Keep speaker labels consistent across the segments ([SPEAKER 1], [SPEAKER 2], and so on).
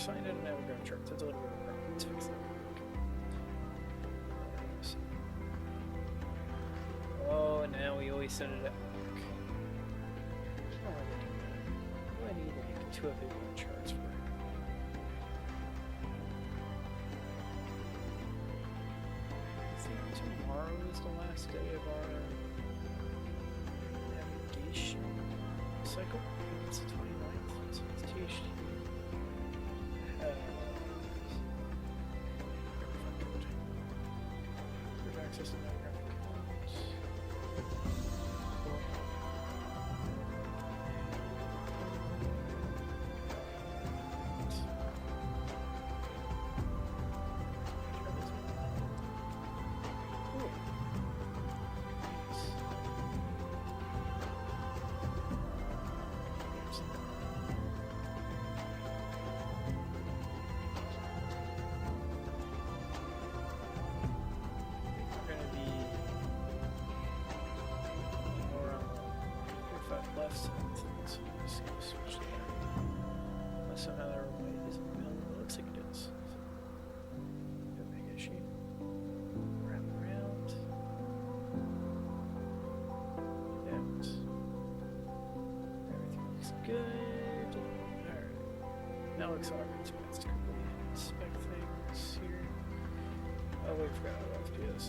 [SPEAKER 1] Find out an overground chart. That's a little bit of a problem. Let's fix that. Oh, and now we always send it out. Oh, I need like 2 overground charts for it. I think tomorrow is the last day of our navigation cycle. I think it's the 29th. So it's THD. Access to demographic accounts. Somehow that right isn't available. It looks like it is. No big issue. Wrap around. And everything looks good. Alright. Now looks alright. So let's quickly inspect things here. Oh wait, forgot about FPS.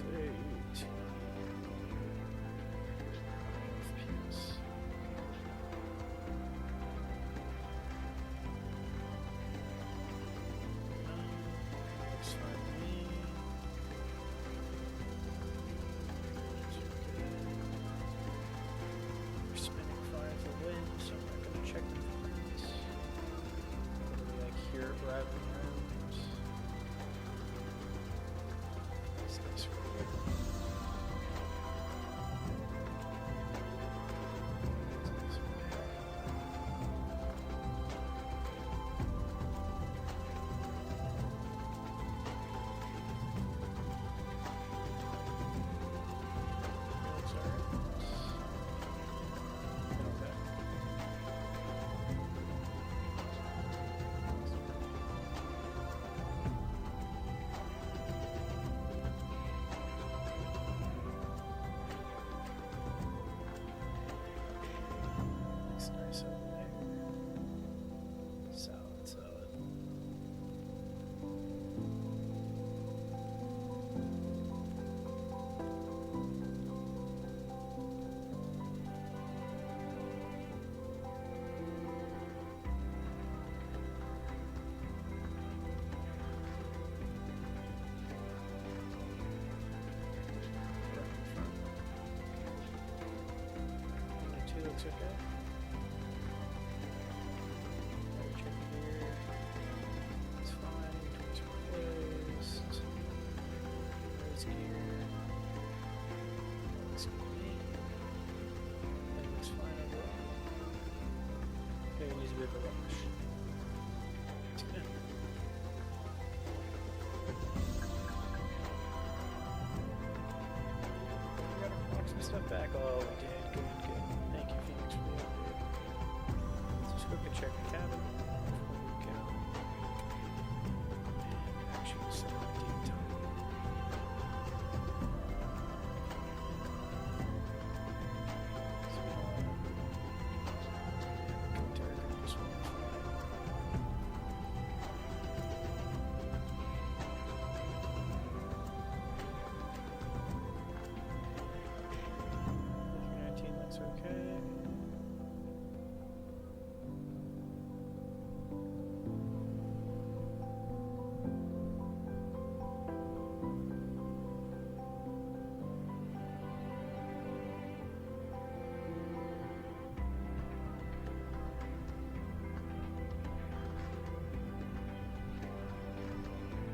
[SPEAKER 1] Looks okay. Check here. It's fine. It's replaced. There's gear. Looks good to me. That looks fine overall. Okay, we use a bit of a rush. It's good. We gotta knock some stuff back. Oh, we did. Good, good. Thank you, Fenix, for the update. Let's just quickly check the cabin before we go. And actually set up the date time. So, just want to fly. That's okay.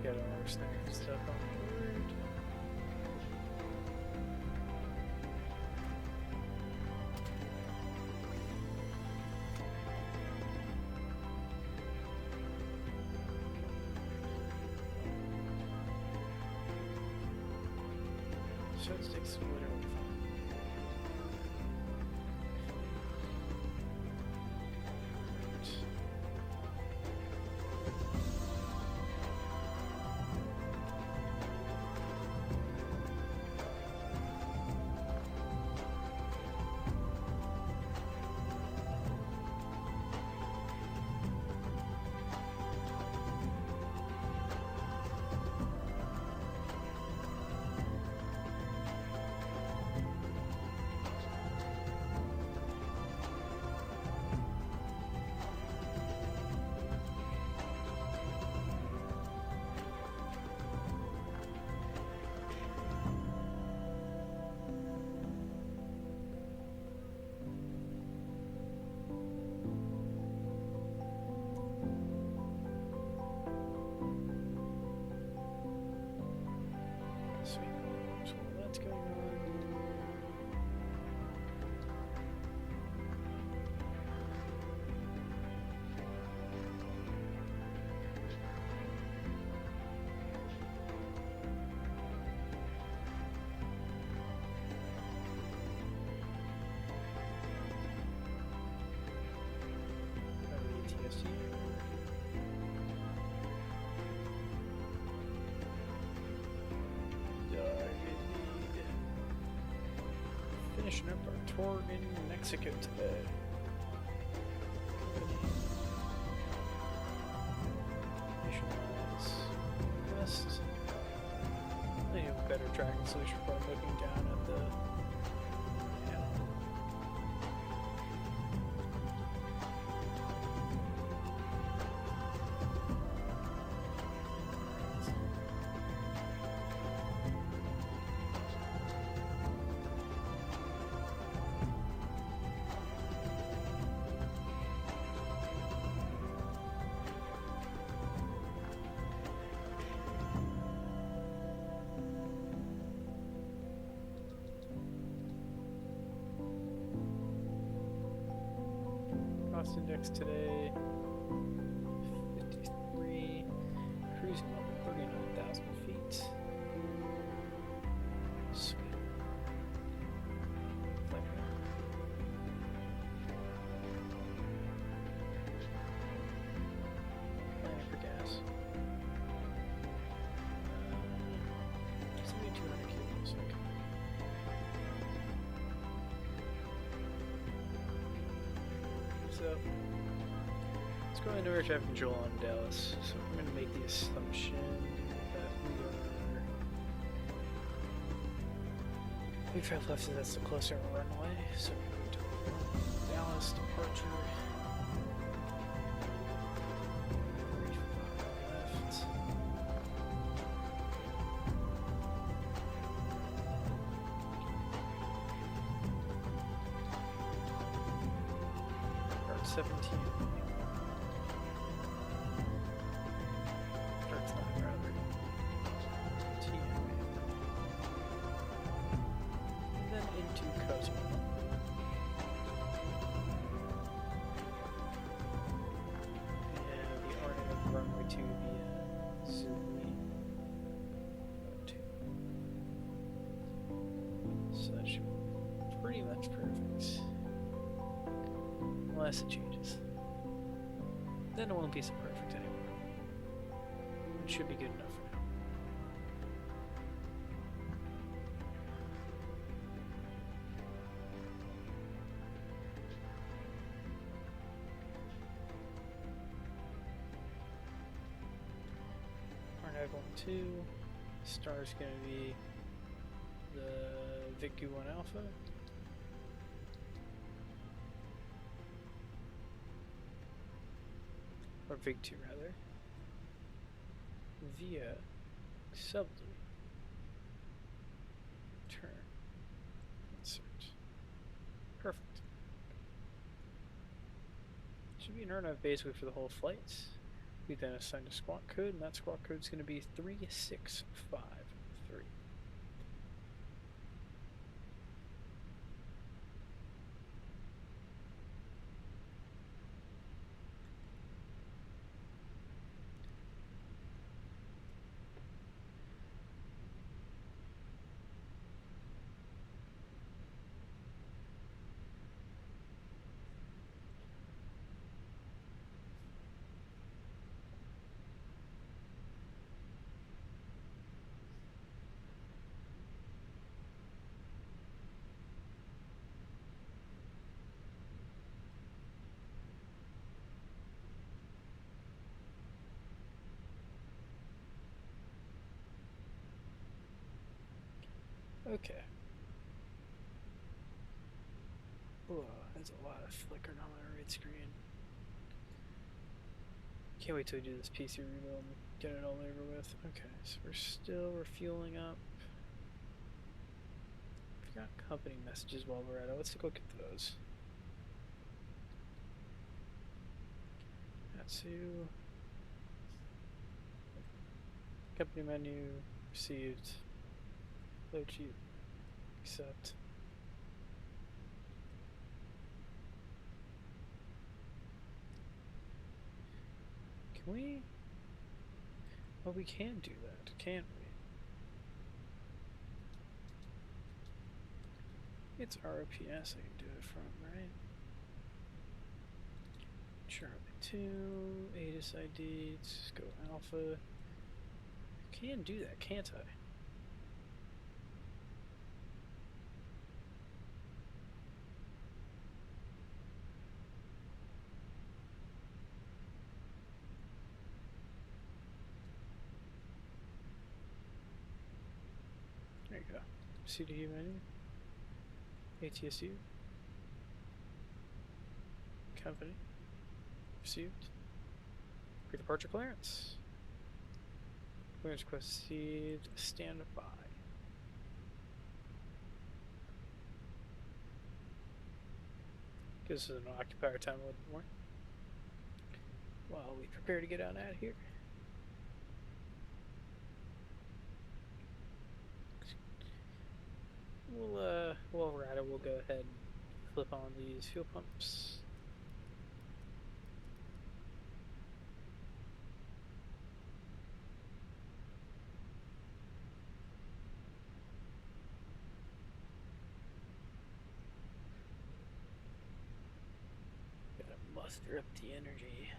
[SPEAKER 1] Got all our snacks and stuff on board. Shot sticks literally fine. Finishing up our tour in Mexico today. Nationalize West. I have a better tracking solution for looking down at the cost index today, 53, cruising level 39,000 feet. Sweet. Planning for gas. 7,200 kilos, okay. So, let's go into air traffic control on Dallas. So we're going to make the assumption that we drive left, so that's the closer runway. So we're going to Dallas departure. Left. Part 17. Part 9 rather. TM. And then into Cosmo. And the RNA of runway 2 via Zooey. So that should be pretty much perfect. Unless it changes. Then it won't be so perfect anymore. It should be good enough for now. RNAV 1-2. Star's gonna be the VIC-1 Alpha. Or VIC-2 rather, via subloop, turn, insert. Perfect. Should be an RNAV basically for the whole flight. We then assign a squawk code, and that squawk code is going to be 3653. Okay. Whoa, that's a lot of flickering on my right screen. Can't wait till we do this PC rebuild and get it all over with. Okay, so we're refueling up. Forgot company messages while we're at it. Let's take a look at those. Atsu. Company menu received. Load sheet. Accept. Can we? Well, we can do that, can't we? It's ROPS I can do it from, right? Charlie 2, ATIS ID, let's go Alpha. I can do that, can't I? you go. CDE menu. ATSU. Company. Received. Pre-departure clearance. Clearance request received. Stand by. Gives us an occupier time a little bit more. While we prepare to get on out of here. While we're at it, we'll go ahead and flip on these fuel pumps. Gotta muster up the energy.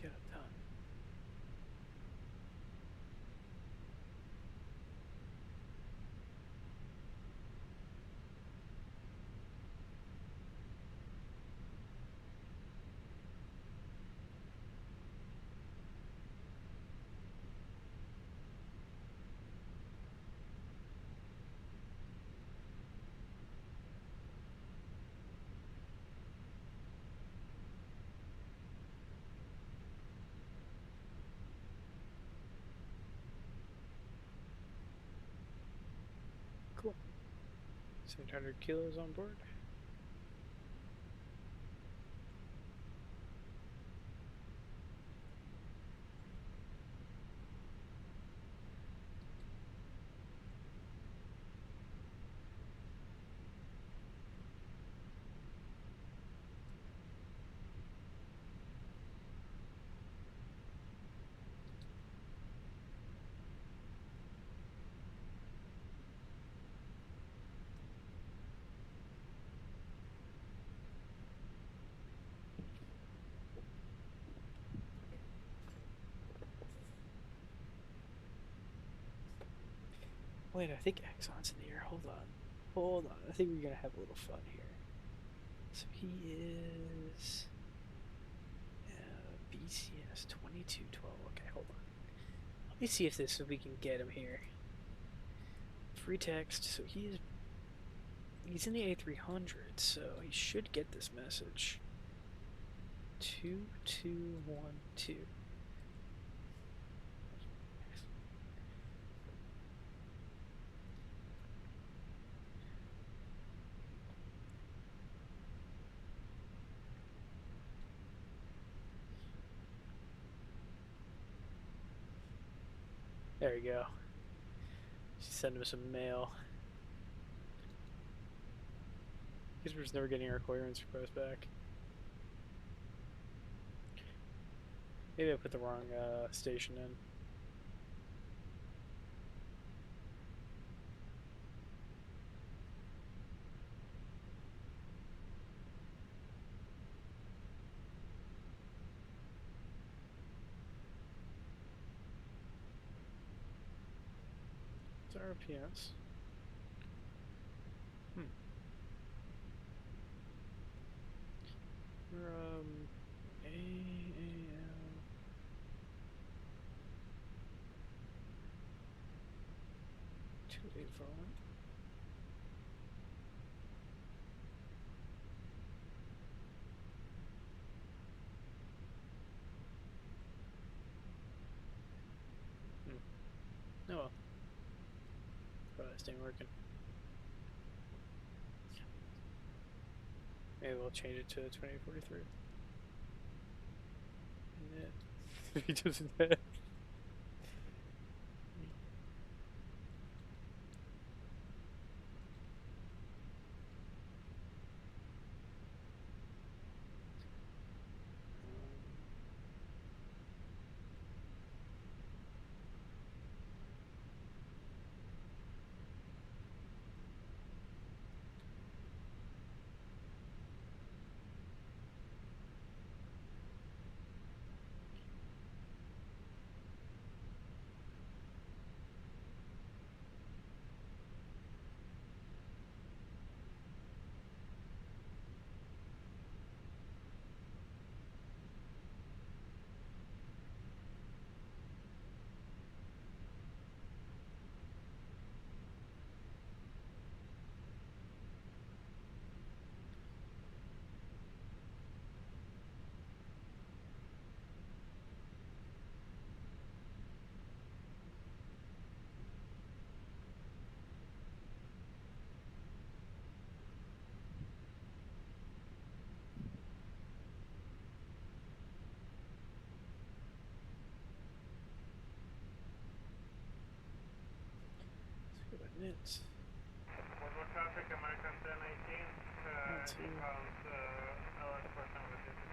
[SPEAKER 1] Get it done. Cool. 700 kilos on board. Wait, I think Exxon's in the air. Hold on. Hold on. I think we're going to have a little fun here. So he is BCS 2212. Okay, hold on. Let me see if we can get him here. Free text. So he's in the A300, so he should get this message. 2212. There you go. Send him some mail. Guess we're just never getting our clearance request back. Maybe I put the wrong station in. It's RPS. We're AAL 2841. Oh well. Probably this ain't working. Maybe we'll change it to 2843. Yeah. He doesn't have.
[SPEAKER 2] What traffic, American 1018, inbound LS 476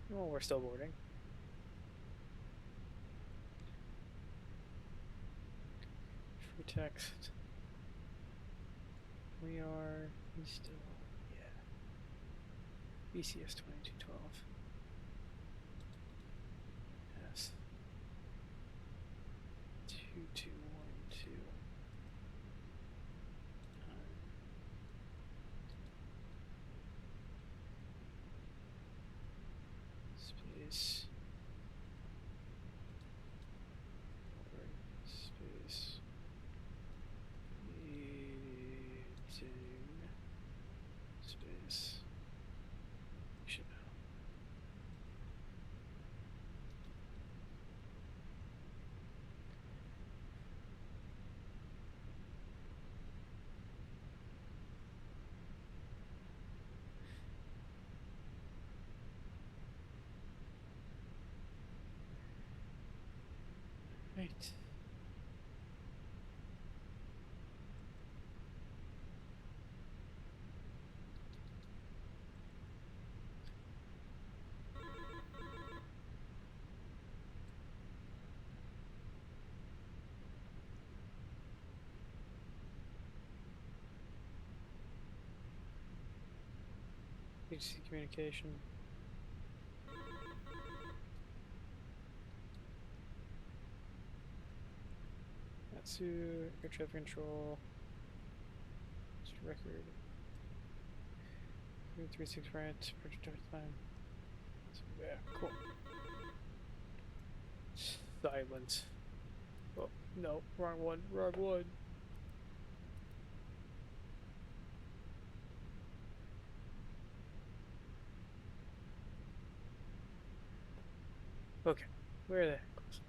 [SPEAKER 1] Well, we're still boarding. Free text. We are. He's still. Yeah. BCS2212. Yes. 2212. Space. Space. Meeting. Space. Should know. Right. HC communication. Natsu, air traffic control. Just record. 36 right, project time. Yeah, cool. Silence. Oh, no, wrong one, wrong one. Okay, where the heck was it?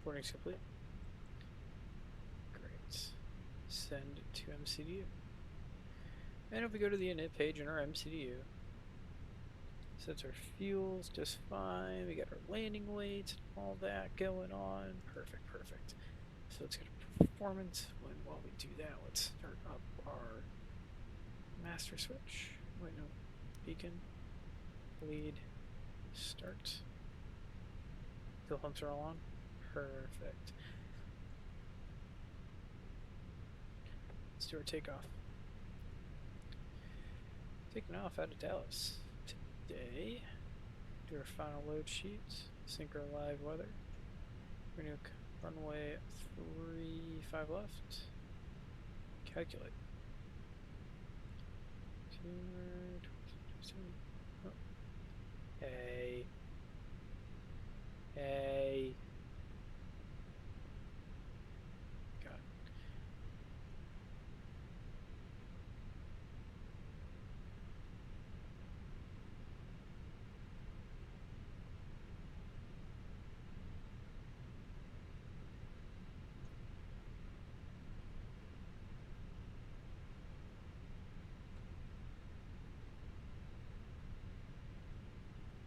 [SPEAKER 1] Boarding simply. Great. Send to MCDU. And if we go to the init page in our MCDU, sets our fuels just fine. We got our landing weights and all that going on. Perfect, perfect. So let's go to performance. While we do that, let's start up our master switch. Wait, no. Beacon. Lead. Start. Fuel pumps are all on. Perfect. Let's do our takeoff. Taking off out of Dallas today. Do our final load sheet. Sync our live weather. We're going to runway 35 left. Calculate. Oh. Hey. Hey. God.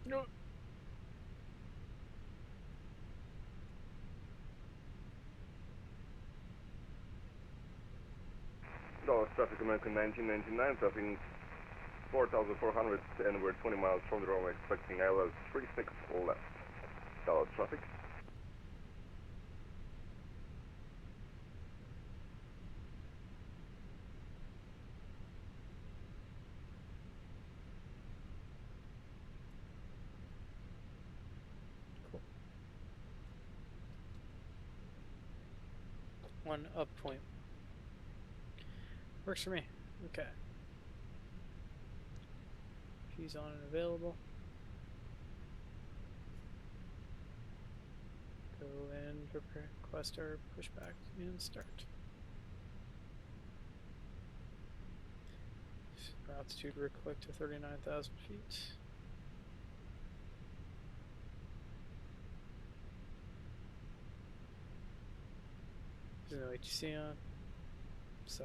[SPEAKER 1] No.
[SPEAKER 3] Dallas traffic American 1999, traffic 4,400 and we're 20 miles from the runway expecting ILS 36 left. Dallas traffic.
[SPEAKER 1] One up point. Works for me. Okay. She's on and available. Go and request our pushback and start. Altitude we're quick to 39,000 feet. There's no HC on, so.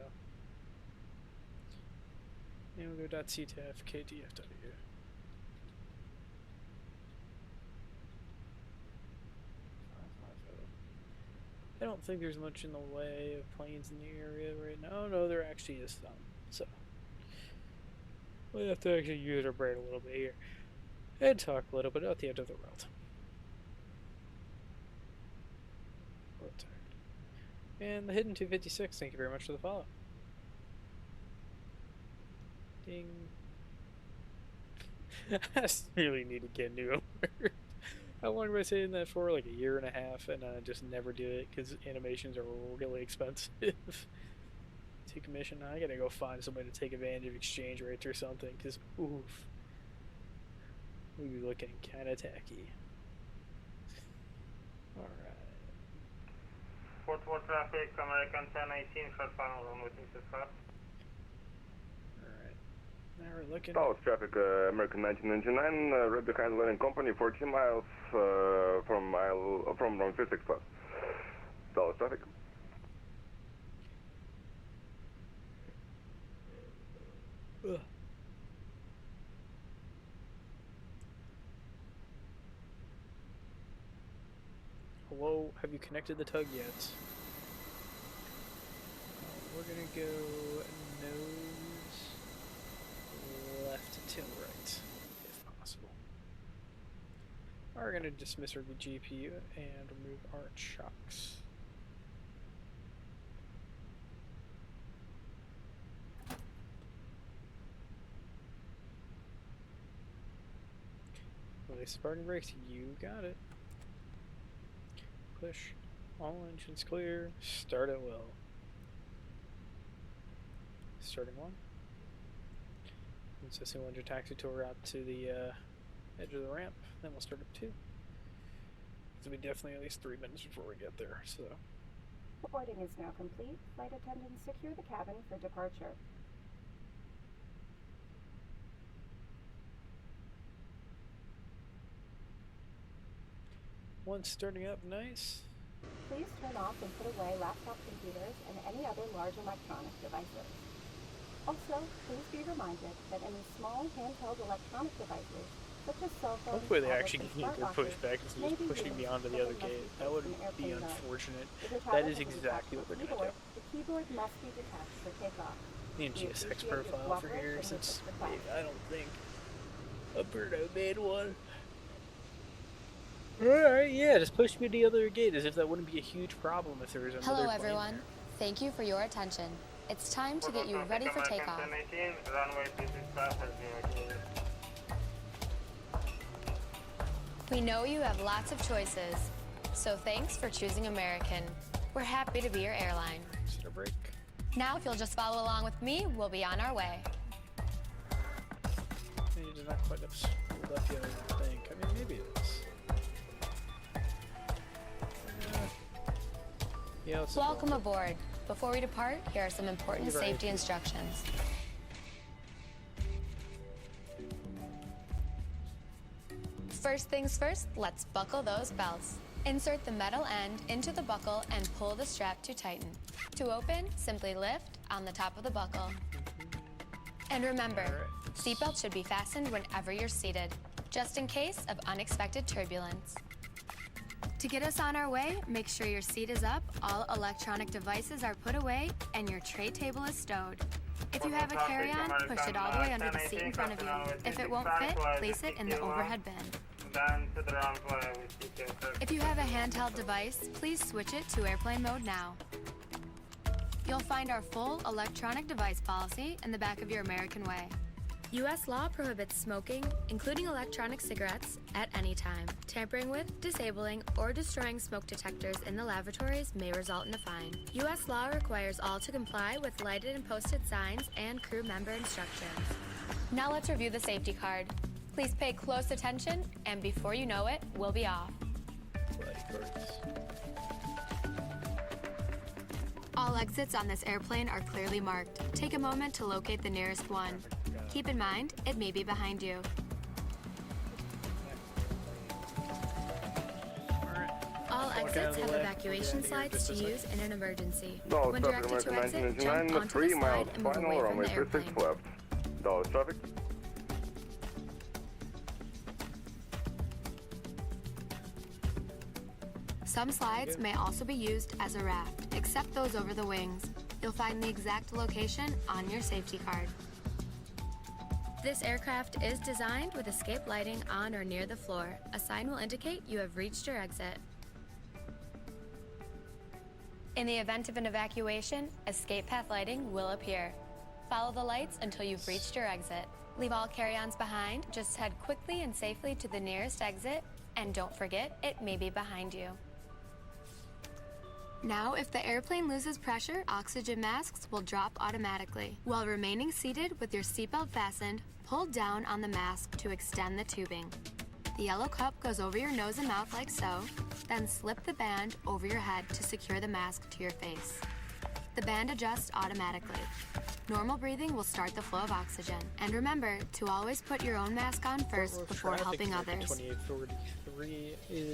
[SPEAKER 1] And we'll go .ctf KDFW. I don't think there's much in the way of planes in the area right now. No, there actually is some. So we have to actually use our brain a little bit here and talk a little bit about the end of the world. And the hidden 256, thank you very much for the follow. Ding. I really need to get new over. I wanted to say that for like a year and a half, and I just never do it because animations are really expensive to commission. I gotta go find somebody to take advantage of exchange rates or something, because oof, we'd be looking kind of tacky. All right.
[SPEAKER 2] Fort Worth traffic, American 1018, short final runway 26 left.
[SPEAKER 1] Alright. Now we're looking.
[SPEAKER 3] Dallas traffic, American 1999, right behind landing company, 14 miles from runway 56 left. Dallas traffic.
[SPEAKER 1] Ugh. Hello, have you connected the tug yet? We're gonna go nose left to right, if possible. We're gonna dismiss our GPU and remove our shocks. Release Spartan brakes, you got it. Push. All engines clear. Start at will. Starting one. So single engine taxi tour out to the edge of the ramp. Then we'll start up two. It'll be definitely at least 3 minutes before we get there. So.
[SPEAKER 4] Boarding is now complete. Flight attendants secure the cabin for departure.
[SPEAKER 1] Once starting up, nice.
[SPEAKER 4] Please turn off and put away laptop computers and any other large electronic devices. Also, please be reminded that any small handheld electronic devices, such as cell phones,
[SPEAKER 1] Hopefully they
[SPEAKER 4] tablets,
[SPEAKER 1] actually
[SPEAKER 4] and
[SPEAKER 1] need to
[SPEAKER 4] smart
[SPEAKER 1] push
[SPEAKER 4] watches,
[SPEAKER 1] back instead
[SPEAKER 4] may
[SPEAKER 1] of
[SPEAKER 4] be
[SPEAKER 1] pushing me
[SPEAKER 4] used
[SPEAKER 1] onto the
[SPEAKER 4] with
[SPEAKER 1] other
[SPEAKER 4] a
[SPEAKER 1] gate.
[SPEAKER 4] message
[SPEAKER 1] That would
[SPEAKER 4] in
[SPEAKER 1] be
[SPEAKER 4] airplane mode.
[SPEAKER 1] unfortunate.
[SPEAKER 4] If your
[SPEAKER 1] That
[SPEAKER 4] tablet
[SPEAKER 1] is
[SPEAKER 4] is
[SPEAKER 1] exactly what
[SPEAKER 4] attached to
[SPEAKER 1] they're
[SPEAKER 4] the
[SPEAKER 1] going to
[SPEAKER 4] keyboard,
[SPEAKER 1] do.
[SPEAKER 4] the keyboard must be detached for takeoff.
[SPEAKER 1] And
[SPEAKER 4] We
[SPEAKER 1] GSX
[SPEAKER 4] appreciate your
[SPEAKER 1] profile for here
[SPEAKER 4] cooperation with
[SPEAKER 1] since
[SPEAKER 4] this request.
[SPEAKER 1] I don't think Alberto made one. Alright, yeah, just push me to the other gate as if that wouldn't be a huge problem if there was another
[SPEAKER 5] Hello
[SPEAKER 1] plane
[SPEAKER 5] everyone.
[SPEAKER 1] there.
[SPEAKER 5] Thank you for your attention. It's time to get you ready for takeoff.
[SPEAKER 2] American 1018, runway 25 for 0
[SPEAKER 5] We know you have lots of choices, so thanks for choosing American. We're happy to be your airline.
[SPEAKER 1] Set a break.
[SPEAKER 5] Now if you'll just follow along with me, we'll be on our way.
[SPEAKER 1] It is not quite up spooled up yet, I don't think. I mean, maybe it is. Yeah, let's
[SPEAKER 5] Welcome aboard. Before we depart, here are some important
[SPEAKER 1] You're right.
[SPEAKER 5] safety instructions. First things first, let's buckle those belts. Insert the metal end into the buckle and pull the strap to tighten. To open, simply lift on the top of the buckle. And remember, seatbelts should be fastened whenever you're seated, just in case of unexpected turbulence. To get us on our way, make sure your seat is up, all electronic devices are put away, and your tray table is stowed. If you have a carry-on, push it all the way under the seat in front of you. If it won't fit, place it in the overhead bin.
[SPEAKER 2] Down to the runway with Tequila.
[SPEAKER 5] If you have a handheld device, please switch it to airplane mode now. You'll find our full electronic device policy in the back of your American Way. U.S. law prohibits smoking, including electronic cigarettes, at any time. Tampering with, disabling, or destroying smoke detectors in the lavatories may result in a fine. U.S. law requires all to comply with lighted and posted signs and crew member instructions. Now let's review the safety card. Please pay close attention, and before you know it, we'll be off. All exits on this airplane are clearly marked. Take a moment to locate the nearest one. Keep in mind, it may be behind you. All exits have evacuation slides to use in an emergency. When directed to exit, jump onto the slide and move away from the airplane.
[SPEAKER 3] Dallas traffic.
[SPEAKER 5] Some slides may also be used as a raft, except those over the wings. You'll find the exact location on your safety card. This aircraft is designed with escape lighting on or near the floor. A sign will indicate you have reached your exit. In the event of an evacuation, escape path lighting will appear. Follow the lights until you've reached your exit. Leave all carry-ons behind, just head quickly and safely to the nearest exit, and don't forget, it may be behind you. Now, if the airplane loses pressure, oxygen masks will drop automatically. While remaining seated with your seatbelt fastened, pull down on the mask to extend the tubing. The yellow cup goes over your nose and mouth like so, then slip the band over your head to secure the mask to your face. The band adjusts automatically. Normal breathing will start the flow of oxygen. And remember to always put your own mask on first before helping others.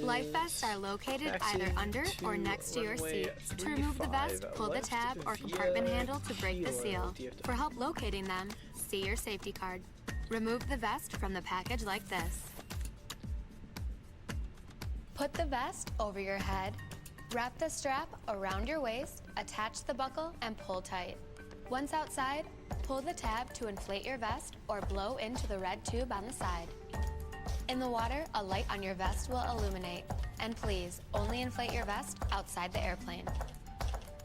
[SPEAKER 5] Life vests are located either under or next to your seat. To remove the vest, pull the tab or compartment handle to break the seal. For help locating them, see your safety card. Remove the vest from the package like this. Put the vest over your head. Wrap the strap around your waist, attach the buckle, and pull tight. Once outside, pull the tab to inflate your vest or blow into the red tube on the side. In the water, a light on your vest will illuminate. And please, only inflate your vest outside the airplane.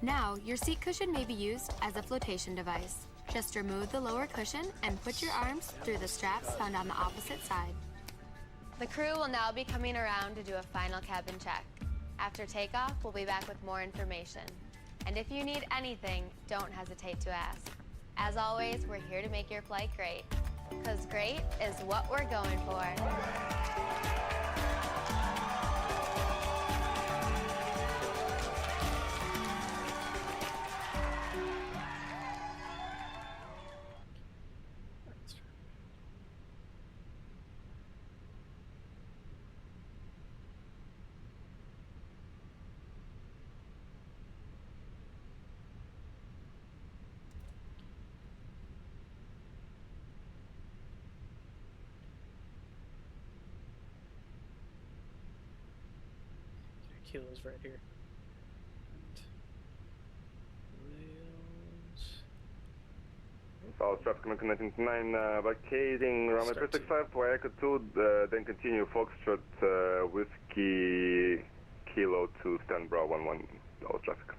[SPEAKER 5] Now, your seat cushion may be used as a flotation device. Just remove the lower cushion and put your arms through the straps found on the opposite side. The crew will now be coming around to do a final cabin check. After takeoff, we'll be back with more information. And if you need anything, don't hesitate to ask. As always, we're here to make your flight great. Because great is what we're going for.
[SPEAKER 1] Tequila's right here.
[SPEAKER 3] Dallas traffic, American 1929, vacating runway 365, via Echo 2, then continue Foxtrot, Whiskey, Kilo 2, stand Bravo 11, Dallas traffic.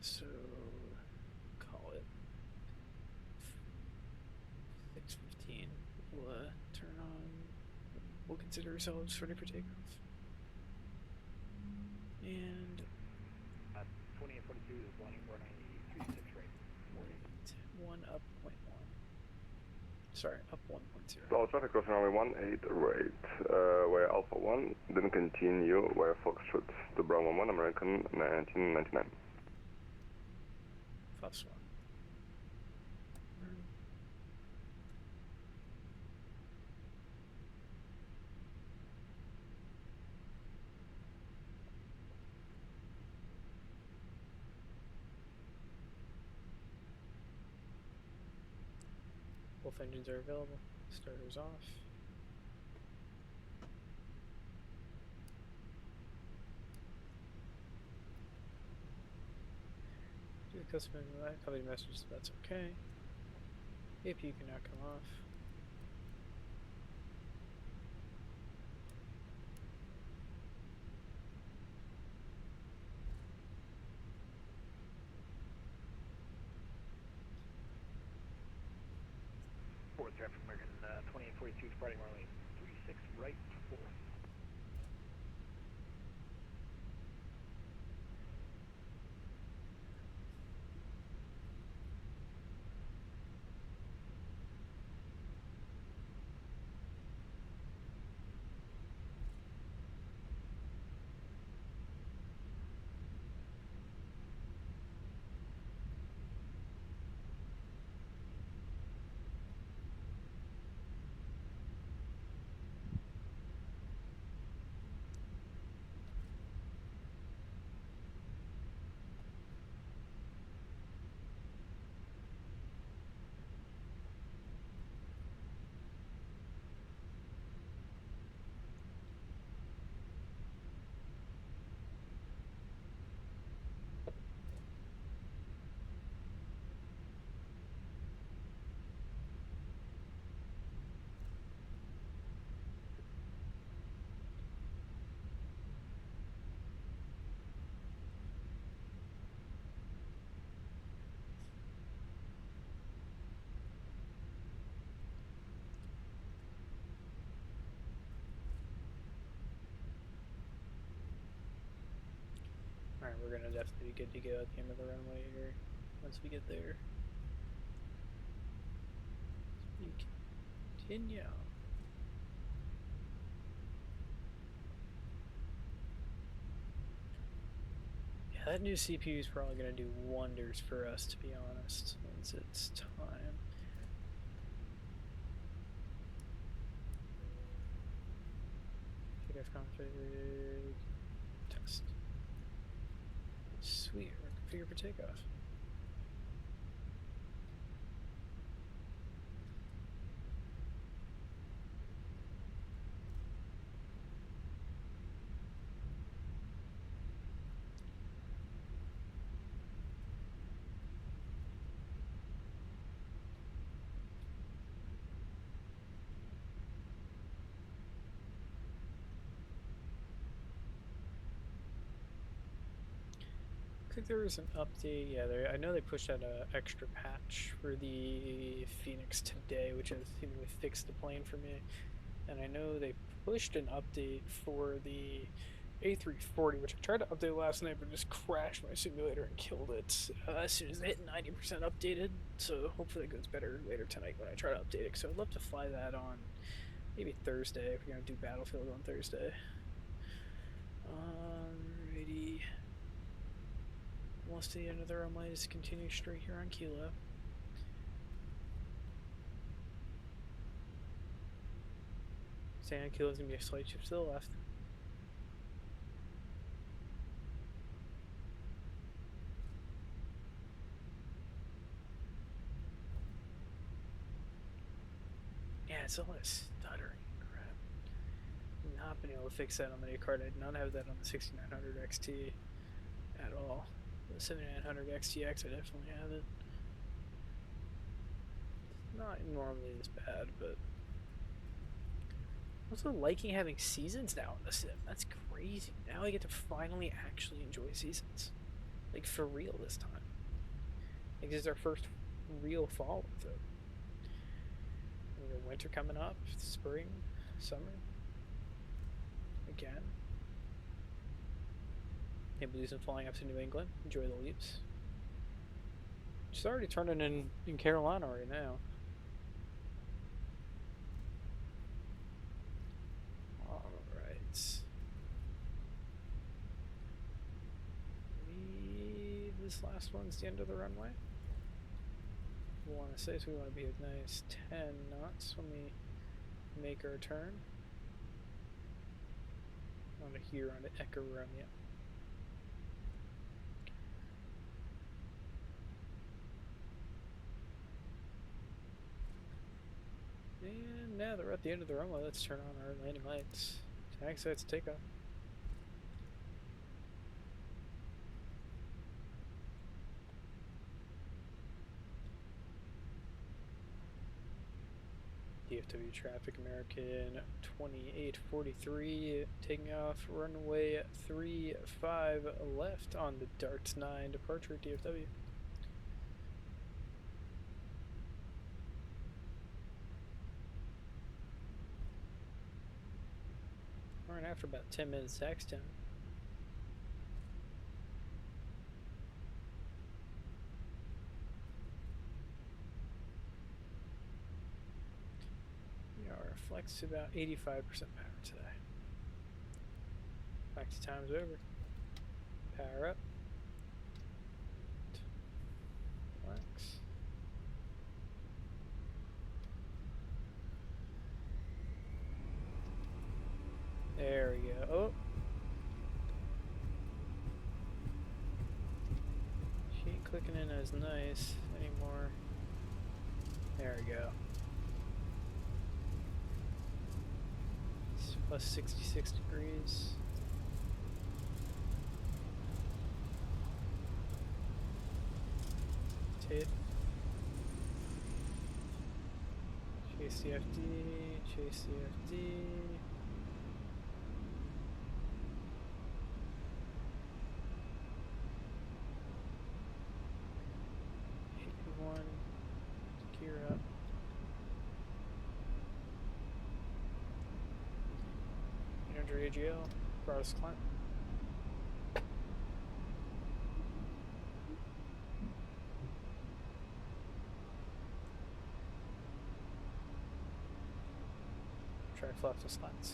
[SPEAKER 1] So, call it 6:15. We'll turn on. We'll consider ourselves ready for takeoff. And
[SPEAKER 6] 2842 is landing 493.6 rate.
[SPEAKER 1] one up 0.1. Sorry, up 1.0.
[SPEAKER 3] Dallas traffic crossing runway 18 right, via Alpha 1, then continue via Foxtrot to Bravo 1, American 1999.
[SPEAKER 1] +1. Both engines are available. Starters off. Do the custom company messages, that's okay. AP can now come off.
[SPEAKER 6] Forward traffic, American 2842, departing runway 36 right, 4.
[SPEAKER 1] Alright, we're gonna definitely be good to go at the end of the runway here once we get there. We continue. Yeah, that new CPU is probably gonna do wonders for us, to be honest, once it's time. Takeoff config. Test. Sweet, we're configured for takeoff. I think there was an update. Yeah, I know they pushed out an extra patch for the Fenix today, which has seemingly fixed the plane for me. And I know they pushed an update for the A340, which I tried to update last night, but just crashed my simulator and killed it as soon as it hit 90% updated. So hopefully it goes better later tonight when I try to update it. So I'd love to fly that on maybe Thursday if we're gonna do Battlefield on Thursday. Alrighty. Almost to the end of the runway, just continue straight here on Kilo. Staying on Kilo is going to be a slight shift to the left. Yeah, it's all this stuttering crap. Not been able to fix that on the new card. I did not have that on the 6900 XT at all. The 7900 XTX, I definitely have it. It's not normally this bad, but I'm also liking having seasons now in the sim. That's crazy. Now I get to finally actually enjoy seasons. Like, for real this time. Like, this is our first real fall with it. We got winter coming up, spring, summer. Again. Maybe do some flying up to New England. Enjoy the leaps. It's already turning in Carolina right now. Alright. This last one's the end of the runway. We want to say, so we want to be a nice 10 knots when we make our turn. On a here on the Echo Romeo. now that we're at the end of the runway, let's turn on our landing lights. Taxi lights, takeoff. DFW traffic, American 2843, taking off runway 35 left on the Darts 9 departure at DFW. We're after about 10 minutes taxi time. Our flex to about 85% power today. Taxi time's over. Power up. Flex. There we go. Oh. She ain't clicking in as nice anymore. There we go. Plus 66 degrees. Tate. Chase CFD, chase CFD. One. Gear up. AGL, broadest climb. Try flaps and slats.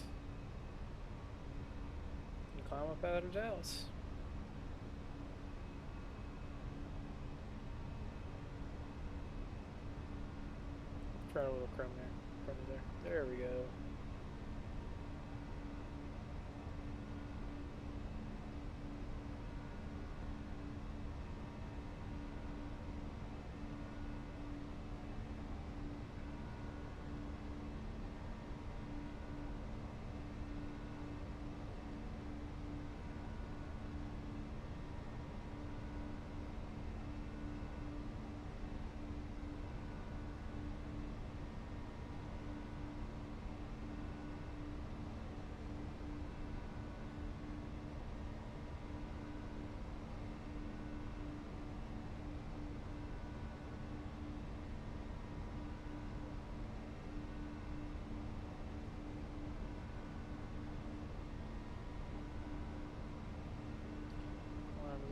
[SPEAKER 1] And climb up out of Dallas. Try a little crumb there. Crumb there. There we go.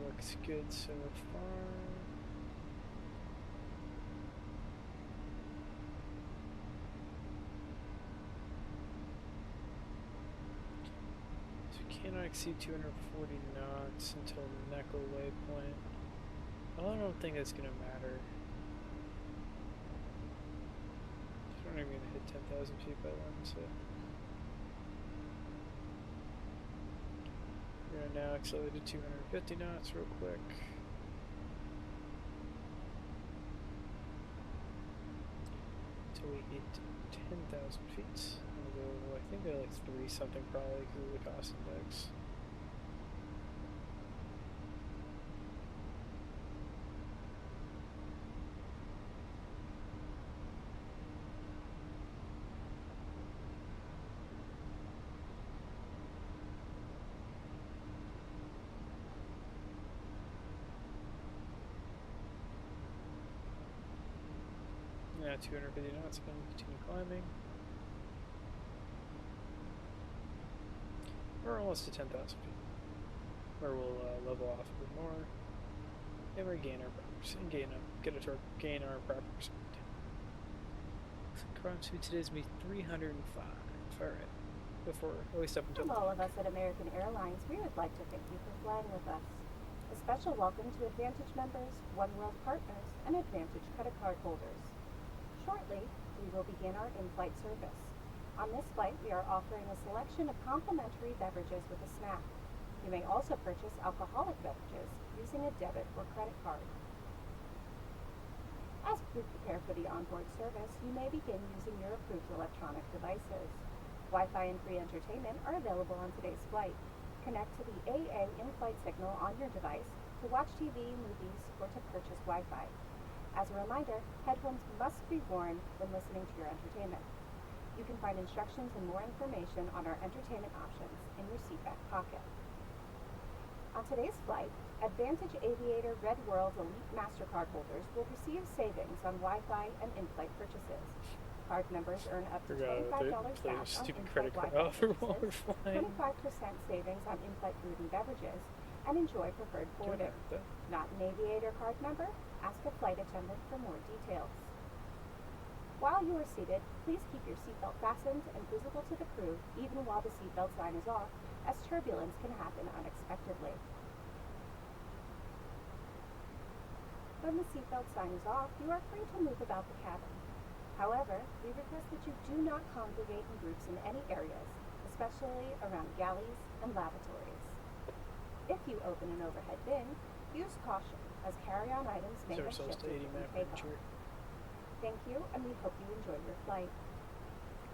[SPEAKER 1] Looks good so far. So we cannot exceed 240 knots until Neckel waypoint. I don't think that's gonna matter. We're not even gonna hit 10,000 feet by then, so. We're gonna now accelerate to 250 knots real quick. Until we hit 10,000 feet. Although I think they're like 3 something probably because of the cost index. Yeah, 250 knots, going to continue climbing. We're almost to 10,000 feet, where we'll level off a bit more, and regain our proper, and gain our proper speed. Climb speed today is going to be 305. Alright, before, at least up until.
[SPEAKER 4] From all of us at American Airlines, we would like to thank you for flying with us. A special welcome to Advantage members, One World partners, and Advantage credit card holders. Shortly, we will begin our in-flight service. On this flight, we are offering a selection of complimentary beverages with a snack. You may also purchase alcoholic beverages using a debit or credit card. As we prepare for the onboard service, you may begin using your approved electronic devices. Wi-Fi and free entertainment are available on today's flight. Connect to the AA in-flight signal on your device to watch TV, movies, or to purchase Wi-Fi. As a reminder, headphones must be worn when listening to your entertainment. You can find instructions and more information on our entertainment options in your seatback pocket. On today's flight, Advantage Aviator Red World Elite MasterCard holders will receive savings on Wi-Fi and in-flight purchases. Card members earn up to $25 back on
[SPEAKER 1] stupid
[SPEAKER 4] in-flight
[SPEAKER 1] credit card
[SPEAKER 4] Wi-Fi
[SPEAKER 1] offer while we're
[SPEAKER 4] purchases,
[SPEAKER 1] flying.
[SPEAKER 4] 25% savings on in-flight food and beverages, and enjoy preferred boarding. Not an Aviator card member? Ask a flight attendant for more details. While you are seated, please keep your seatbelt fastened and visible to the crew even while the seatbelt sign is off, as turbulence can happen unexpectedly. When the seatbelt sign is off, you are free to move about the cabin. However, we request that you do not congregate in groups in any areas, especially around galleys and lavatories. If you open an overhead bin, use caution, as carry-on items may have shifted during takeoff. Thank you, and we hope you enjoy your flight.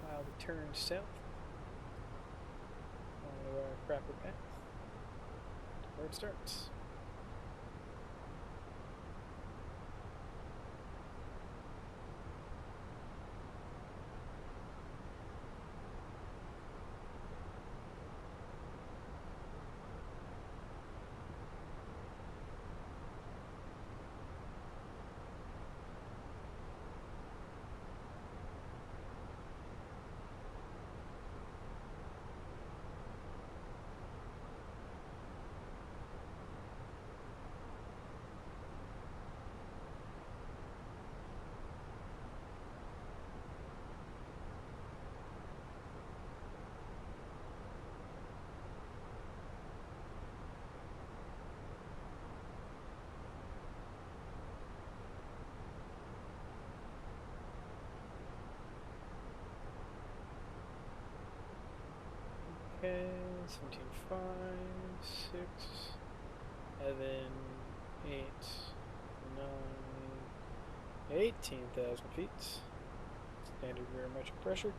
[SPEAKER 1] While we turn south on our proper path, where it starts. Okay, 17.5, 6, 7, 8, 9, 18,000 feet. Standard barometric pressure.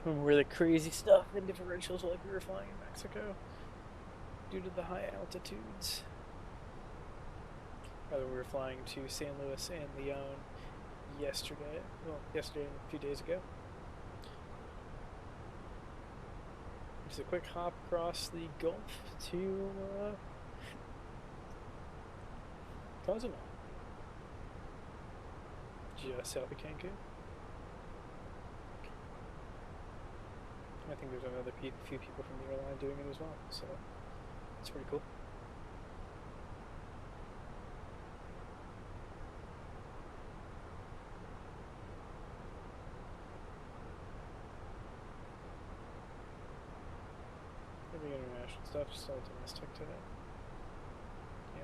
[SPEAKER 1] Remember the crazy stuff in differentials like we were flying in Mexico due to the high altitudes. Rather, we were flying to San Luis and Leon yesterday. Well, yesterday and a few days ago. Just a quick hop across the Gulf to Cozumel, just south of Cancun. I think there's another few people from the airline doing it as well, so it's pretty cool. International stuff, just all domestic today. Yeah.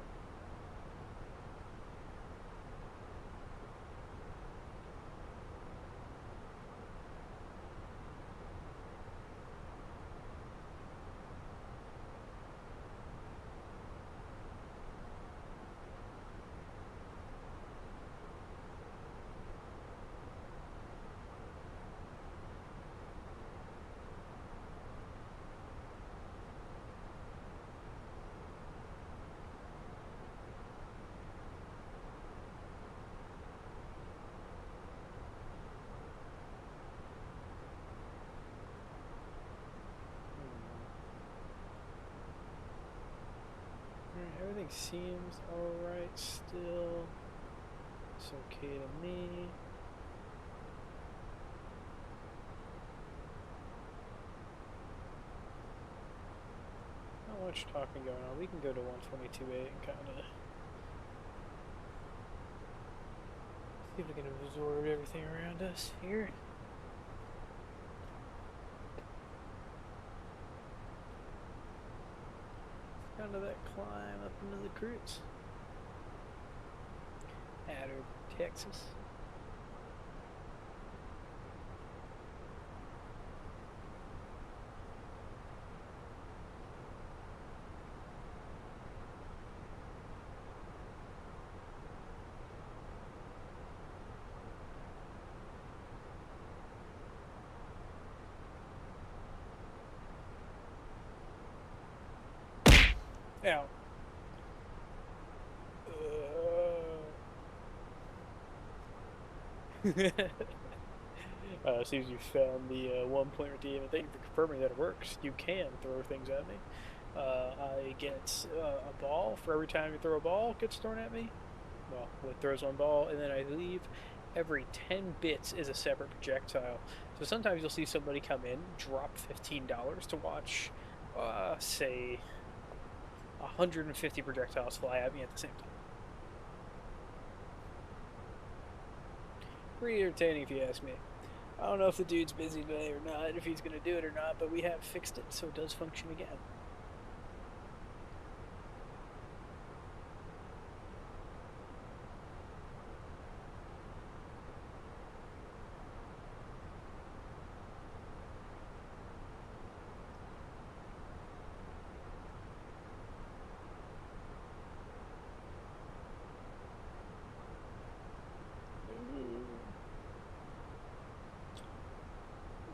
[SPEAKER 1] Everything seems alright still. It's okay to me. Not much talking going on. We can go to 122.8 and kind of see if we can absorb everything around us here. Kind of that climb up into the cruise. Out of Texas. Now, seems you found the 1-point redeem. Thank you for confirming that it works. You can throw things at me. I get a ball for every time you throw a ball gets thrown at me. Well, it throws one ball, and then I leave every 10 bits is a separate projectile. So sometimes you'll see somebody come in, drop $15 to watch, say, 150 projectiles fly at me at the same time. Pretty entertaining if you ask me. I don't know if the dude's busy today or not, if he's going to do it or not, but we have fixed it so it does function again.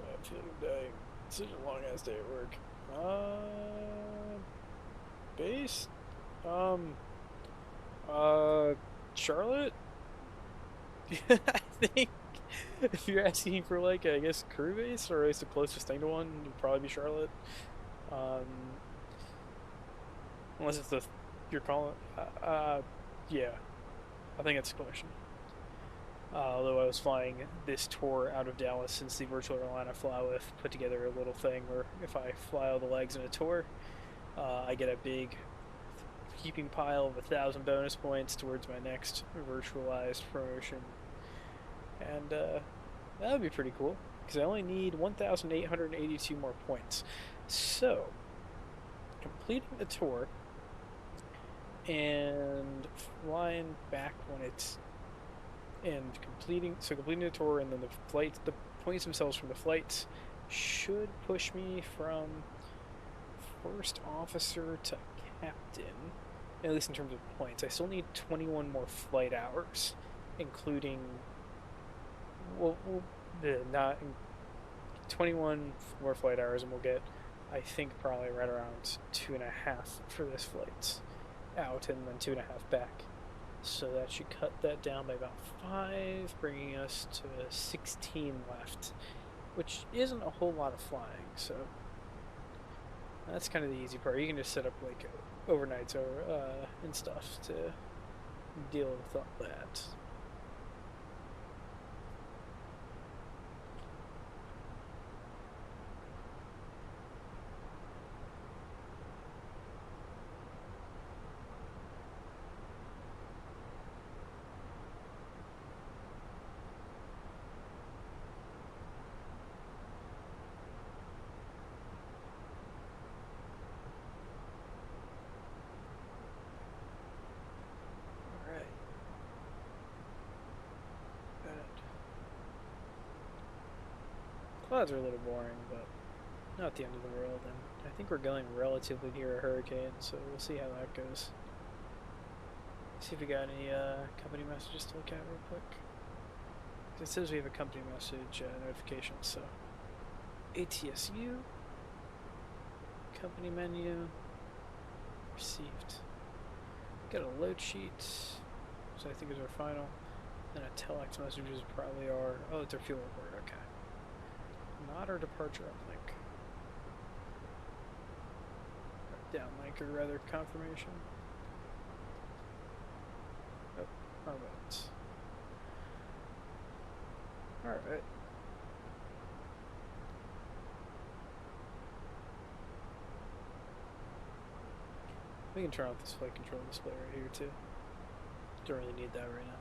[SPEAKER 1] I'm feeling dying. Such a long ass day at work. Base? Charlotte? I think if you're asking for, like, I guess crew base, or at least the closest thing to one, it'd probably be Charlotte. Unless it's you're calling, yeah, I think that's the question. Although I was flying this tour out of Dallas since the virtual airline I fly with put together a little thing where if I fly all the legs in a tour, I get a big heaping pile of 1,000 bonus points towards my next virtualized promotion. And that would be pretty cool, because I only need 1,882 more points. So, completing the tour and flying back when it's completing the tour, and then the points themselves from the flights should push me from first officer to captain, at least in terms of points. I still need 21 more flight hours, including not 21 more flight hours, and we'll get, I think, probably right around 2.5 for this flight out, and then 2.5 back. So that should cut that down by about 5, bringing us to 16 left, which isn't a whole lot of flying, so that's kind of the easy part. You can just set up, like, overnights and stuff to deal with all that. Clouds are a little boring, but not the end of the world, and I think we're going relatively near a hurricane, so we'll see how that goes. See if we got any company messages to look at real quick. It says we have a company message notification, so ATSU, company menu, received. Got a load sheet, so I think is our final, and a telex messages probably are, oh, it's our fuel report, okay. Not our departure uplink. Or downlink, or rather confirmation. Oh, our modes. Alright. We can turn off this flight control display right here too. Don't really need that right now.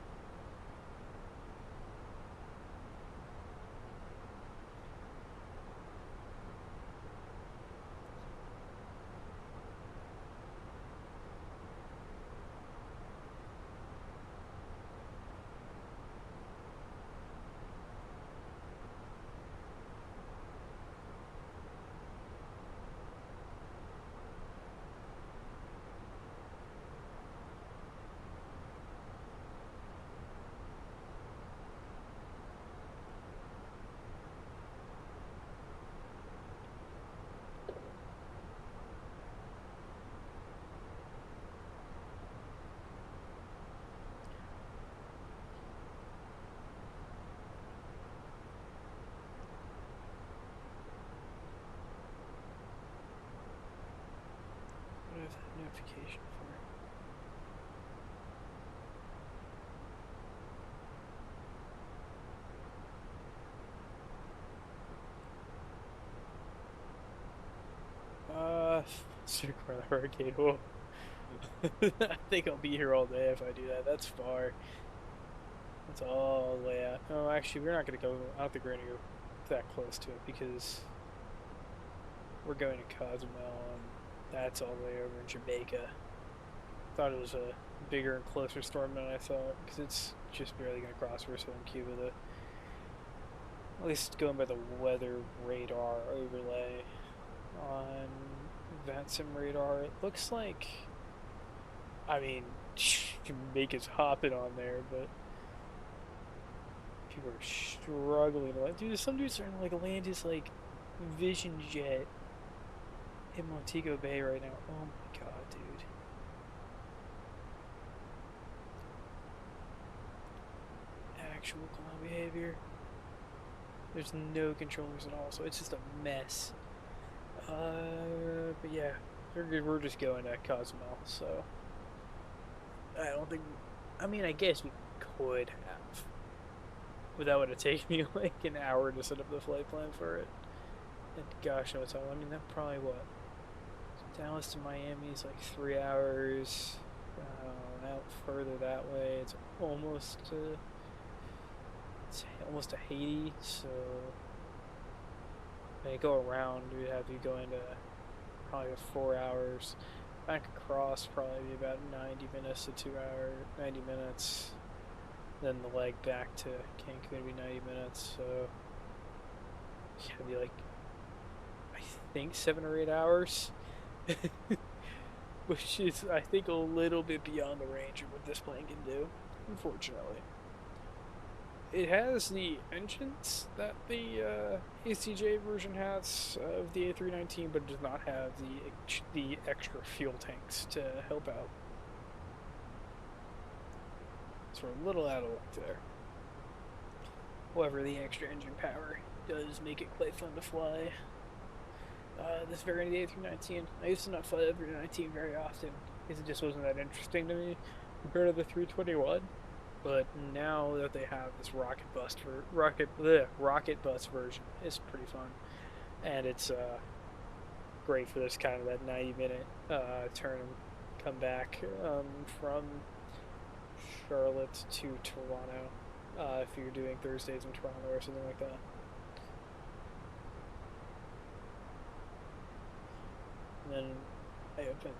[SPEAKER 1] Circle around the hurricane. Whoa. I think I'll be here all day if I do that. That's far. That's all the way out. Oh, actually, we're not going to go. I don't think we're going to go that close to it because we're going to Cozumel, and that's all the way over in Jamaica. Thought it was a bigger and closer storm than I thought because it's just barely going to cross Brazil and Cuba. At least going by the weather radar overlay on that sim radar, it looks like. I mean, Jamaica's hopping on there, but people are struggling to land. Dude, some dudes starting to like land his like Vision Jet in Montego Bay right now. Oh my god, dude. Actual clown behavior. There's no controllers at all, so it's just a mess. But yeah, we're just going to Cozumel, so I don't think. I mean, I guess we could have, but that would have taken me like an hour to set up the flight plan for it. And gosh knows how. I mean, that probably what Dallas to Miami is like 3 hours. Out further that way, it's almost to Haiti. So when you go around, we'd have you go into probably 4 hours. Back across probably be about 90 minutes to 2 hours, 90 minutes. Then the leg back to Cancun would be 90 minutes. So yeah, it'd be like I think 7 or 8 hours. Which is, I think, a little bit beyond the range of what this plane can do, unfortunately. It has the engines that the ACJ version has of the A319, but it does not have the extra fuel tanks to help out. So we're a little out of luck there. However, the extra engine power does make it quite fun to fly. This variant of the A319, I used to not fly the A319 very often because it just wasn't that interesting to me compared to the 321. But now that they have this rocket bus version, it's pretty fun, and it's great for this kind of that 90-minute turn and come back from Charlotte to Toronto if you're doing Thursdays in Toronto or something like that. And then I have been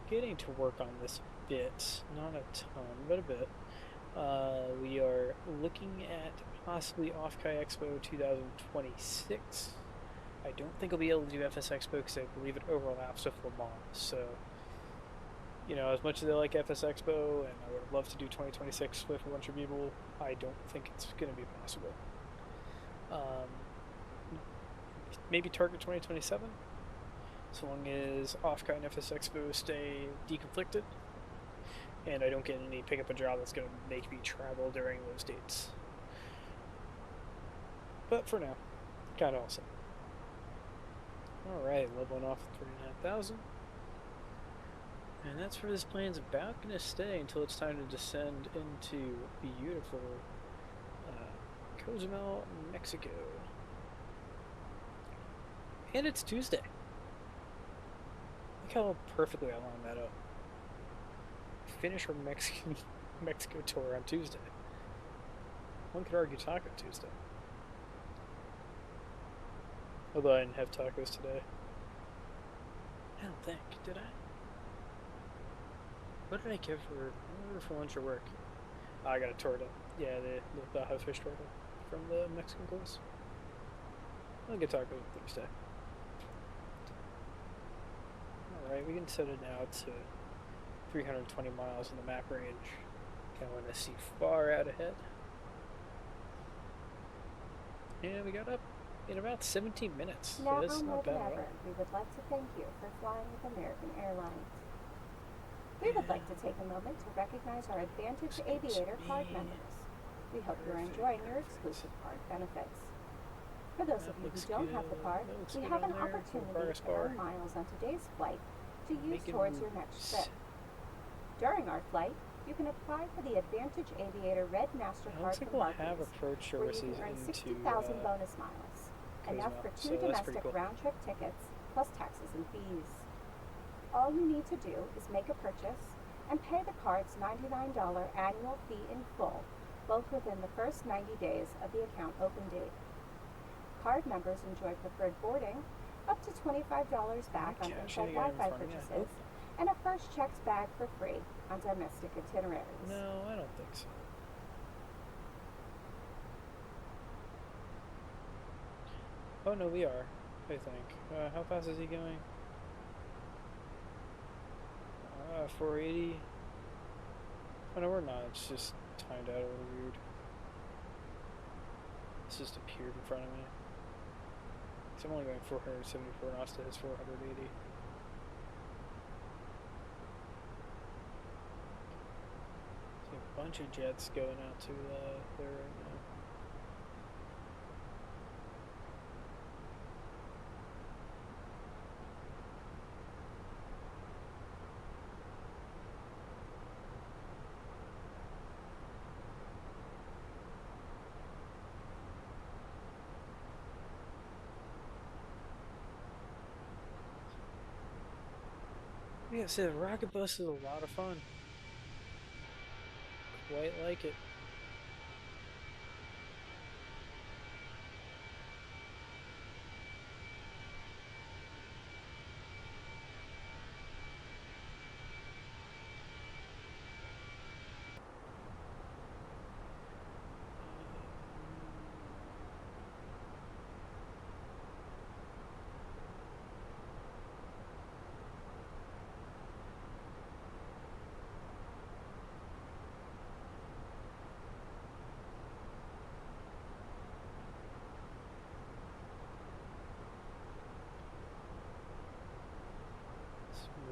[SPEAKER 1] getting to work on this a bit, not a ton, but a bit. We are looking at possibly Off-Kai Expo 2026. I don't think I'll be able to do FS Expo because I believe it overlaps with Le Mans. So, you know, as much as I like FS Expo and I would love to do 2026 with a bunch of people, I don't think it's going to be possible. Maybe target 2027, so long as Off-Kai and FS Expo stay deconflicted. And I don't get any pick up a job that's going to make me travel during those dates. But for now, kind of awesome. Alright, leveling off at 39,000. And that's where this plane's about going to stay until it's time to descend into beautiful Cozumel, Mexico. And it's Tuesday. Look how perfectly I lined that up. Finish our Mexico tour on Tuesday. One could argue Taco Tuesday. Although I didn't have tacos today. I don't think, did I? What did I give for lunch or work? Oh, I got a torta. Yeah, the Baja fish torta from the Mexican place. I'll get tacos on Thursday. Alright, we can set it now to 320 miles in the map range. Kind of want to see far out ahead. And we got up in about 17 minutes.
[SPEAKER 4] Now,
[SPEAKER 1] so that's
[SPEAKER 4] more
[SPEAKER 1] not
[SPEAKER 4] than
[SPEAKER 1] bad at
[SPEAKER 4] ever,
[SPEAKER 1] all.
[SPEAKER 4] we would like to thank you for flying with American Airlines. We would like to take a moment to recognize our Advantage Aviator card members. We hope you're enjoying your exclusive card benefits. For those of you who don't have the card, we have an opportunity to earn miles on today's flight to use towards your next trip. During our flight, you can apply for the Advantage Aviator Red MasterCard from Barclays,
[SPEAKER 1] approach
[SPEAKER 4] where you
[SPEAKER 1] services
[SPEAKER 4] can earn
[SPEAKER 1] into
[SPEAKER 4] 60,000 bonus miles, enough for 2
[SPEAKER 1] so that's pretty
[SPEAKER 4] domestic
[SPEAKER 1] cool.
[SPEAKER 4] round-trip tickets, plus taxes and fees. All you need to do is make a purchase and pay the card's $99 annual fee in full, both within the first 90 days of the account open date. Card members enjoy preferred boarding, up to $25 back on
[SPEAKER 1] Cashing
[SPEAKER 4] inside
[SPEAKER 1] the guy in
[SPEAKER 4] Wi-Fi
[SPEAKER 1] front of me, I
[SPEAKER 4] purchases,
[SPEAKER 1] hope
[SPEAKER 4] and a first checks bag for free on domestic itineraries.
[SPEAKER 1] No, I don't think so. Oh no, we are, I think. How fast is he going? 480. Oh no, we're not. It's just timed out a little weird. It's just appeared in front of me. So I'm only going 474 knots to his 480. See a bunch of jets going out to there right now. Yeah, see, the rocket bus is a lot of fun. Quite like it.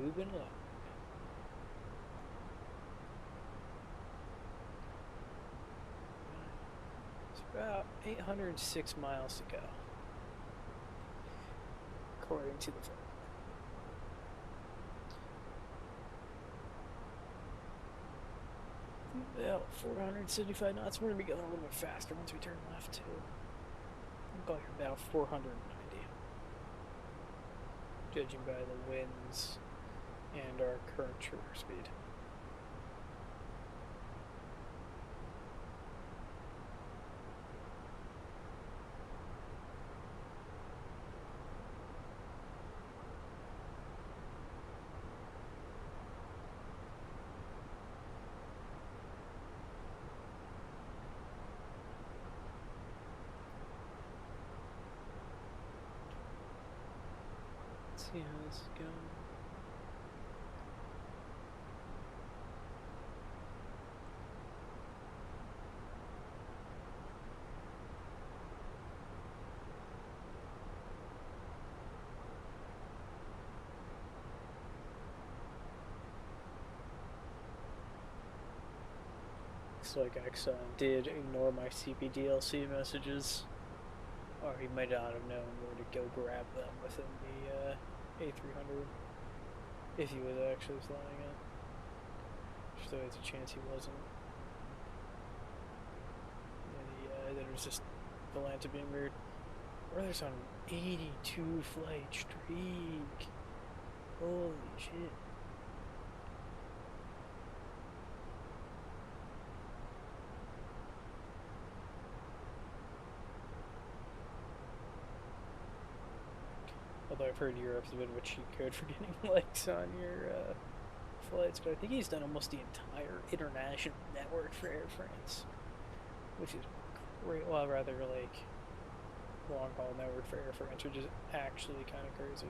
[SPEAKER 1] Moving along. It's about 806 miles to go, according to the phone. About 475 knots. We're gonna be going a little bit faster once we turn left too. I'm going about 490, judging by the winds and our current trigger speed. Let's see how this is going. Looks like Exxon did ignore my CPDLC messages, or he might not have known where to go grab them within the A300 if he was actually flying it. There's always a chance he wasn't. And then it was just the Atlanta being weird. Brother's on an 82 flight streak. Holy shit. Although I've heard Europe's a bit of a cheat code for getting likes on your flights, but I think he's done almost the entire international network for Air France, which is great. Well, rather like long haul network for Air France, which is actually kind of crazy.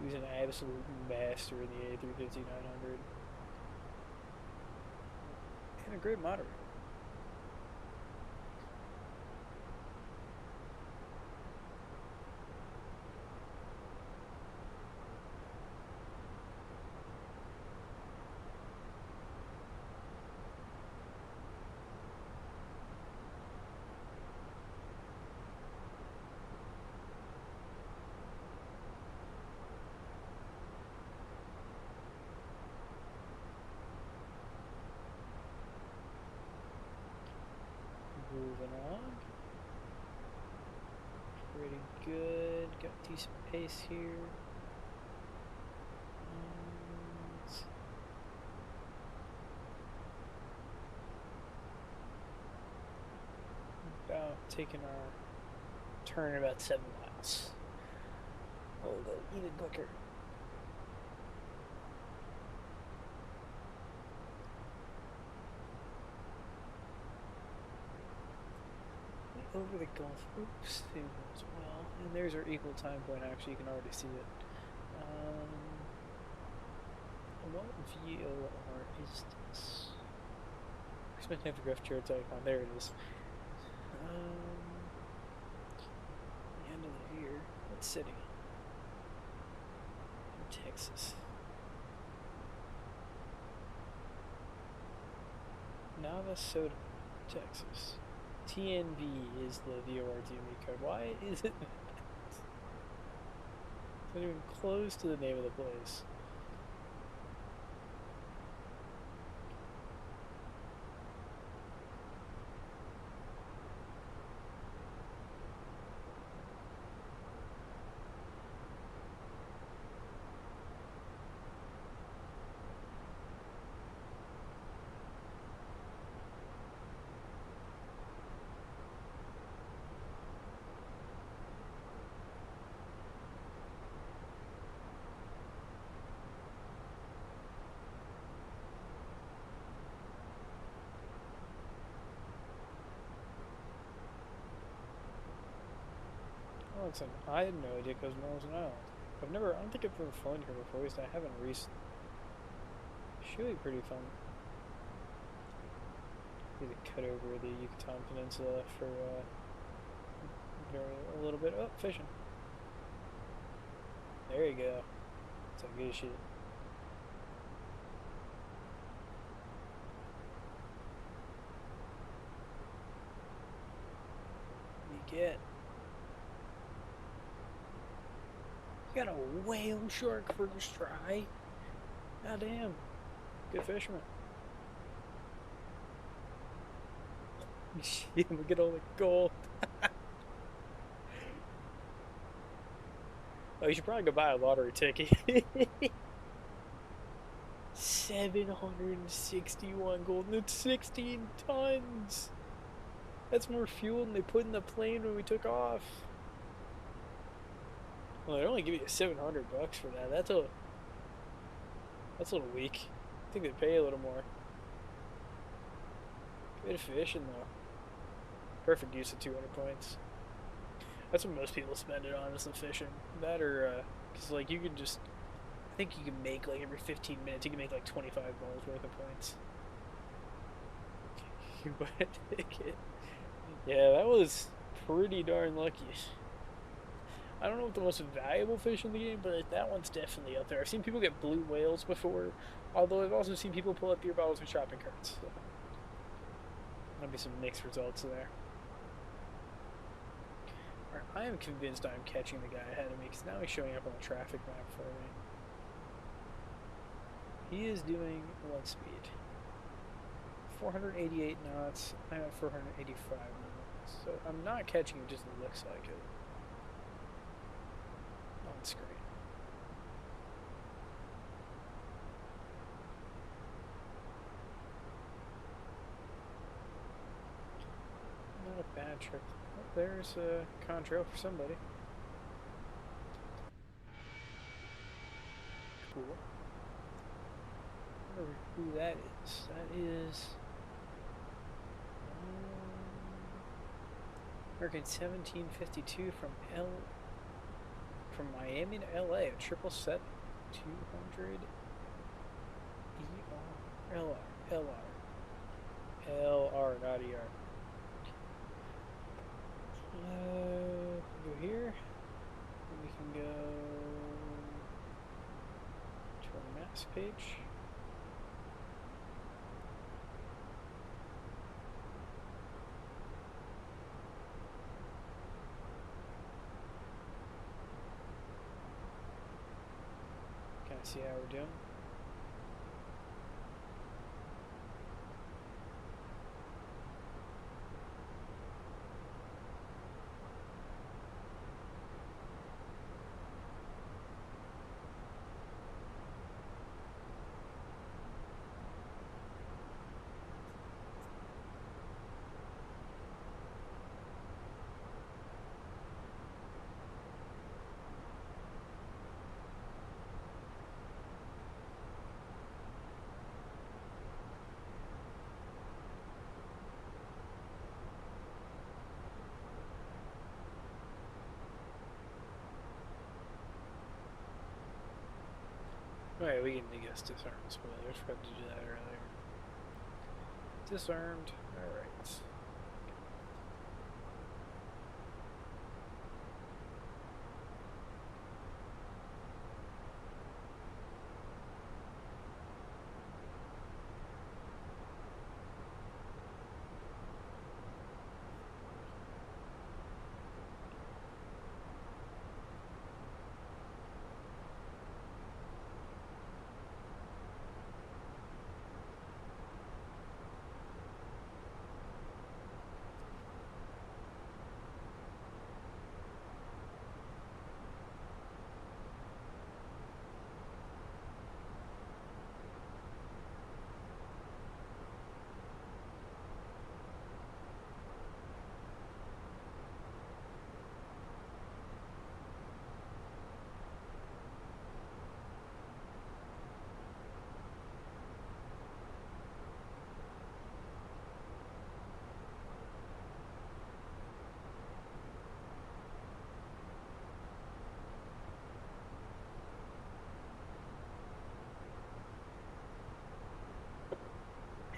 [SPEAKER 1] He's an absolute master in the A350-900. And a great moderator. Moving along. Pretty good. Got decent pace here. Let's see. About taking our turn about 7 miles. Hold up, even quicker. Over the Gulf. Oops, as well. And there's our equal time point. Actually, you can already see it. What VOR is this? Expect to have the graph charts icon. There it is. The end of the year. What city? In Texas. Navasota, Texas. TNV is the VOR DME code. Why is it not? It's not even close to the name of the place. I had no idea because no one's an island. I don't think I've ever flown here before, at least I haven't recently. Should be pretty fun. Maybe cut over the Yucatan Peninsula for a little bit. Oh, fishing. There you go. It's like good shit. You get. Got a whale shark first try. God damn. Good fisherman. Shit, we get all the gold. Oh, you should probably go buy a lottery ticket. 761 gold and it's 16 tons. That's more fuel than they put in the plane when we took off. Well, they only give you $700 for that. That's a little weak. I think they pay a little more. Good fishing though. Perfect use of 200 points. That's what most people spend it on, is the fishing. That or because like you can just, I think you can make like every 15 minutes you can make like 25 balls worth of points. You buy a ticket. Yeah, that was pretty darn lucky. I don't know what the most valuable fish in the game, but that one's definitely up there. I've seen people get blue whales before, although I've also seen people pull up beer bottles and shopping carts. So there'll be some mixed results there. Alright, I am convinced I'm catching the guy ahead of me, because now he's showing up on the traffic map for me. He is doing what speed? 488 knots. I have 485 knots. So I'm not catching it, just looks like it. On screen. Not a bad trick. Oh, there's a contrail for somebody. Cool. I wonder who that is. That is Hurricane 1752 from Miami to LA, a 777 200 LR, not ER. Go here. We can go to our maps page. See how we're doing. Alright, we can, I guess, disarm spoilers. Forgot to do that earlier. Disarmed. Alright.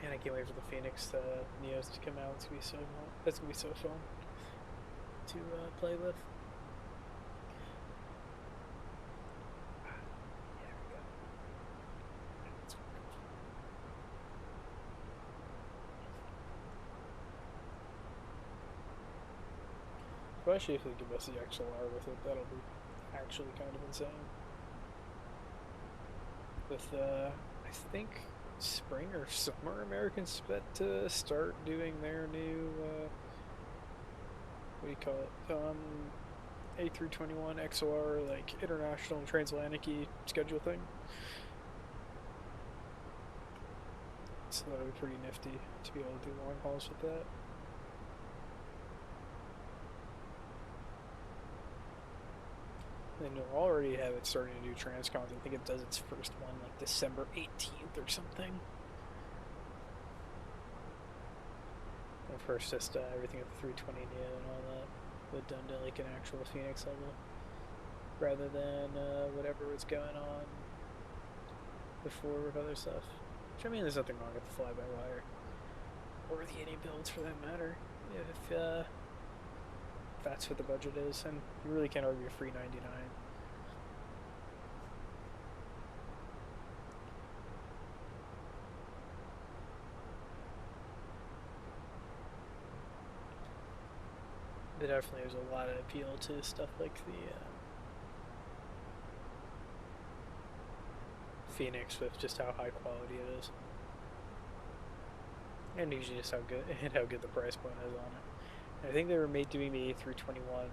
[SPEAKER 1] And I can't wait for the Phoenix Neos to come out. It's gonna be so fun. That's gonna be so fun to play with. There we go. That's wonderful. Especially if they give us the XLR with it, that'll be actually kind of insane. With I think spring or summer, Americans set to start doing their new what do you call it? A321XLR, like international transatlantic-y schedule thing. So that would be pretty nifty to be able to do long hauls with that. And you'll already have it starting to do transcons. I think it does its first one like December 18th or something. And first, just everything at the 320 Neo and all that, but done to like an actual Phoenix level, rather than whatever was going on before with other stuff. Which, I mean, there's nothing wrong with the fly-by-wire, or the any builds for that matter, if that's what the budget is, and you really can't argue a free 99. But definitely there's a lot of appeal to stuff like the Phoenix, with just how high quality it is, and usually just how good the price point is on it. I think they were doing the A321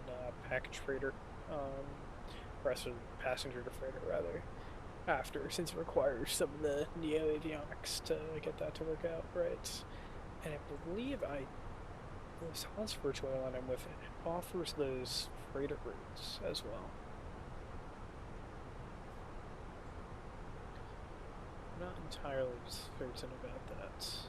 [SPEAKER 1] package freighter, passenger to freighter rather, after, since it requires some of the Neo avionics to get that to work out right. And I believe this Hans Virtual Airline I'm with, it offers those freighter routes as well. I'm not entirely certain about that.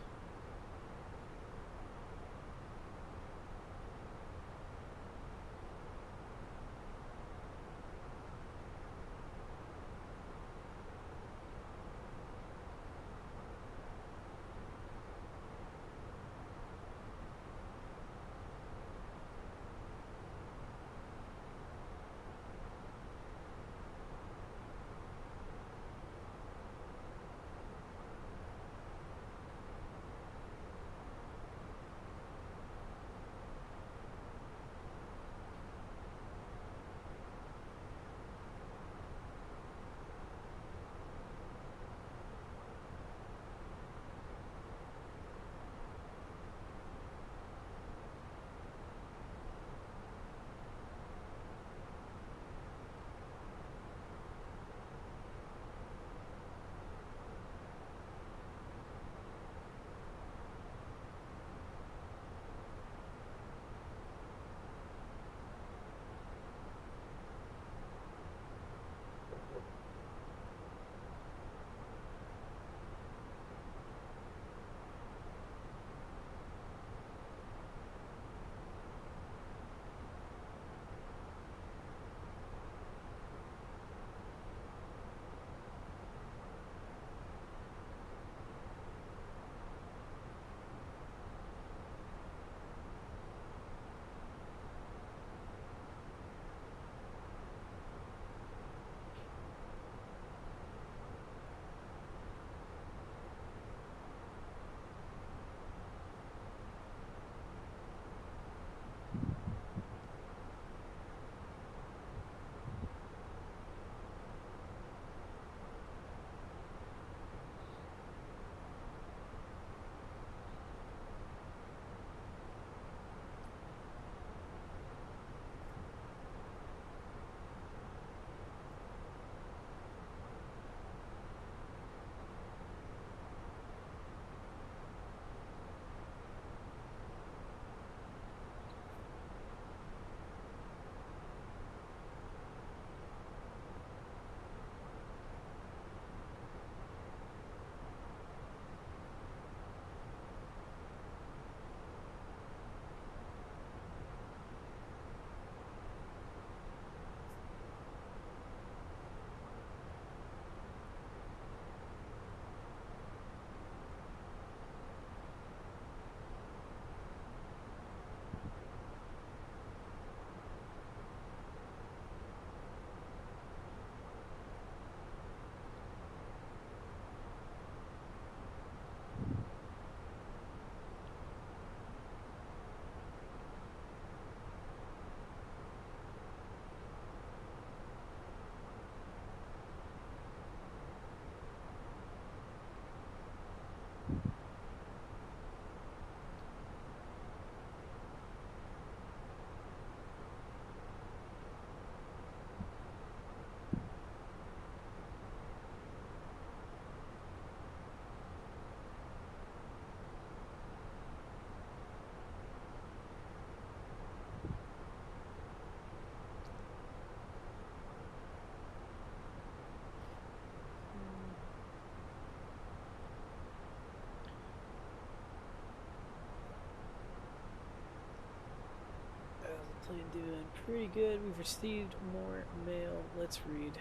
[SPEAKER 1] Plane doing pretty good. We've received more mail. Let's read.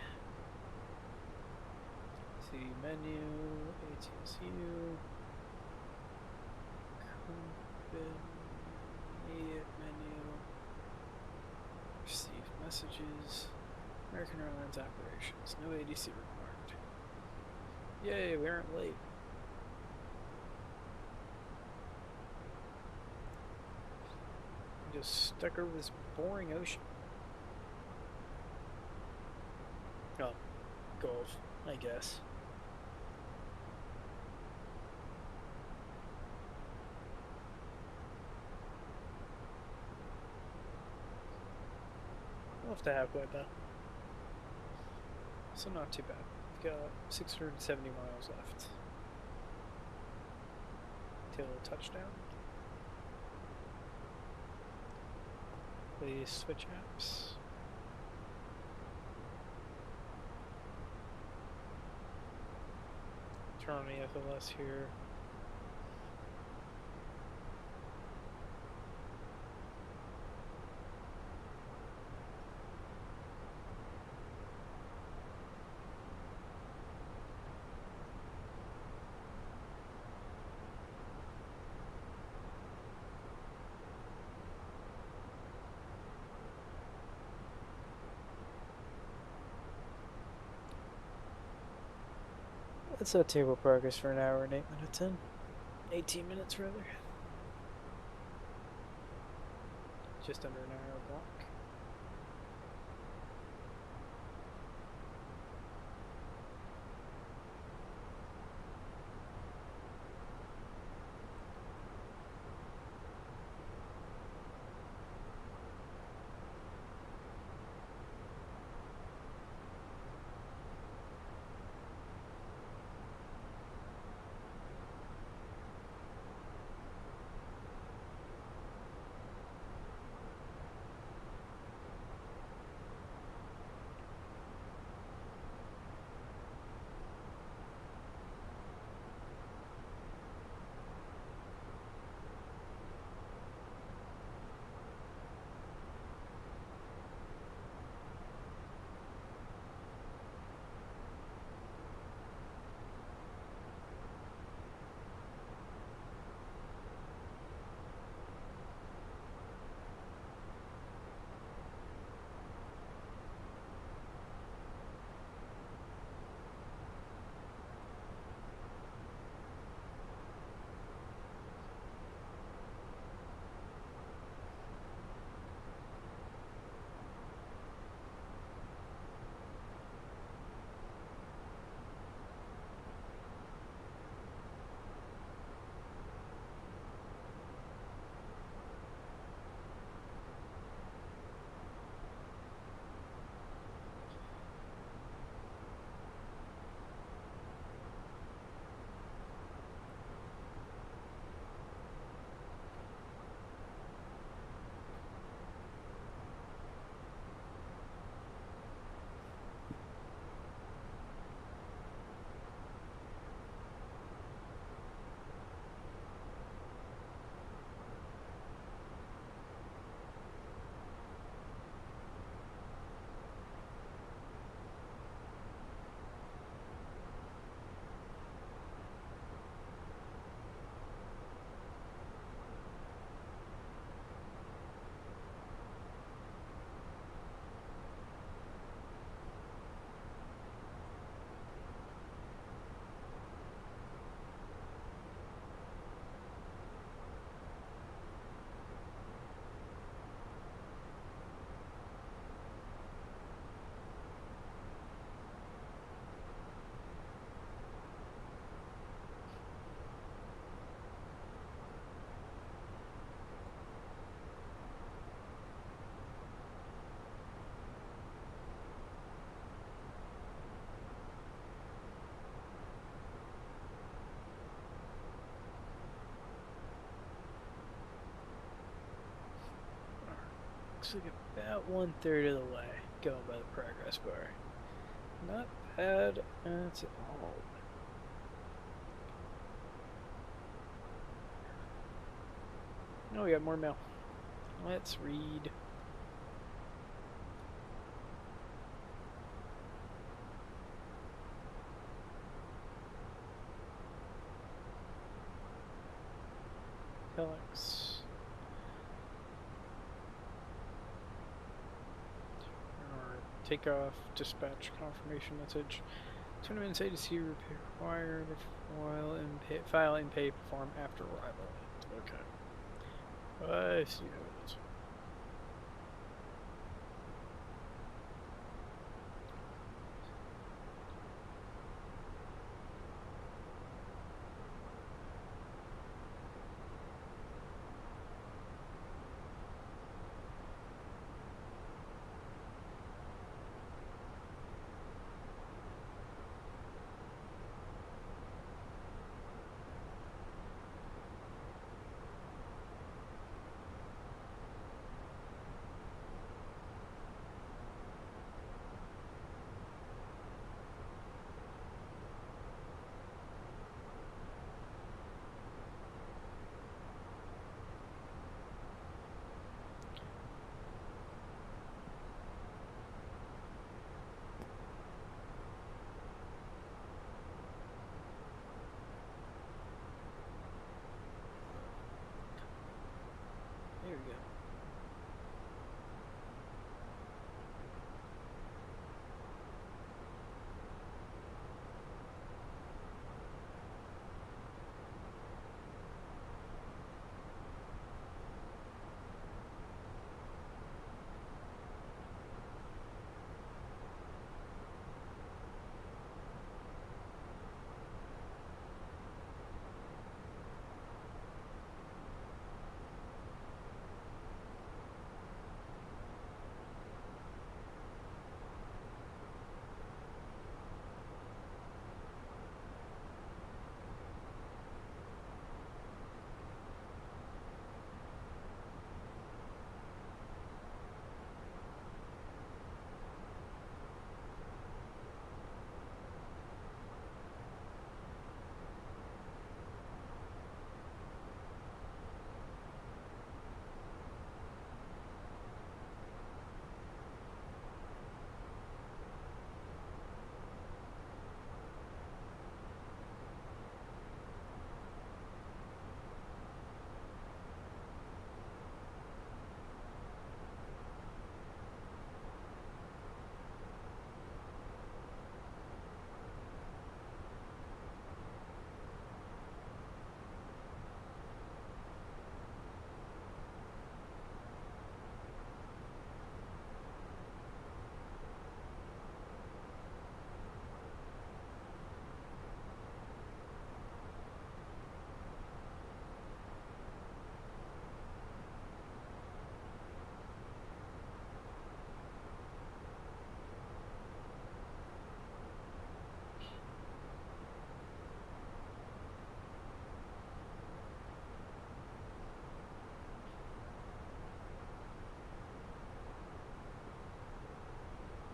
[SPEAKER 1] See menu, ATSU, immediate menu, receive messages, American Airlines operations, no ADC required. Yay, we aren't late. Just stuck over this boring ocean. Oh, Gulf, I guess. Off to halfway though. So not too bad. We've got 670 miles left till touchdown. Please switch apps. Turn on the FLS here. Let's set table progress for an hour and 8 minutes in. 18 minutes rather. Just under an hour block. Looks like about 1/3 of the way going by the progress bar. Not bad at all. Oh, we got more mail. Let's read. Takeoff, dispatch confirmation message. 20 minutes ATC required file and pay perform after arrival. Okay. I see how it is. There we go.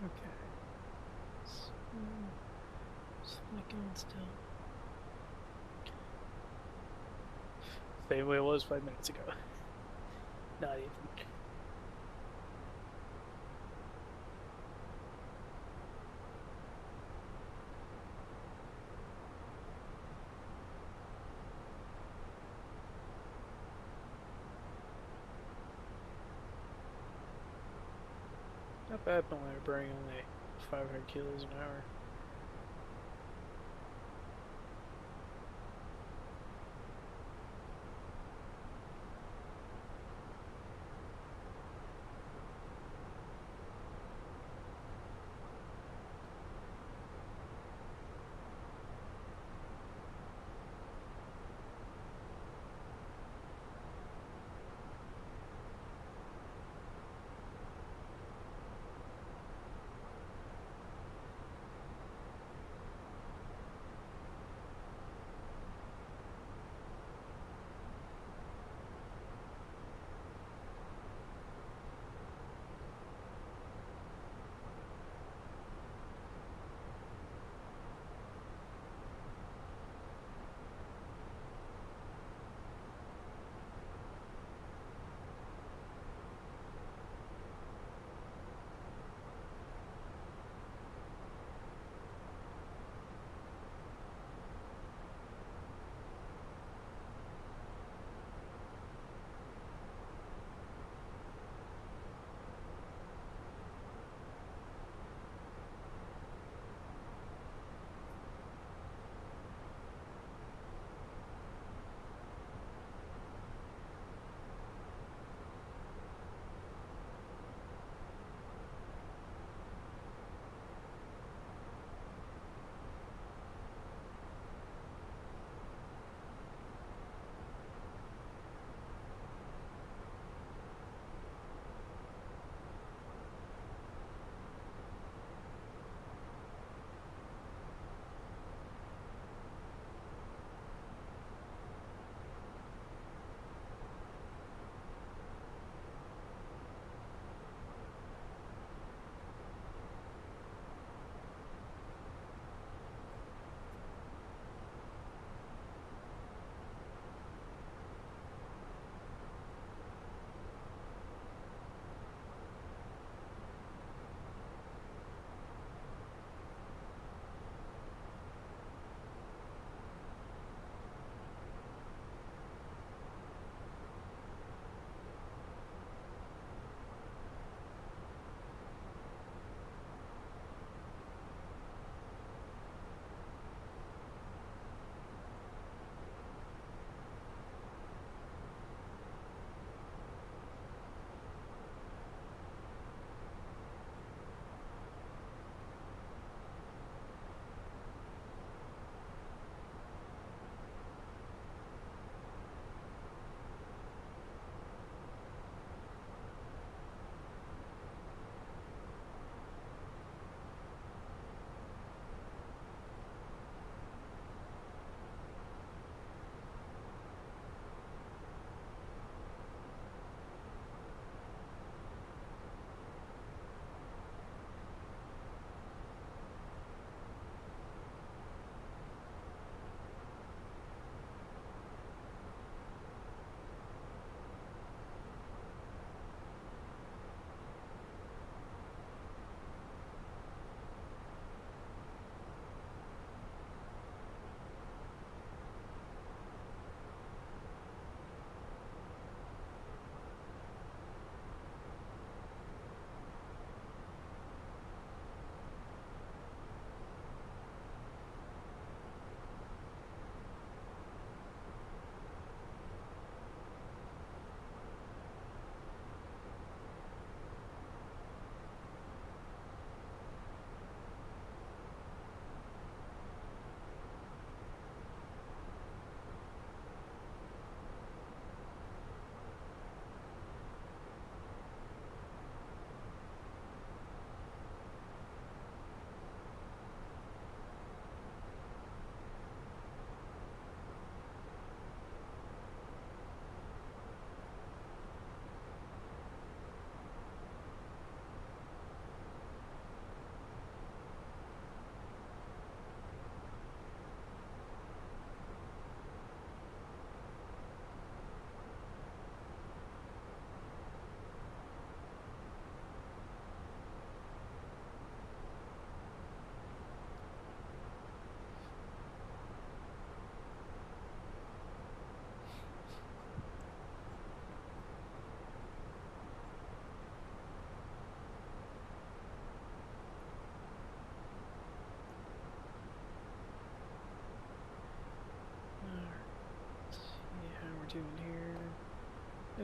[SPEAKER 1] Okay. Going still. Same way it was 5 minutes ago. Not even. Not bad when they're burning only 500 kilos an hour.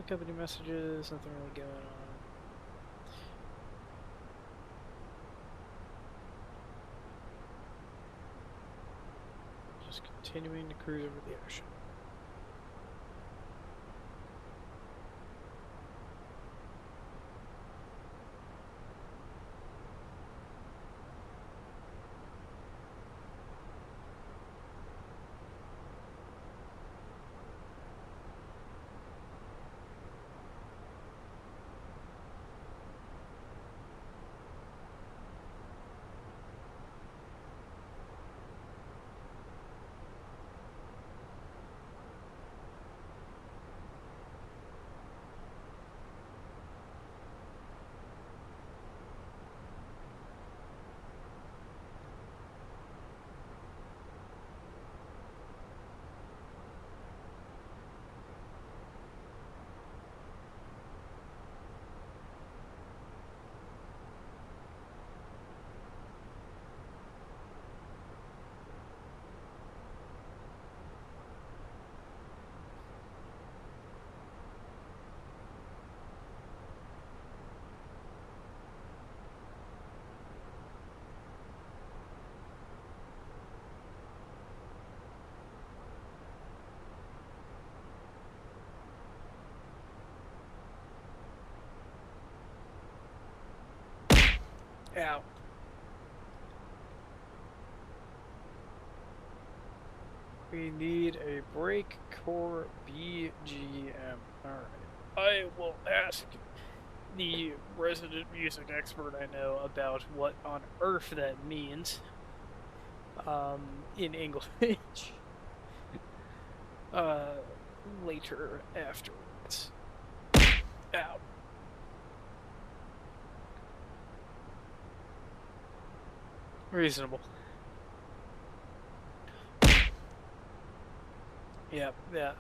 [SPEAKER 1] company messages, nothing really going on. Just continuing to cruise over the ocean. Ow. We need a brake core BGM. Alright. I will ask the resident music expert I know about what on earth that means. In English. Later afterwards. Ow. Reasonable. Yeah,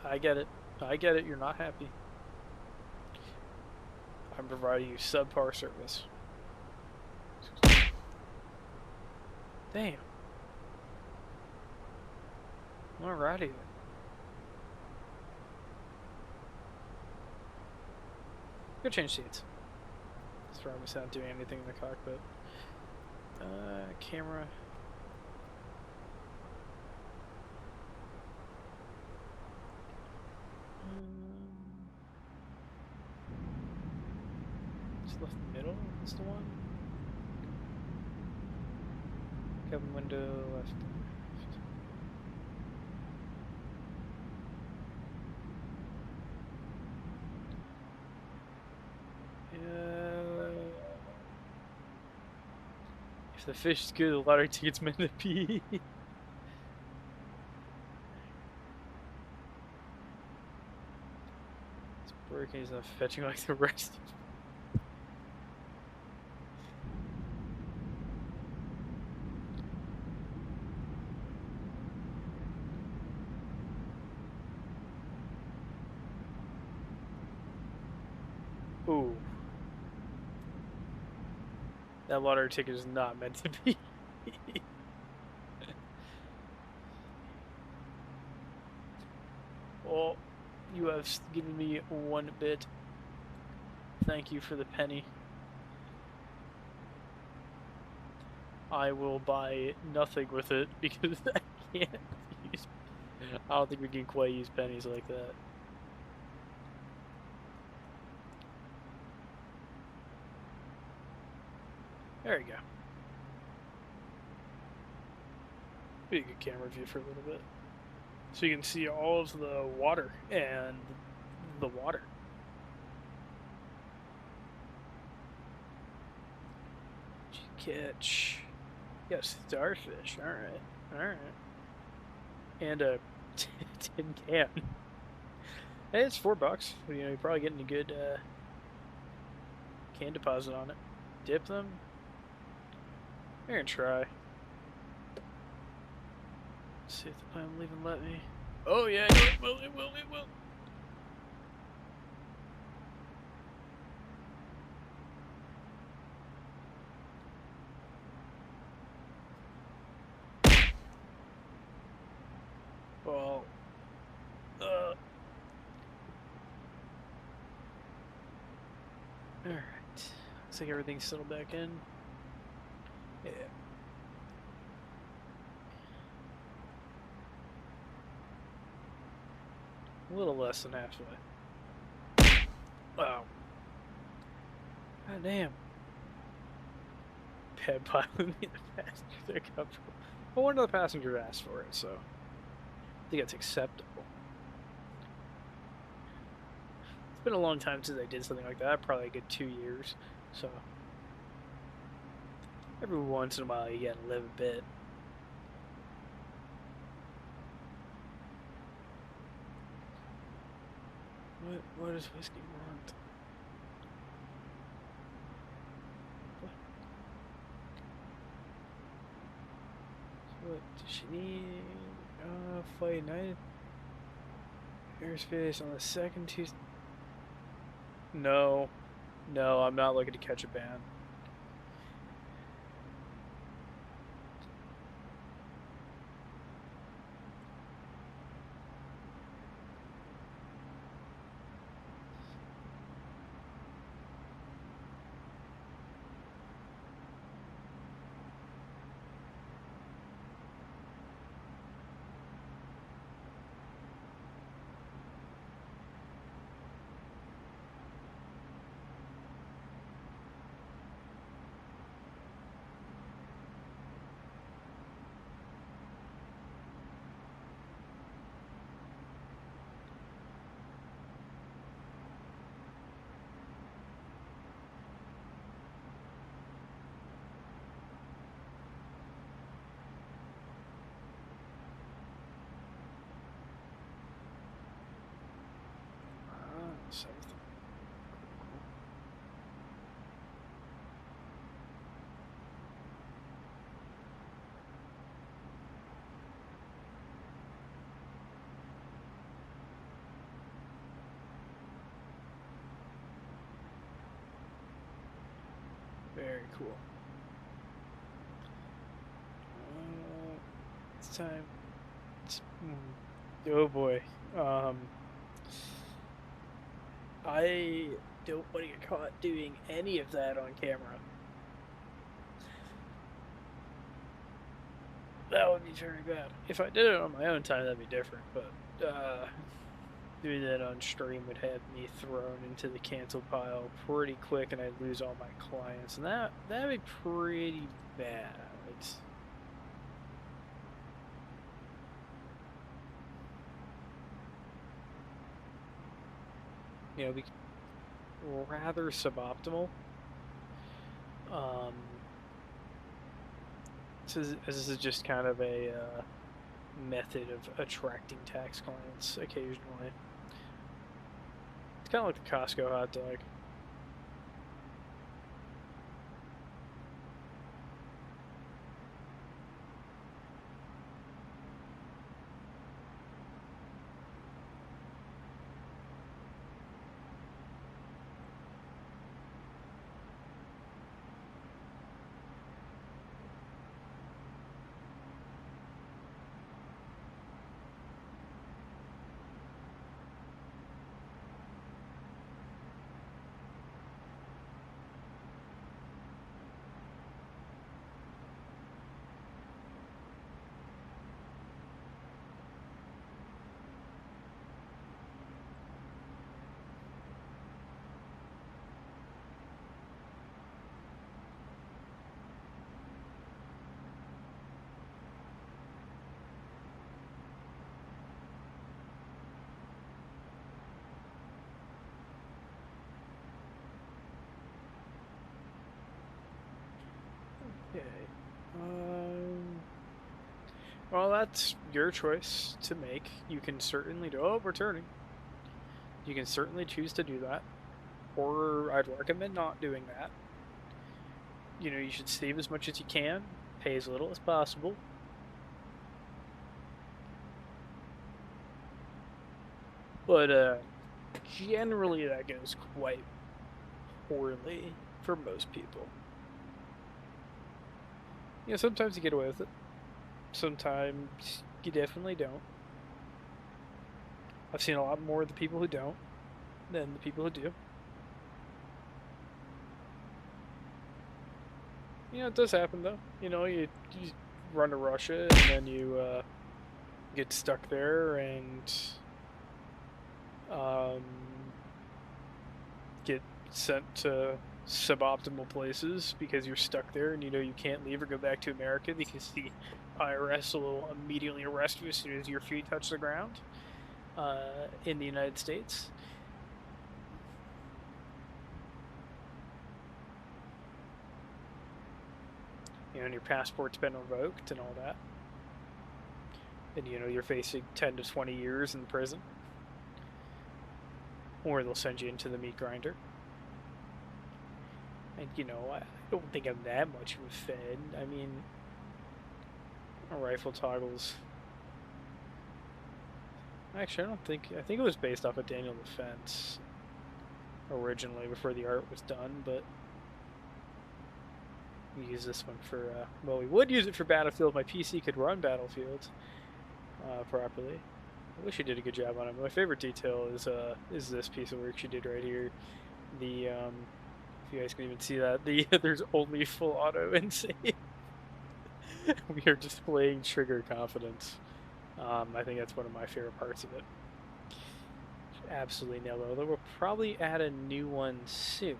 [SPEAKER 1] I get it. I get it, you're not happy. I'm providing you subpar service. Damn. Alrighty then. Go change seats. Sorry, I'm not doing anything in the cockpit. Camera. It's left middle. Is the one. Cabin window left. If the fish is good, the lottery ticket's meant to be. This hurricane's not fetching like the rest. Ooh. That lottery ticket is not meant to be. Well, you have given me one bit. Thank you for the penny. I will buy nothing with it because I can't use. I don't think we can quite use pennies like that. There you go. Be a good camera view for a little bit. So you can see all of the water and the water. Did you catch? Yes, starfish. Alright. Alright. And a tin can. Hey, it's $4. You know, you're probably getting a good can deposit on it. Dip them. We're gonna try. See if the plane will even let me. Oh yeah, it will, it will, it will. Well, Alright. Looks like everything's settled back in. Yeah. A little less than halfway. Wow. God damn. Bad pilot me the passenger. They're comfortable. But one of the passengers asked for it, so I think it's acceptable. It's been a long time since I did something like that, probably a good 2 years. So every once in a while you gotta live a bit. What does Whiskey want? What does she need? Flight United airspace on the second Tuesday. No, I'm not looking to catch a band. Something. Very cool. It's time. Oh boy. I don't want to get caught doing any of that on camera. That would be very bad. If I did it on my own time, that'd be different, but doing that on stream would have me thrown into the cancel pile pretty quick, and I'd lose all my clients, and that'd be pretty bad. You know, be rather suboptimal. This is just kind of a method of attracting tax clients occasionally. It's kind of like the Costco hot dog. Okay. Well, that's your choice to make. You can certainly do. Oh, we're turning. You can certainly choose to do that, or I'd recommend not doing that. You know, you should save as much as you can, pay as little as possible. But generally, that goes quite poorly for most people. You know, sometimes you get away with it. Sometimes you definitely don't. I've seen a lot more of the people who don't than the people who do. You know, it does happen though. You know, you run to Russia and then you get stuck there and get sent to suboptimal places because you're stuck there and you know you can't leave or go back to America because the IRS will immediately arrest you as soon as your feet touch the ground in the United States. You know, and your passport's been revoked and all that. And you know, you're facing 10 to 20 years in prison. Or they'll send you into the meat grinder. And you know, I don't think I'm that much of a Fed. I mean, rifle toggles. Actually, I think it was based off of Daniel Defense originally before the art was done, but we use this one for, well, we would use it for Battlefield. My PC could run Battlefield properly. I wish she did a good job on it. My favorite detail is this piece of work she did right here. The, if you guys can even see that, there's only full auto and save. We are displaying trigger confidence. I think that's one of my favorite parts of it. Absolutely nailed it. Although we'll probably add a new one soon.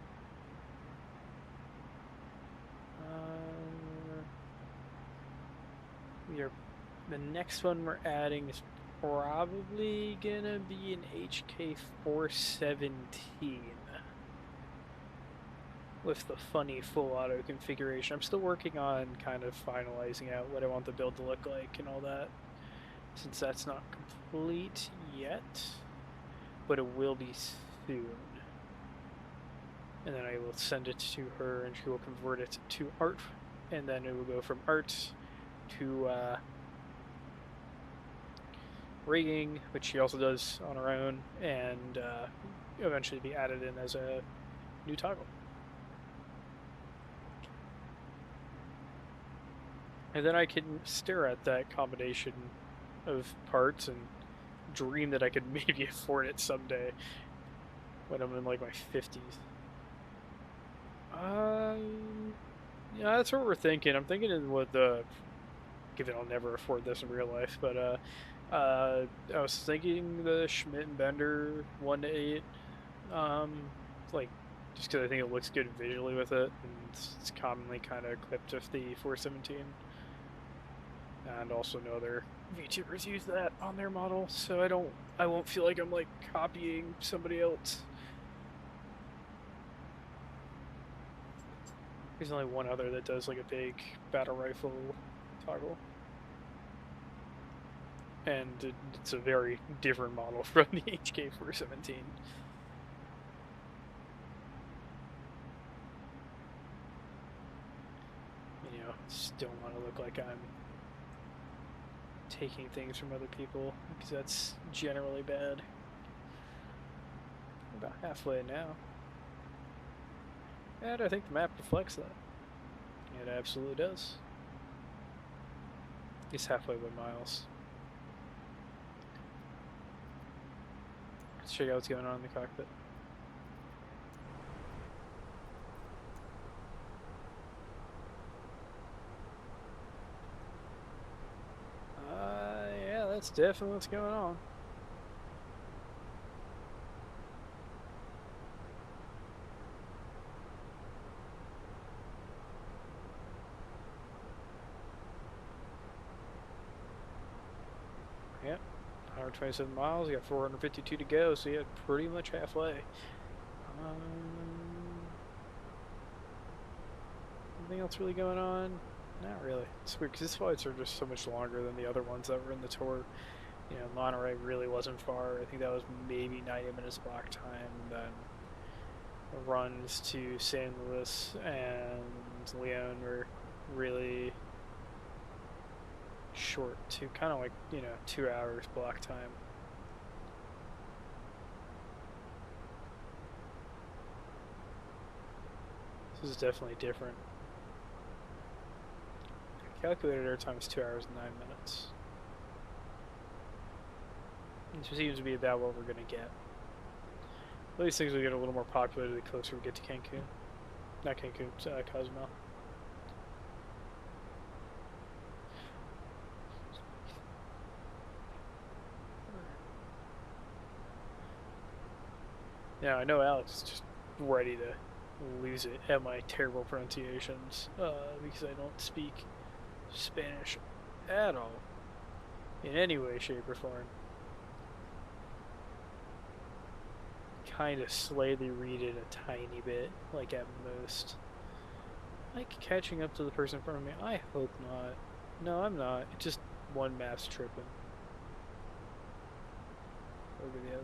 [SPEAKER 1] The next one we're adding is probably gonna be an HK417 with the funny full auto configuration. I'm still working on kind of finalizing out what I want the build to look like and all that, since that's not complete yet, but it will be soon. And then I will send it to her and she will convert it to art, and then it will go from art to rigging, which she also does on her own, and eventually be added in as a new toggle. And then I can stare at that combination of parts and dream that I could maybe afford it someday when I'm in like my 50s. Yeah, that's what we're thinking. I'm thinking with given I'll never afford this in real life, but I was thinking the Schmidt and Bender 1:8, like just because I think it looks good visually with it, and it's commonly kind of clipped with the 417. And also no other VTubers use that on their model, so I won't feel like I'm like copying somebody else. There's only one other that does like a big battle rifle toggle. And it's a very different model from the HK417. You know, just don't want to look like I'm taking things from other people, because that's generally bad. We're about halfway now. And I think the map reflects that. It absolutely does. It's halfway by miles. Let's check out what's going on in the cockpit. Yeah, that's definitely what's going on. Yep, 127 miles, you got 452 to go, so you're pretty much halfway. Anything else really going on? Not really. It's weird, because these flights are just so much longer than the other ones that were in the tour. You know, Monterey really wasn't far. I think that was maybe 90 minutes block time. Then runs to San Luis and Leon were really short too, kind of like, you know, 2 hours block time. This is definitely different. Calculated airtime is 2 hours and 9 minutes. It seems to be about what we're going to get. These things will get a little more popular the closer we get to Cancun. Not Cancun, Cozumel. Now I know Alex is just ready to lose it at my terrible pronunciations because I don't speak Spanish at all in any way, shape, or form. Kind of slightly read it a tiny bit, like at most. Like catching up to the person in front of me. I hope not. No, I'm not. It's just one map's tripping over the other.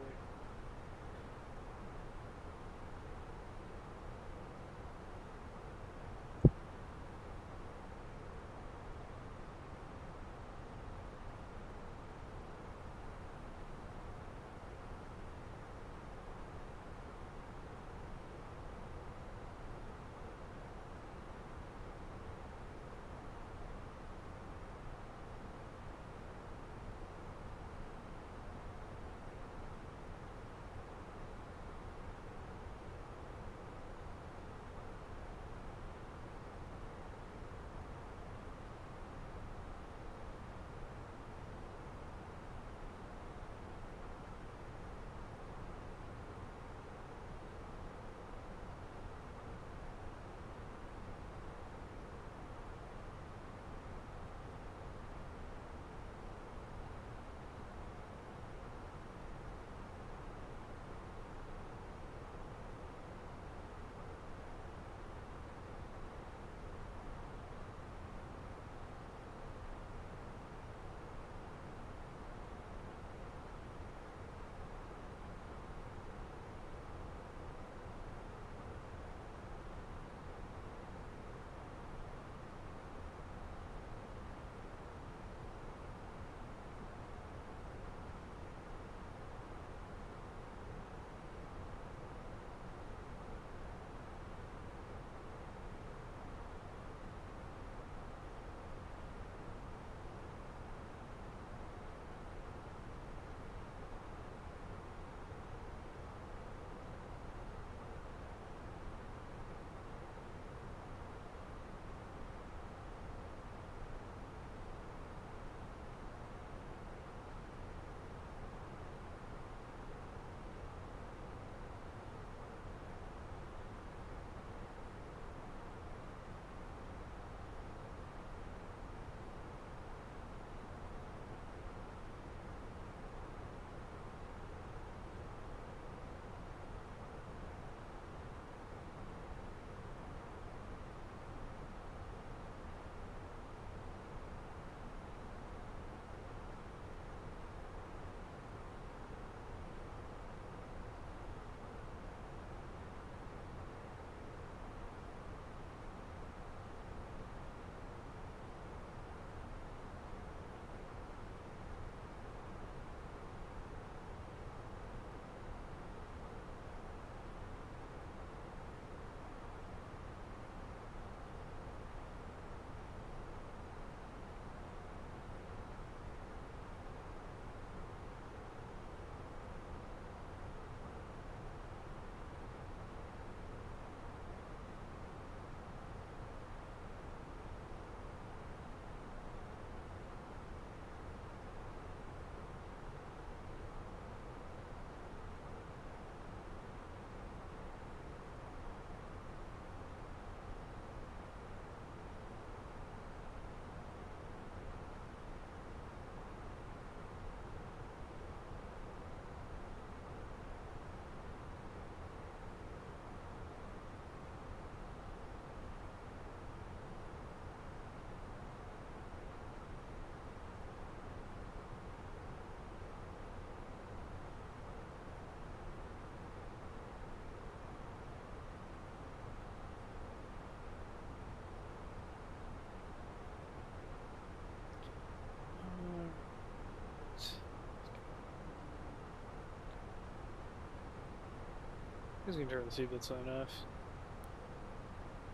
[SPEAKER 1] Who's gonna turn the seatbelt sign off?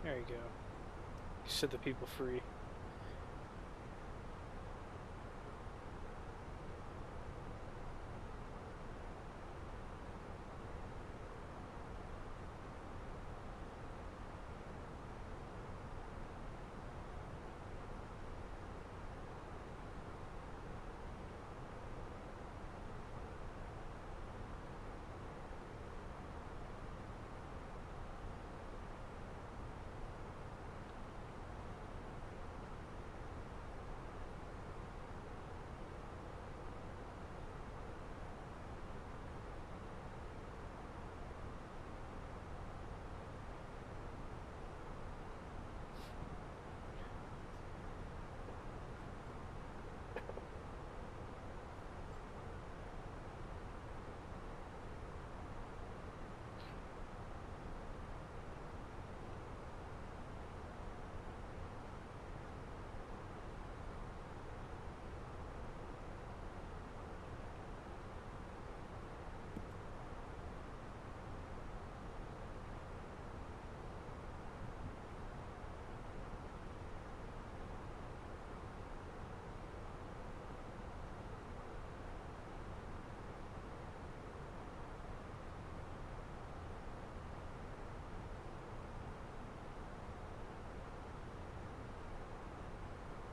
[SPEAKER 1] There you go. You set the people free.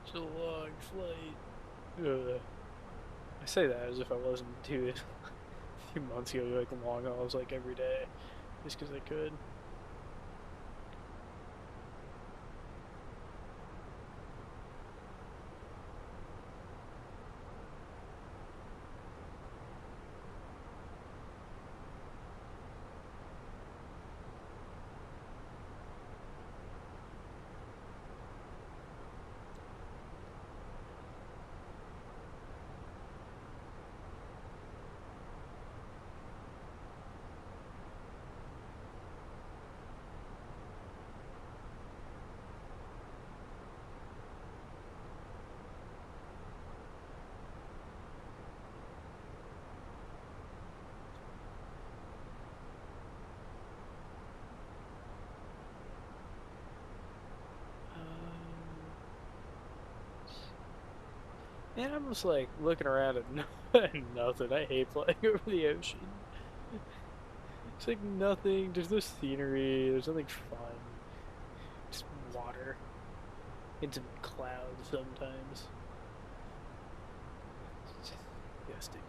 [SPEAKER 1] It's a long flight. Ugh. I say that as if I wasn't doing a few months ago, like long hauls like every day, just because I could. Man, I'm just like looking around at nothing. I hate flying over the ocean. It's like nothing. There's no scenery. There's nothing fun. Just water. Into clouds sometimes. It's just disgusting.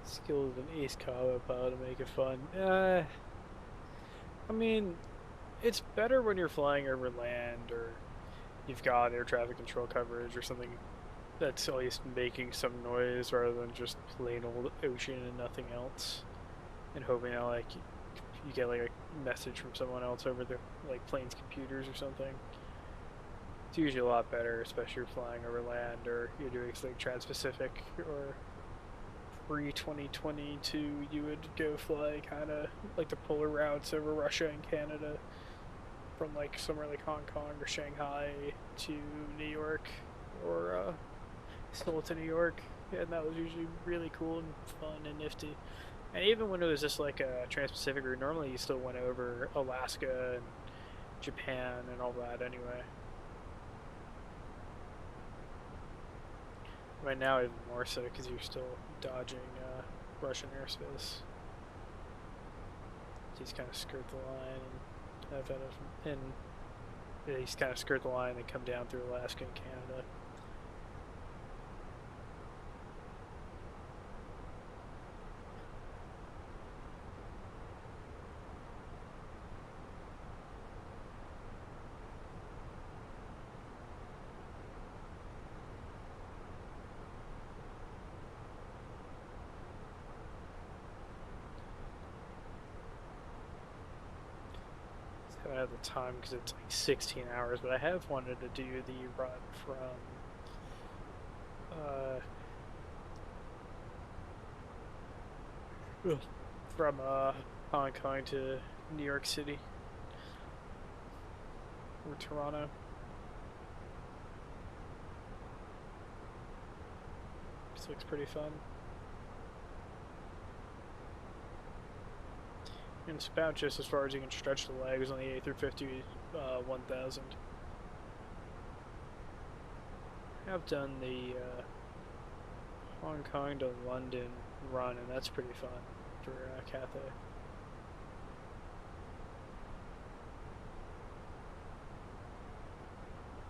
[SPEAKER 1] Skills of an ace combo pilot to make it fun. I mean, it's better when you're flying over land or you've got air traffic control coverage or something that's at least making some noise rather than just plain old ocean and nothing else. And hoping that like you get like a message from someone else over the like plane's computers or something. It's usually a lot better, especially if you're flying over land or you're doing like Trans-Pacific or pre-2022 you would go fly kind of like the polar routes over Russia and Canada from like somewhere like Hong Kong or Shanghai to New York or Seoul to New York, and that was usually really cool and fun and nifty. And even when it was just like a Trans-Pacific route, normally you still went over Alaska and Japan and all that anyway. Right now even more so because you're still dodging Russian airspace. You just kind of skirt the line and have and you just kind of skirt the line and come down through Alaska and Canada. I don't have the time because it's like 16 hours, but I have wanted to do the run from Hong Kong to New York City or Toronto. This looks pretty fun. And it's about just as far as you can stretch the legs on the A350-1000. I've done the Hong Kong to London run, and that's pretty fun for Cathay.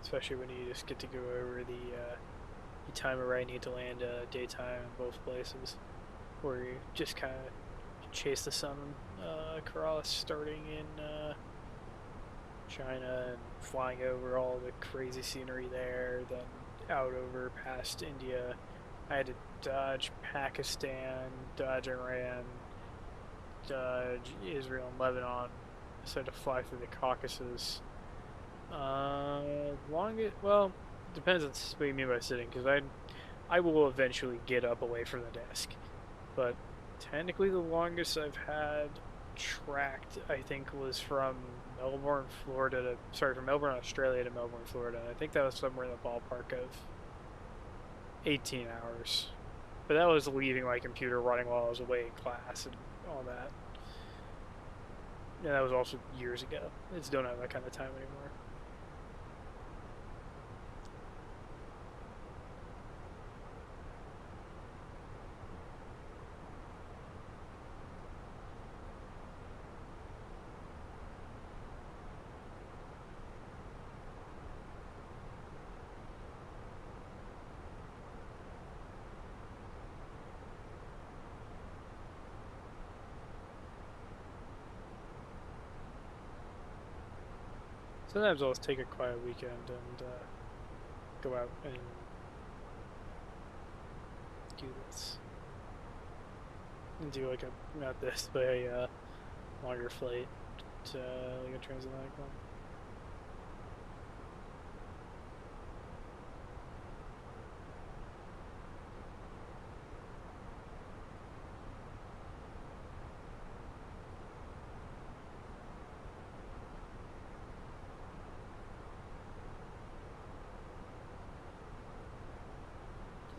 [SPEAKER 1] Especially when you just get to go over the you time it right, need to land daytime in both places, where you just kind of chase the sun across, starting in China and flying over all the crazy scenery there, then out over past India. I had to dodge Pakistan, dodge Iran, dodge Israel and Lebanon. So I had to fly through the Caucasus. Well, depends on what you mean by sitting, because I will eventually get up away from the desk. But technically the longest I've had tracked, I think, was from Melbourne, Australia to Melbourne, Florida. I think that was somewhere in the ballpark of 18 hours. But that was leaving my computer running while I was away in class and all that. And that was also years ago. I just don't have that kind of time anymore. Sometimes I'll just take a quiet weekend and go out and do this. And do like not this, but a longer flight to like a transatlantic one.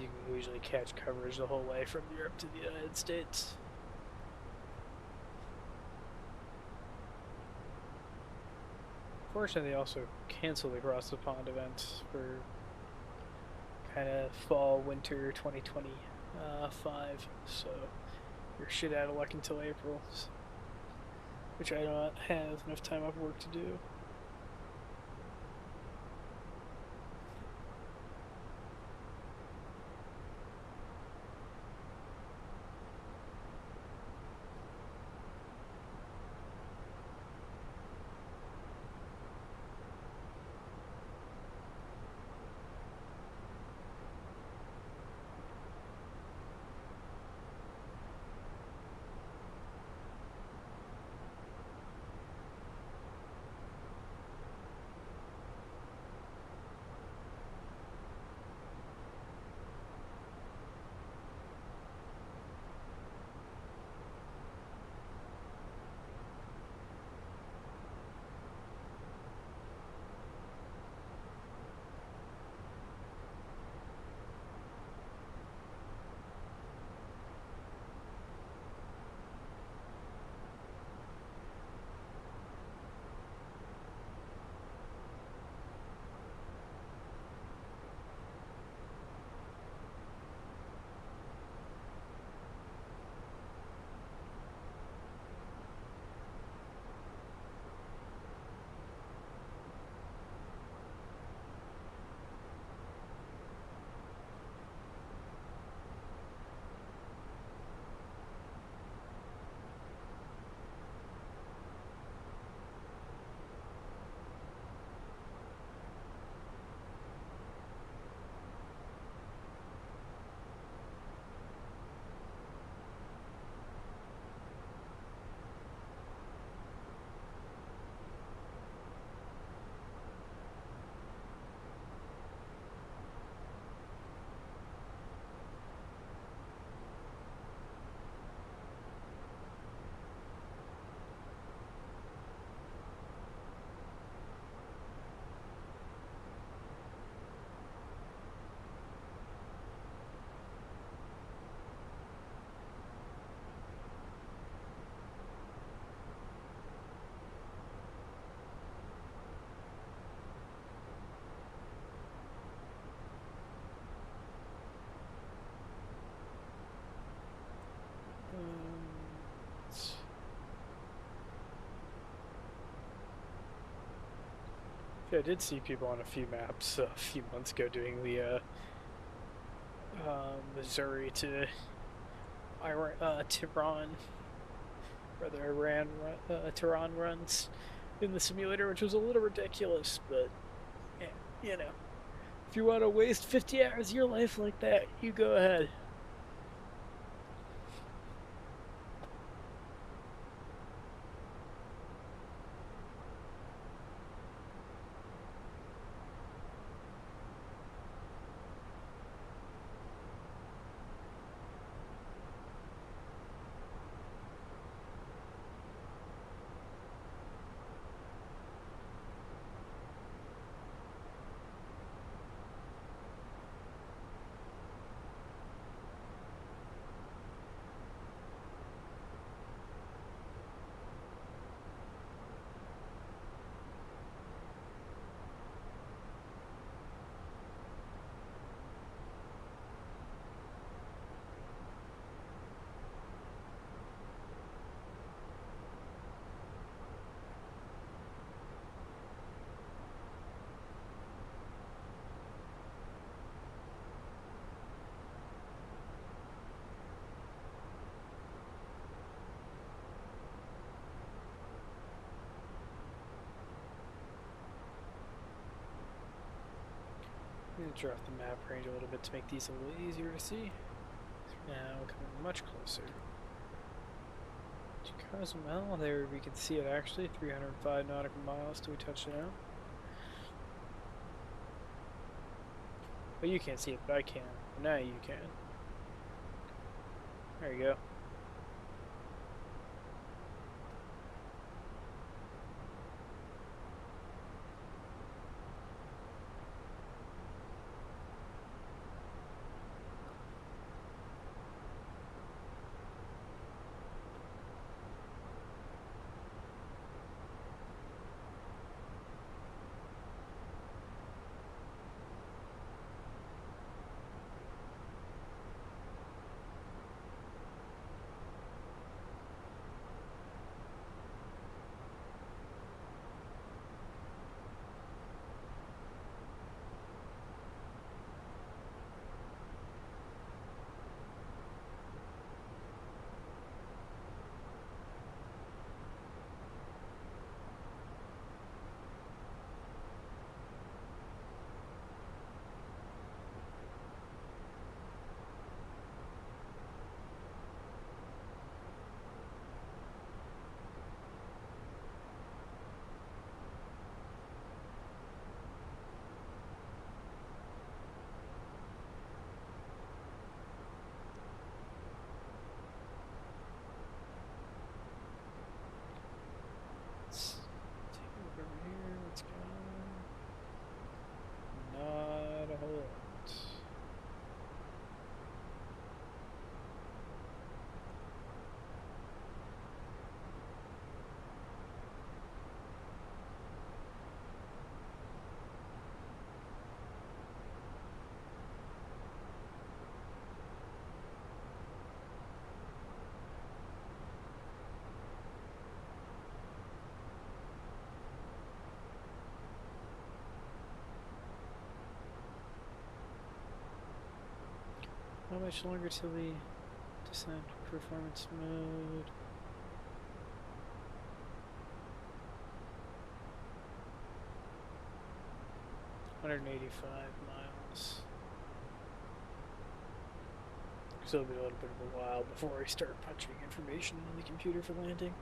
[SPEAKER 1] You can usually catch coverage the whole way from Europe to the United States. Fortunately, they also canceled the across the pond events for kind of fall winter 2025, so you're shit out of luck until April, which I don't have enough time off work to do. Yeah, I did see people on a few maps a few months ago doing the Missouri to Tehran Brother Tehran runs in the simulator, which was a little ridiculous, but yeah, you know, if you want to waste 50 hours of your life like that, you go ahead. I'm going to drop the map range a little bit to make these a little easier to see. Now we're coming much closer to Cozumel. There we can see it actually, 305 nautical miles till we touch it out. Well, you can't see it, but I can. Now you can. There you go. Let's take a look over here. What's going on? Not a whole lot. How much longer till we descend performance mode? $185 miles. So it'll be a little bit of a while before we start punching information in the computer for landing.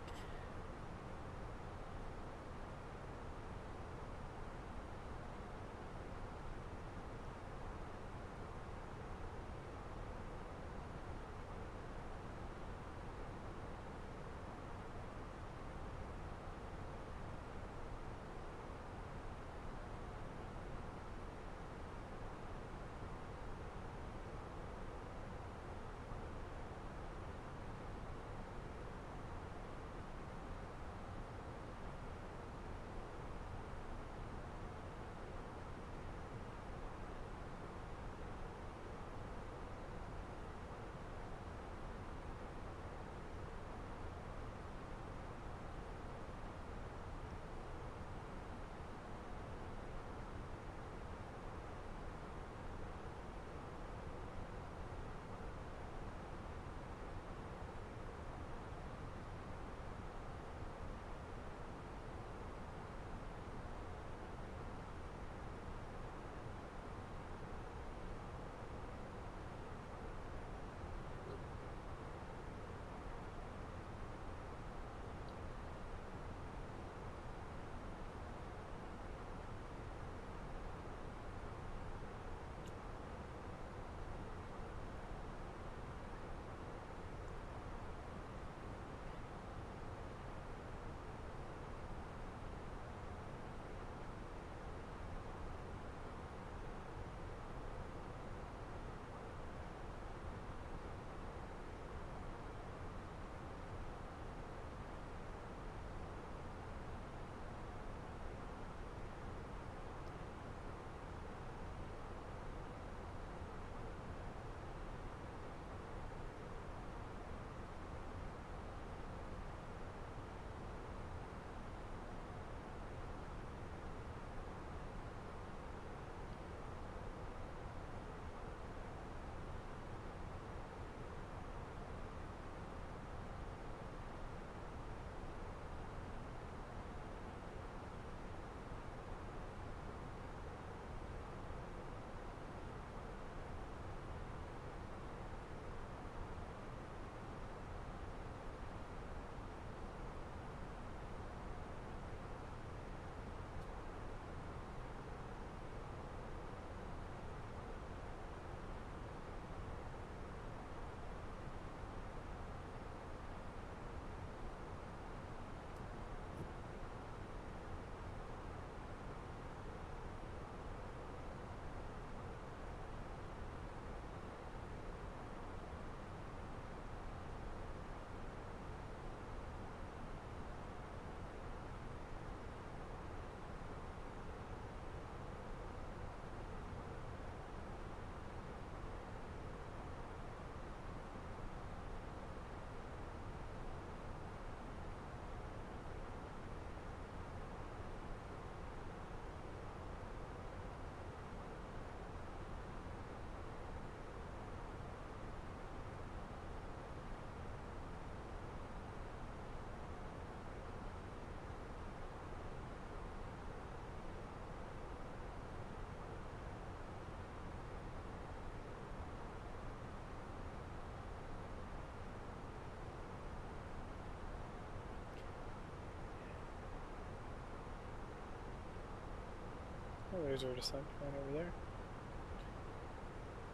[SPEAKER 1] resort ascent point over there.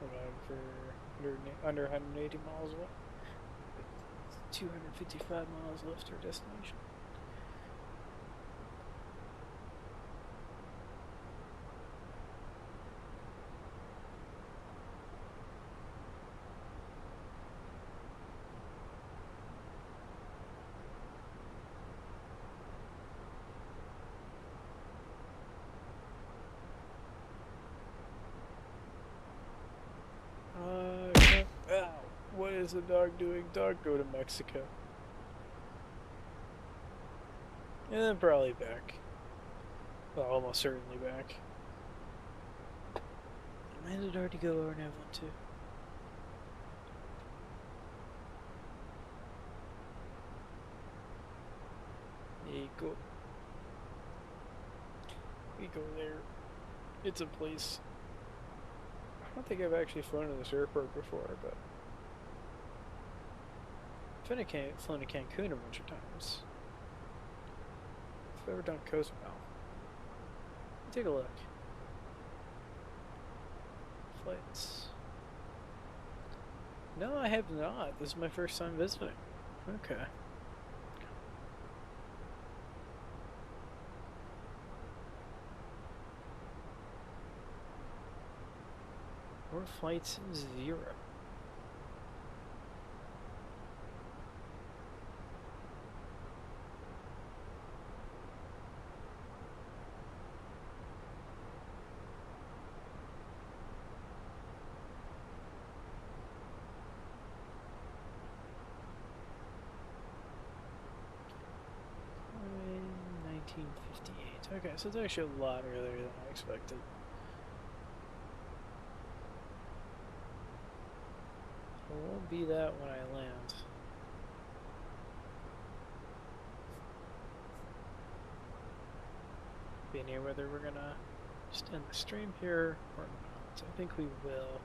[SPEAKER 1] Allowed for under 180 miles away. 255 miles left to our destination. What is the dog doing? Dog, go to Mexico. And then probably back. Well, almost certainly back. Landed already go over Neville too. There you go. We go there. It's a place. I don't think I've actually flown to this airport before, but I've flown to Cancun a bunch of times. I've ever done Cozumel. Take a look. Flights. No, I have not. This is my first time visiting. Okay. More flights, 0. In 1958. Okay, so it's actually a lot earlier than I expected. It won't be that when I land. Be near whether we're gonna just end the stream here or not. I think we will.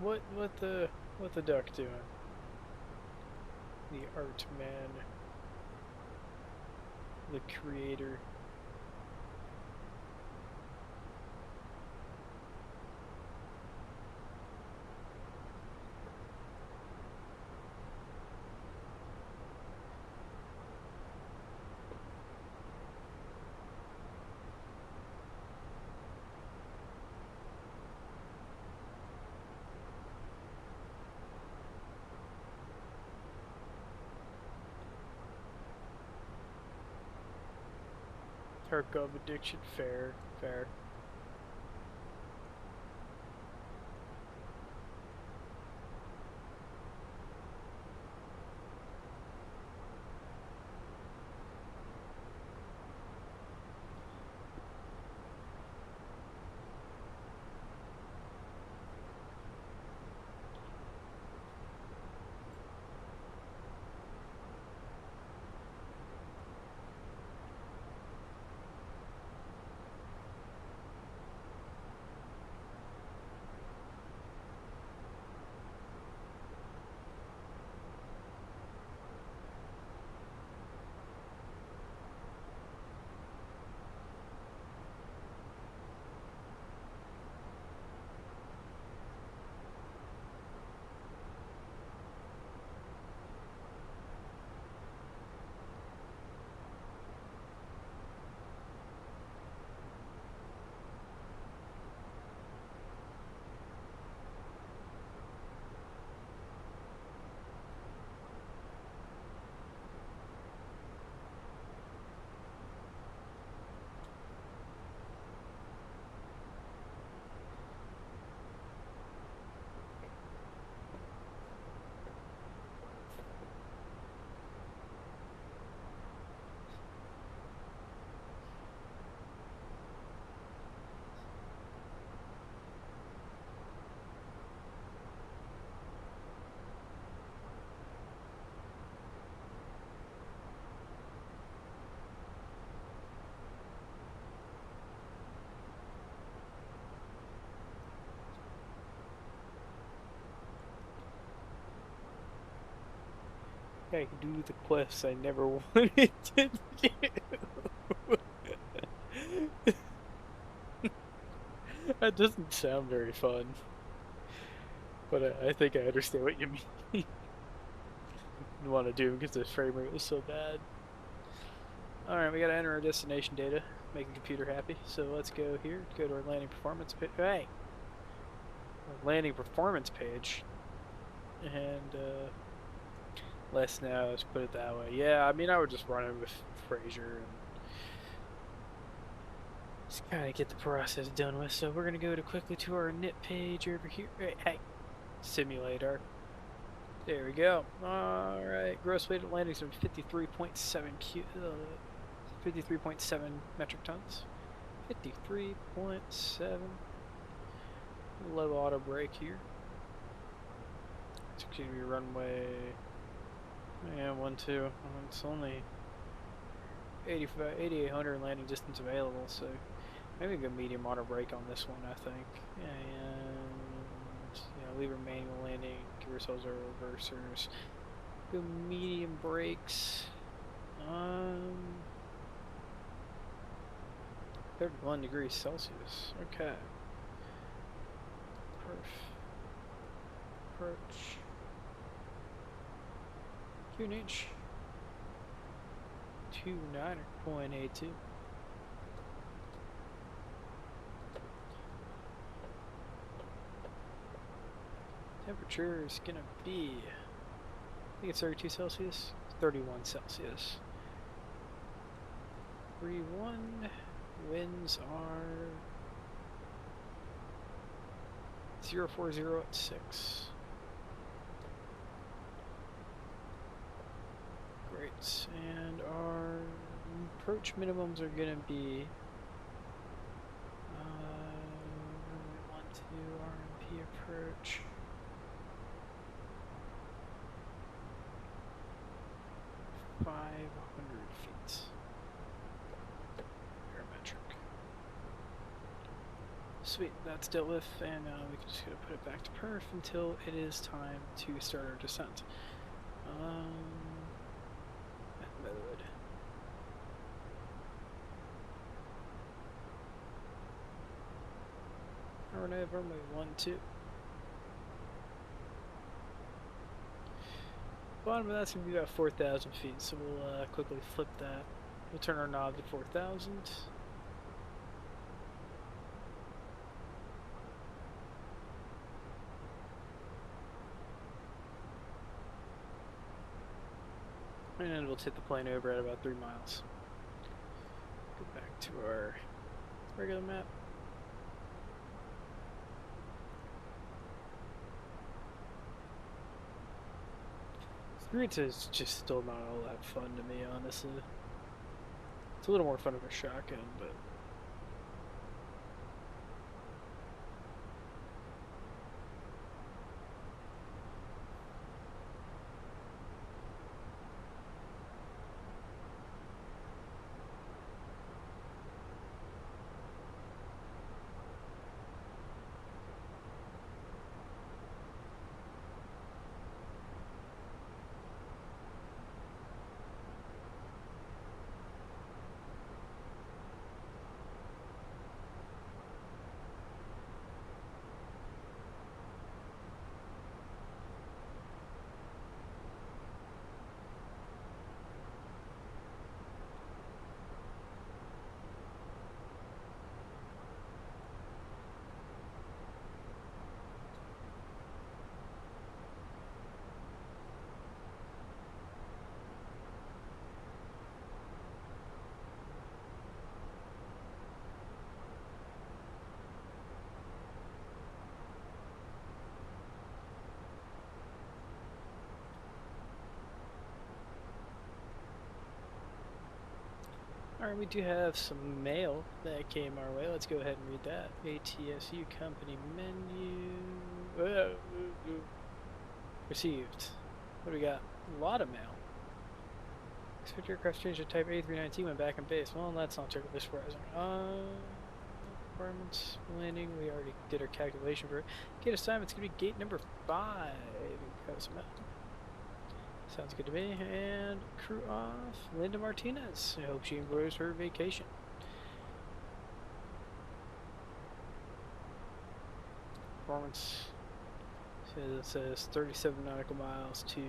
[SPEAKER 1] What the duck doing? The art man, the creator. Tarkov addiction, fair. I can do the quests I never wanted to do. That doesn't sound very fun. But I think I understand what you mean. You want to do because the frame rate was so bad. Alright, we gotta enter our destination data. Make the computer happy. So let's go here. Go to our landing performance page. Hey! Our landing performance page. And, less now, let's put it that way. Yeah, I mean, I would just run it with Fraser and just kind of get the process done with. So we're going to go quickly to our init page over here. Hey, simulator. There we go. Alright, gross weight of landings of 53.7 metric tons. 53.7. Low auto brake here. It's going to be runway... Yeah, 12. It's only 8,800 landing distance available, so maybe go medium auto brake on this one, I think. And yeah, leave her manual landing, give ourselves our reversers. Go medium brakes. 31 degrees Celsius. Okay. Approach. QNH 29.82. Temperature is gonna be, I think it's 32 Celsius, 31 Celsius. 31. Winds are 040 at 6. Great, and our approach minimums are gonna be 12 RMP approach. feet. Parametric. Sweet, that's dealt with, and we can just go put it back to perf until it is time to start our descent. That mode. Runway 12. Bottom of that's going to be about 4,000 feet, so we'll quickly flip that. We'll turn our knob to 4,000. And we'll tip the plane over at about 3 miles. Go back to our regular map. Rita is just still not all that fun to me, honestly. It's a little more fun of a shotgun, but... Alright, we do have some mail that came our way. Let's go ahead and read that. ATSU company menu. Received. What do we got? A lot of mail. Expect aircraft change to type A319 when back in base. Well, that's not terribly surprising. Requirements, landing. We already did our calculation for it. Gate assignment's gonna be gate number 5. Sounds good to me. And crew off. Linda Martinez. I hope she enjoys her vacation. Performance. So it says 37 nautical miles to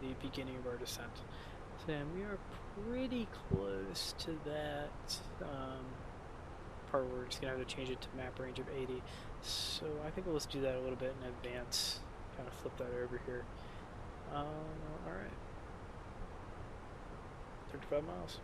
[SPEAKER 1] the beginning of our descent. So we are pretty close to that part where we're just going to have to change it to map range of 80. So I think we'll just do that a little bit in advance. Kind of flip that over here. Alright. 35 miles.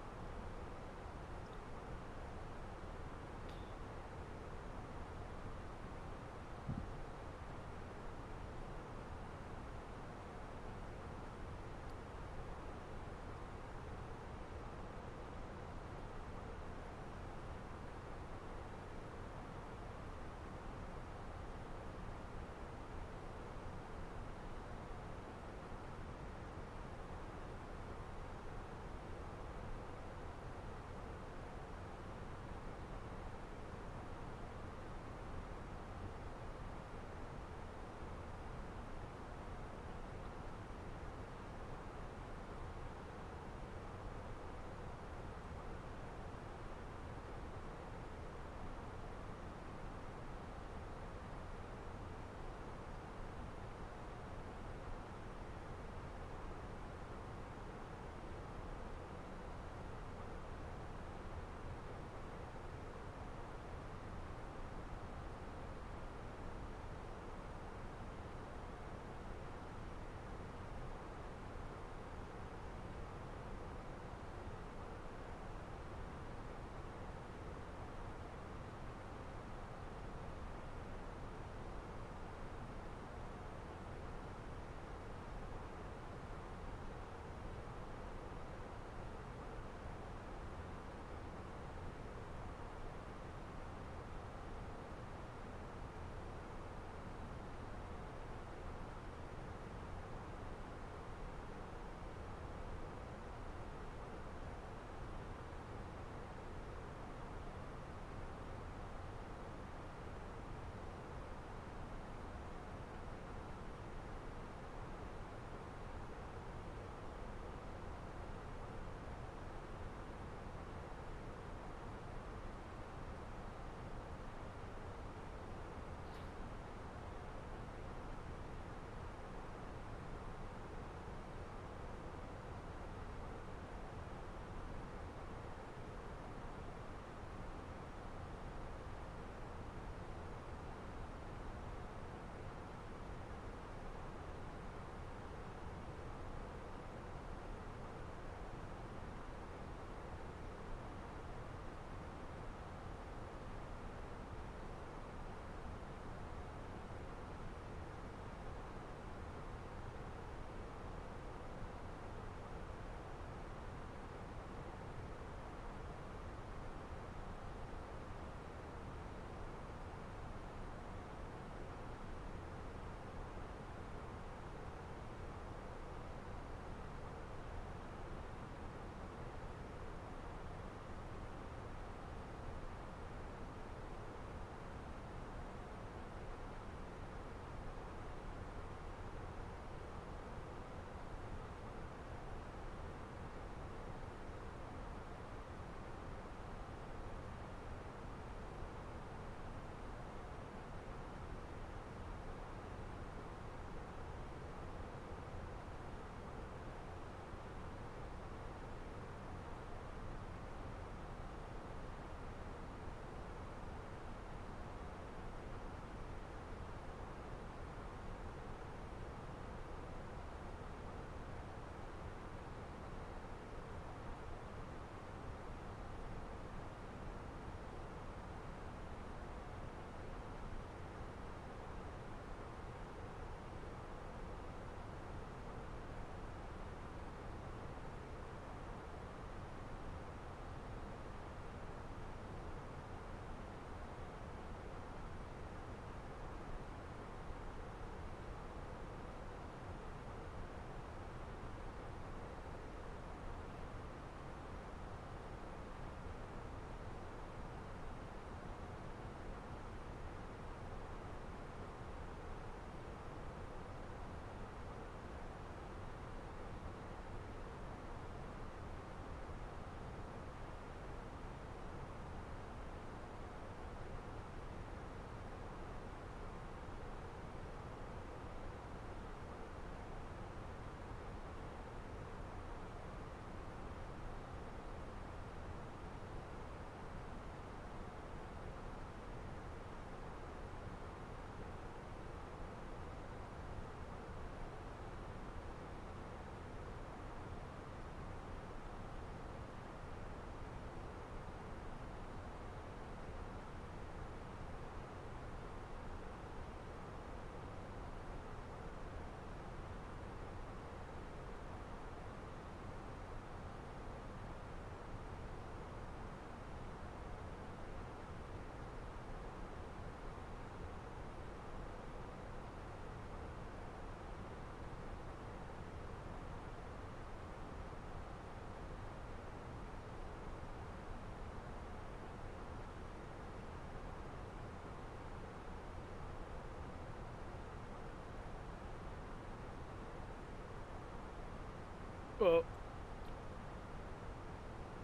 [SPEAKER 1] Oh.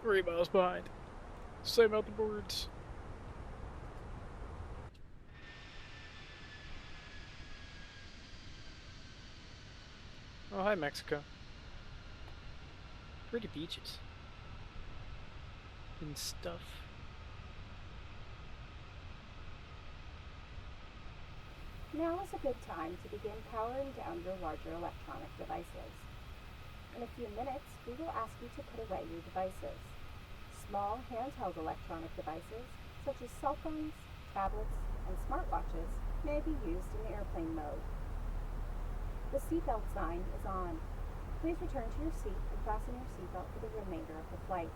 [SPEAKER 1] 3 miles behind. Same out the boards. Oh, hi, Mexico. Pretty beaches. And stuff.
[SPEAKER 4] Now is a good time to begin powering down your larger electronic devices. In a few minutes, we will ask you to put away your devices. Small handheld electronic devices, such as cell phones, tablets, and smartwatches, may be used in airplane mode. The seatbelt sign is on. Please return to your seat and fasten your seatbelt for the remainder of the flight.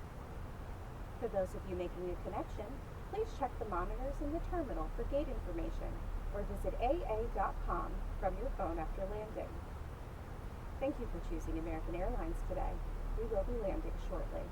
[SPEAKER 4] For those of you making a connection, please check the monitors in the terminal for gate information or visit aa.com from your phone after landing. Thank you for choosing American Airlines today. We will be landing shortly.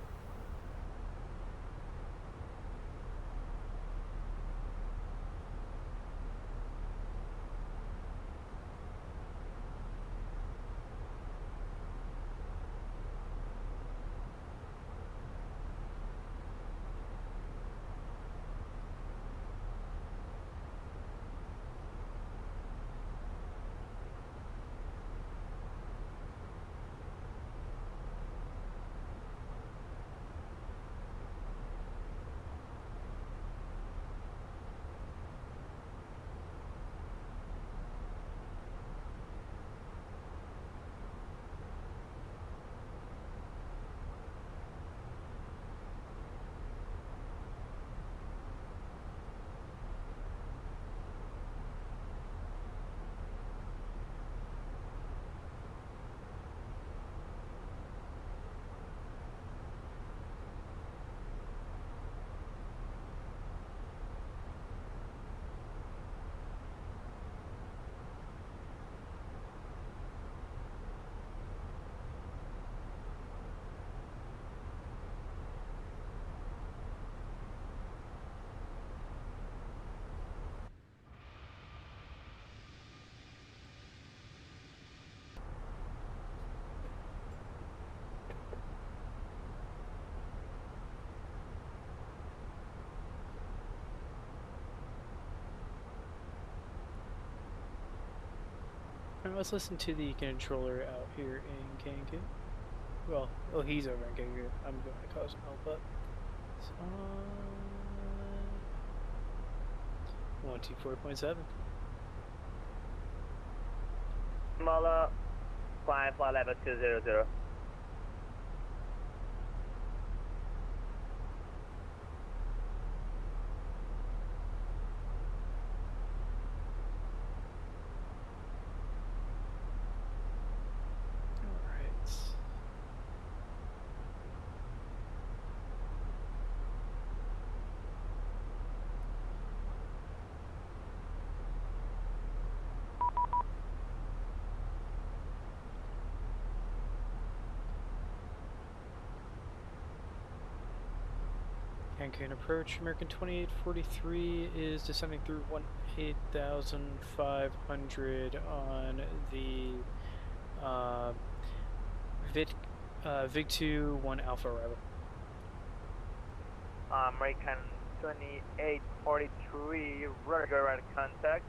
[SPEAKER 1] Alright, let's listen to the controller out here in Cancun. Well, oh, he's over in Cancun. I'm going to cause help up. It's on 124.7.
[SPEAKER 6] Smaller, flying flight level 200.
[SPEAKER 1] Cancun approach, American 2843 is descending through 18,500 on the VIG2 1 Alpha arrival.
[SPEAKER 6] American 2843, radar contact.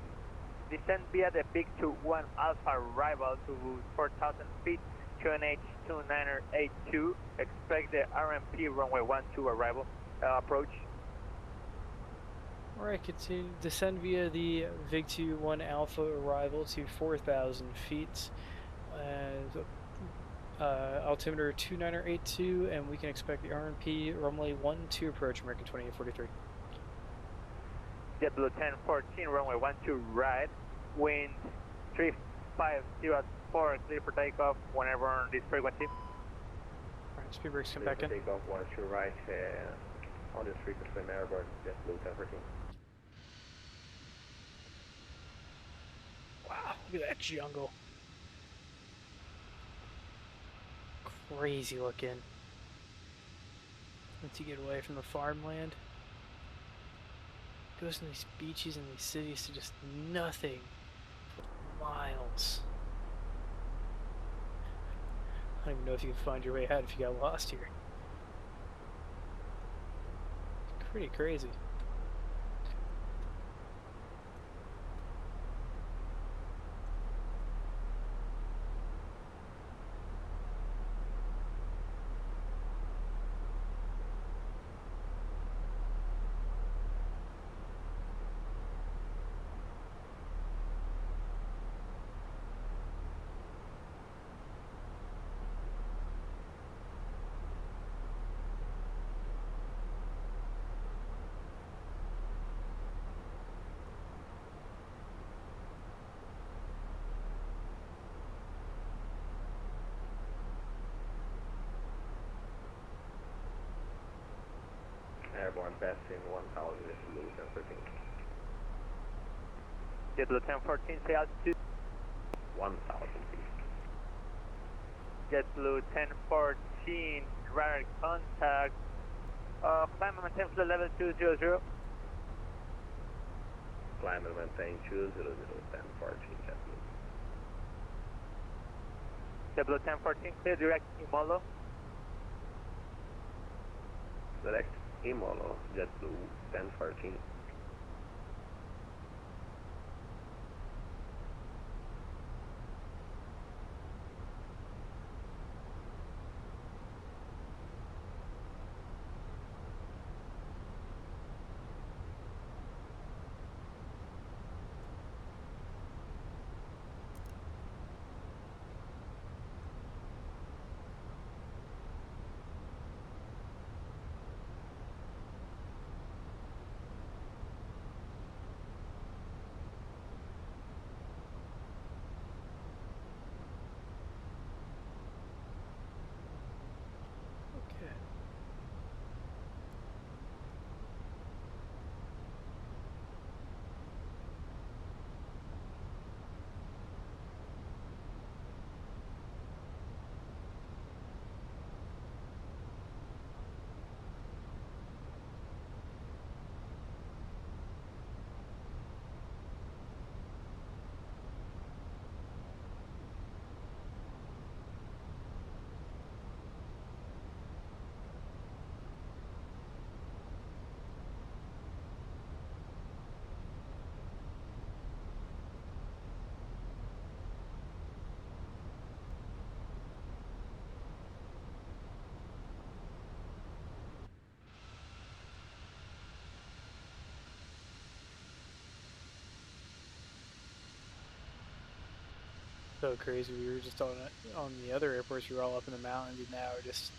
[SPEAKER 6] Descend via the Big 2-1 Alpha arrival to 4,000 feet, QNH 2982. Expect the RMP runway 12 arrival. Approach.
[SPEAKER 1] Alright, continue descend via the VIG2 1 Alpha arrival to 4,000 feet. Altimeter 2982, and we can expect the RMP runway 12 approach, American 2843.
[SPEAKER 6] JetBlue 1014, runway 12 right, wind 350 at 4, clear for takeoff whenever on this frequency.
[SPEAKER 1] Alright, speed brakes come back in.
[SPEAKER 7] Takeoff 12 right, on this frequency, Maribor, JetBlue 1014.
[SPEAKER 1] Wow, look at that jungle. Crazy looking. Once you get away from the farmland, goes to these beaches and these cities to just nothing for miles. I don't even know if you can find your way out if you got lost here. It's pretty crazy.
[SPEAKER 7] Airborne passing 1000 is blue 1013.
[SPEAKER 6] JetBlue 1014, say altitude.
[SPEAKER 7] 1000 feet.
[SPEAKER 6] JetBlue 1014, radar contact. Climb and maintain flight level 200.
[SPEAKER 7] Climb and maintain 200 1014 JetBlue.
[SPEAKER 6] JetBlue 1014, clear direct Imolo.
[SPEAKER 7] Direct Imolo, JetBlue 1014.
[SPEAKER 1] Okay. So crazy. We were just on the other airports. We were all up in the mountains, and now we're just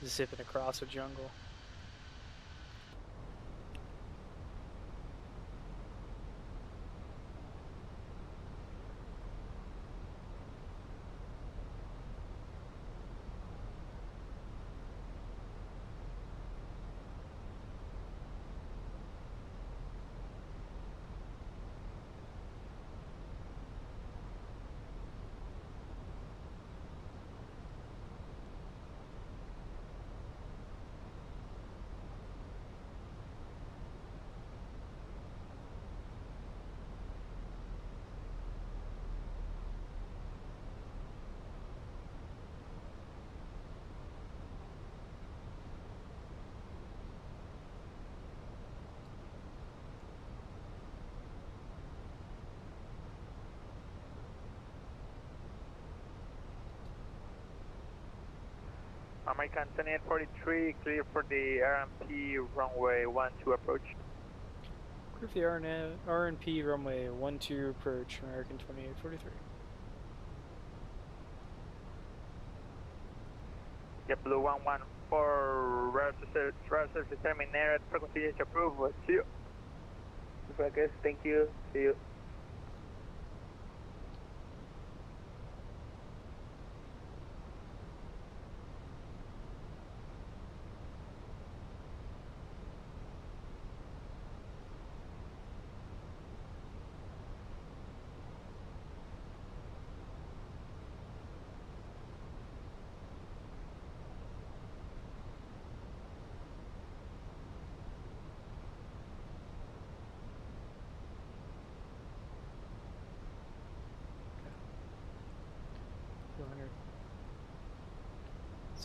[SPEAKER 1] zipping across a jungle.
[SPEAKER 6] American 2843, clear for the RMP runway 12 approach.
[SPEAKER 1] Clear for the RNP runway 12 approach, American 2843.
[SPEAKER 6] JetBlue 114, radar surface terminated, frequency is approved. See you.
[SPEAKER 7] Focus, thank you. See you.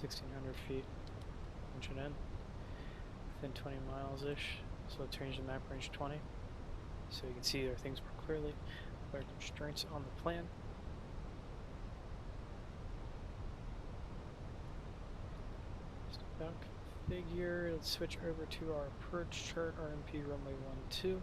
[SPEAKER 1] 1,600 feet. Punching in. Within 20 miles-ish. So change the map range 20. So you can see our things more clearly. What are constraints on the plan. Step out configure. Let's switch over to our approach chart, RMP runway 12.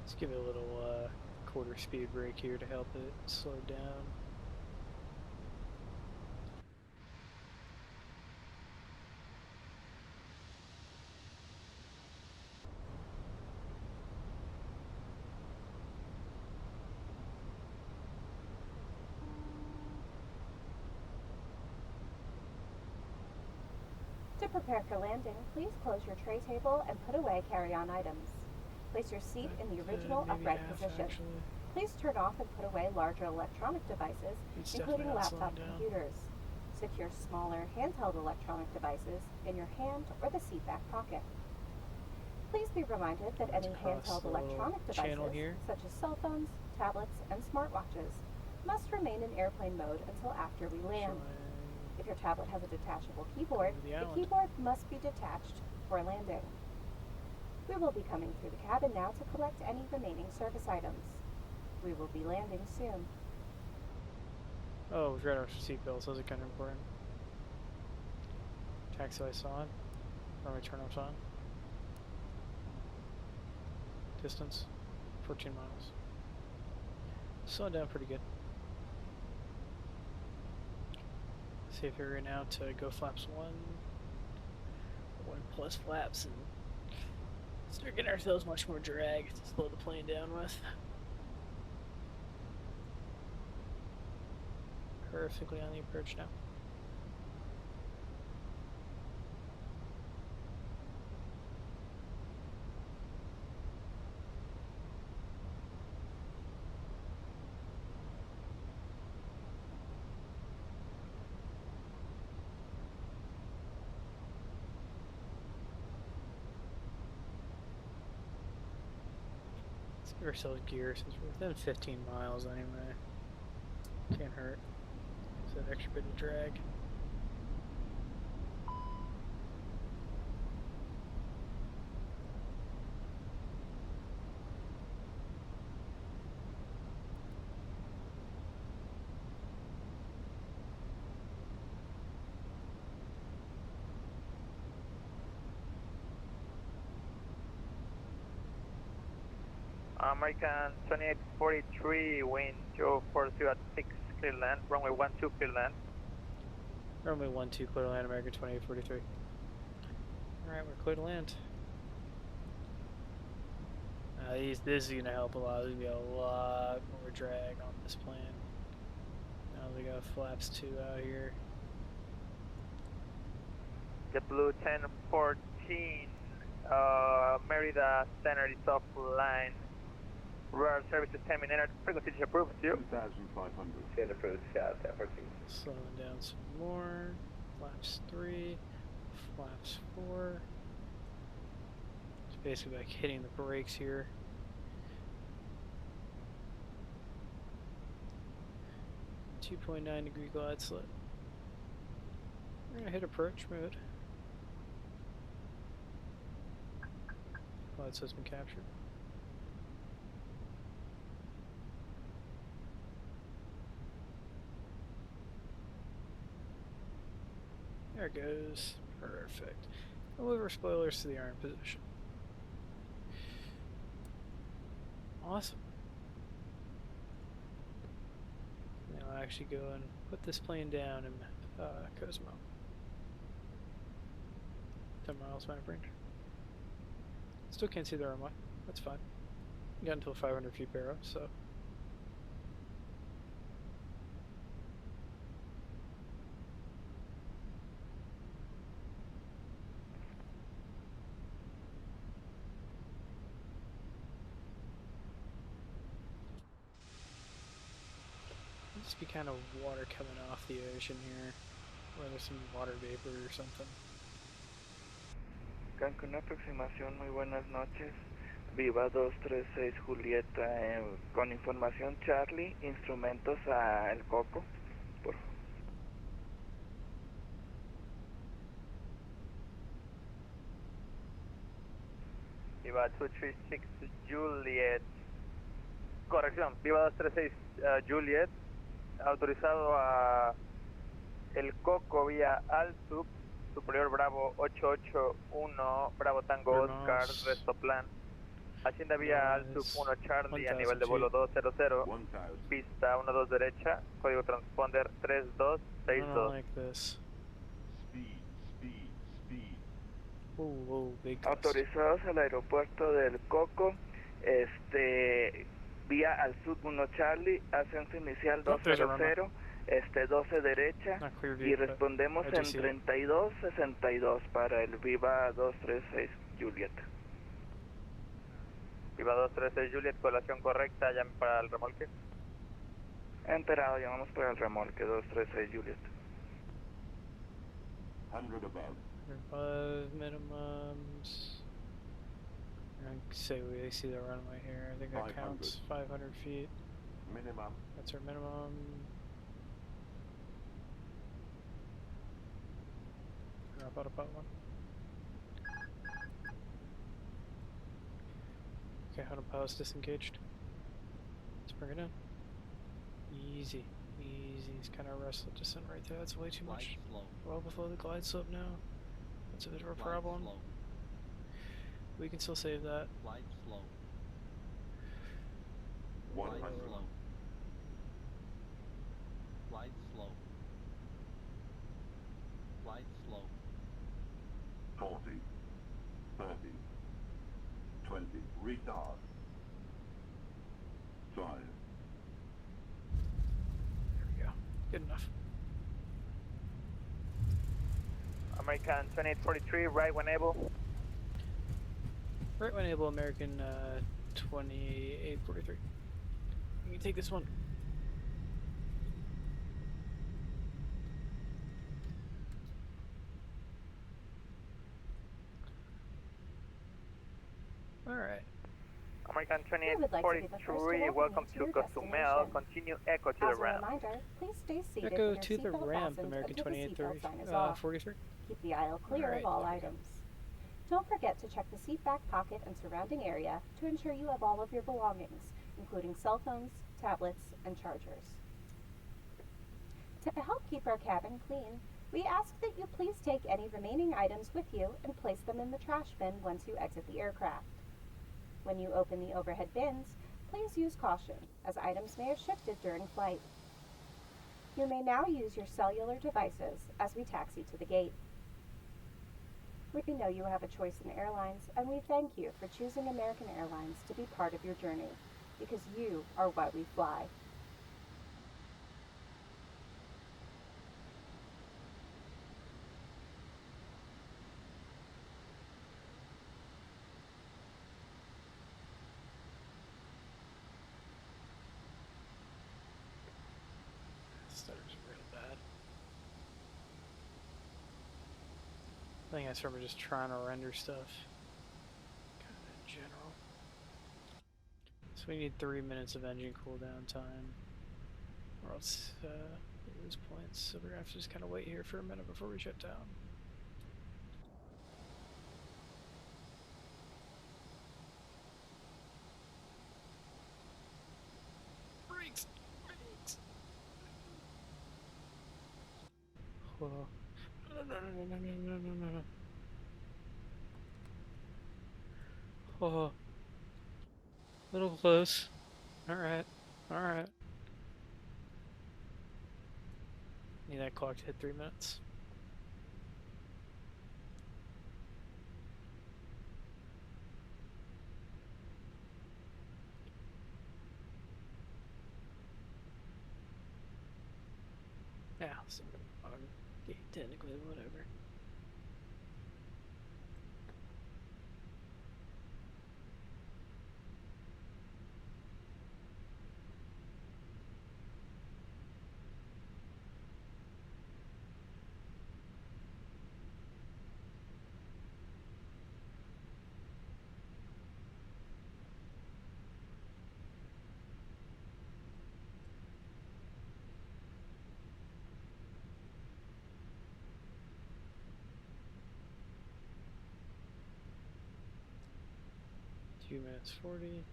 [SPEAKER 1] Let's give it a little quarter speed brake here to help it slow down.
[SPEAKER 4] To prepare for landing, please close your tray table and put away carry-on items. Place your seat in the original
[SPEAKER 1] Maybe
[SPEAKER 4] upright
[SPEAKER 1] half,
[SPEAKER 4] position.
[SPEAKER 1] actually.
[SPEAKER 4] Please turn off and put away larger electronic devices,
[SPEAKER 1] It's
[SPEAKER 4] including
[SPEAKER 1] definitely not
[SPEAKER 4] laptop
[SPEAKER 1] slowing down.
[SPEAKER 4] computers. Secure smaller handheld electronic devices in your hand or the seat back pocket. Please be reminded that any
[SPEAKER 1] Let's cross
[SPEAKER 4] handheld
[SPEAKER 1] the little
[SPEAKER 4] electronic
[SPEAKER 1] channel
[SPEAKER 4] devices,
[SPEAKER 1] here.
[SPEAKER 4] such as cell phones, tablets, and smartwatches, must remain in airplane mode until after we land. If your tablet has a detachable keyboard,
[SPEAKER 1] Over the
[SPEAKER 4] the
[SPEAKER 1] island.
[SPEAKER 4] keyboard must be detached for landing. We will be coming through the cabin now to collect any remaining service items. We will be landing soon.
[SPEAKER 1] Oh, we forgot our seatbelts. Those are kind of important. Taxi lights on. Runway turn-offs on. Distance, 14 miles. Slowing down pretty good. Safe area now to go flaps 1 plus flaps, and start getting ourselves much more drag to slow the plane down with. Perfectly on the approach now. Let's give ourselves gear since we're within 15 miles anyway. Can't hurt. It's that extra bit of drag.
[SPEAKER 6] American 2843, wind 040 at 6, clear land, runway 12, clear land.
[SPEAKER 1] Runway 12, clear to land, American 2843. Alright, we're clear to land. This is going to help a lot. There's going to be a lot more drag on this plane. Now we got flaps 2 out here.
[SPEAKER 6] JetBlue 1014, Merida Center is offline. Radar service is terminated. Frequency is approved.
[SPEAKER 7] 2,500. Send approved, Scott, 1014.
[SPEAKER 1] Slowing down some more. Flaps 3, flaps 4. It's basically like hitting the brakes here. .9 glide slip. We're gonna hit approach mode. Glide slip's been captured. There it goes. Perfect. We'll move our spoilers to the iron position. Awesome. Now I'll actually go and put this plane down in Cosmo. 10 miles map range. Still can't see the runway. That's fine. Got until 500 feet barrow, so. Just be kind of water coming off the ocean here. Or there's some water vapor or something.
[SPEAKER 8] Cancún, aproximación, muy buenas noches. Viva 236 Julieta, con información Charlie, instrumentos a El Coco, por favor.
[SPEAKER 6] Viva 236 Juliet. Corrección, Viva 236 Juliet, autorizado a El Coco vía Altub, Superior Bravo 881, Bravo Tango Oscar, resto plan. Hacienda vía Altub 1 Charlie a nivel de vuelo 200, pista 12 derecha, código transponder 3262.
[SPEAKER 1] I don't like this. Whoa, big gust.
[SPEAKER 8] Autorizados al aeropuerto del Coco, vía al Sud 1 Charlie, ascenso inicial 200, 12 derecha, y respondemos en 3262 para el Viva 236 Julieta.
[SPEAKER 6] Viva 236 Juliet, colación correcta, llame para el remolque.
[SPEAKER 8] Enterado, llamamos para el remolque 236 Juliet.
[SPEAKER 7] 100 above.
[SPEAKER 1] Above minimums. I say we see the runway here. I think that counts 500 feet.
[SPEAKER 7] Minimum.
[SPEAKER 1] That's our minimum. Drop out about one. Okay, autopilot's disengaged. Let's bring it in. Easy. Easy. It's kind of restless descent right there. That's way too much. Well below the glide slope now. That's a bit of a problem. We can still save that.
[SPEAKER 9] Glide slow.
[SPEAKER 7] 100.
[SPEAKER 9] Glide slow. Glide slow.
[SPEAKER 7] 40. 30. 20. Retard. 5.
[SPEAKER 1] There we go. Good enough.
[SPEAKER 6] American 2843, right when able.
[SPEAKER 1] Right when able, American 2843. You can take this one. Alright.
[SPEAKER 6] American 2843, welcome to Cozumel. Continue Echo to the ramp.
[SPEAKER 4] As a reminder, please stay seated
[SPEAKER 1] Echo
[SPEAKER 4] with your
[SPEAKER 1] to the
[SPEAKER 4] seatbelt
[SPEAKER 1] ramp,
[SPEAKER 4] fastened
[SPEAKER 1] American
[SPEAKER 4] until the
[SPEAKER 1] 2830.
[SPEAKER 4] seatbelt sign is off.
[SPEAKER 1] 43.
[SPEAKER 4] Keep the aisle clear
[SPEAKER 1] Alright,
[SPEAKER 4] of all
[SPEAKER 1] there we go.
[SPEAKER 4] items. Don't forget to check the seat back pocket and surrounding area to ensure you have all of your belongings, including cell phones, tablets, and chargers. To help keep our cabin clean, we ask that you please take any remaining items with you and place them in the trash bin once you exit the aircraft. When you open the overhead bins, please use caution, as items may have shifted during flight. You may now use your cellular devices as we taxi to the gate. We know you have a choice in airlines, and we thank you for choosing American Airlines to be part of your journey, because you are why we fly.
[SPEAKER 1] Stutter's real bad. I think that's from just trying to render stuff. Kind of in general. So we need 3 minutes of engine cooldown time. Or else we lose points. So we're gonna have to just kind of wait here for a minute before we shut down. Brakes! Brakes! Whoa. No. Oh. Little close. Alright. Alright. Need that clock to hit 3 minutes. Yeah, so technically, whatever. 2 minutes 40.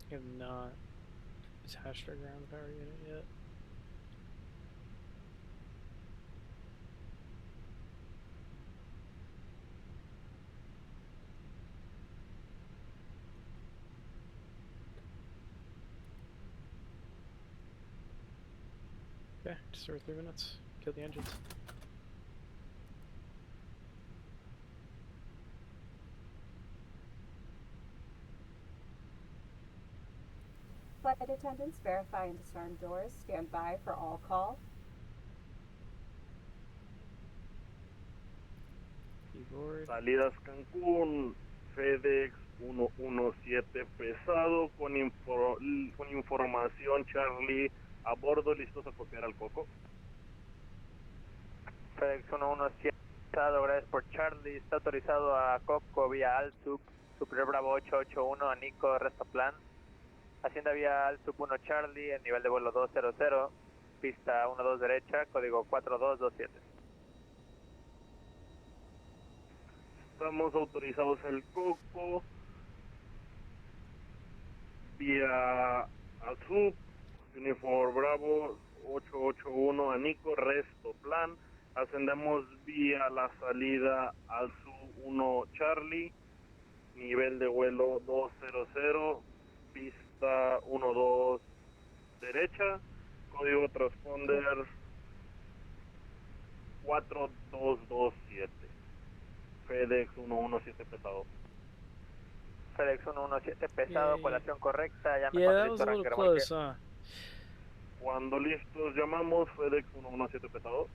[SPEAKER 1] You have not attached our ground power unit yet. Okay, just over 3 minutes. Kill the engines.
[SPEAKER 4] Flight attendants verify and disarm doors. Stand by for all call.
[SPEAKER 1] Keyboard.
[SPEAKER 10] Salidas Cancún, FedEx 117 pesado con información Charlie a bordo, listos a copiar al Coco.
[SPEAKER 6] FedEx 117 pesado, gracias por Charlie, está autorizado a Coco vía ALSUP, Superior Bravo 881 a Nico, resto plan. Hacienda vía ALSUP 1 Charlie, en nivel de vuelo 200, pista 12 derecha, código 4227.
[SPEAKER 10] Estamos autorizados el Coco vía ALSUP, Uniform Bravo 881 a Nico, resto plan. Ascendemos vía la salida ALSUP 1 Charlie, nivel de vuelo 200, pista 12 derecha, código transponder 4227. FedEx 117 pesado.
[SPEAKER 6] FedEx 117 pesado, colación correcta, ya me
[SPEAKER 1] Yeah, that was a little close, huh?
[SPEAKER 10] Cuando listos llamamos FedEx 117 pesado.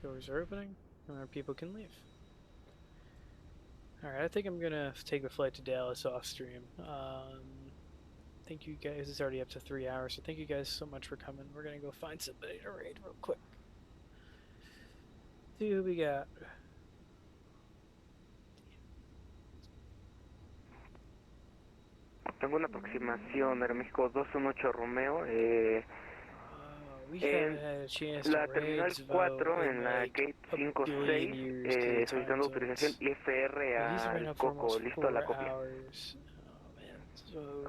[SPEAKER 1] Doors are opening, and our people can leave. Alright, I think I'm gonna take the flight to Dallas off stream. Thank you guys, it's already up to 3 hours, so thank you guys so much for coming. We're gonna go find somebody to raid real quick. See who we got.
[SPEAKER 8] Tengo una aproximación, Aeroméxico 218 Romeo, la terminal 4 en la gate 56, solicitando autorización IFR al Coco, listo a la copia.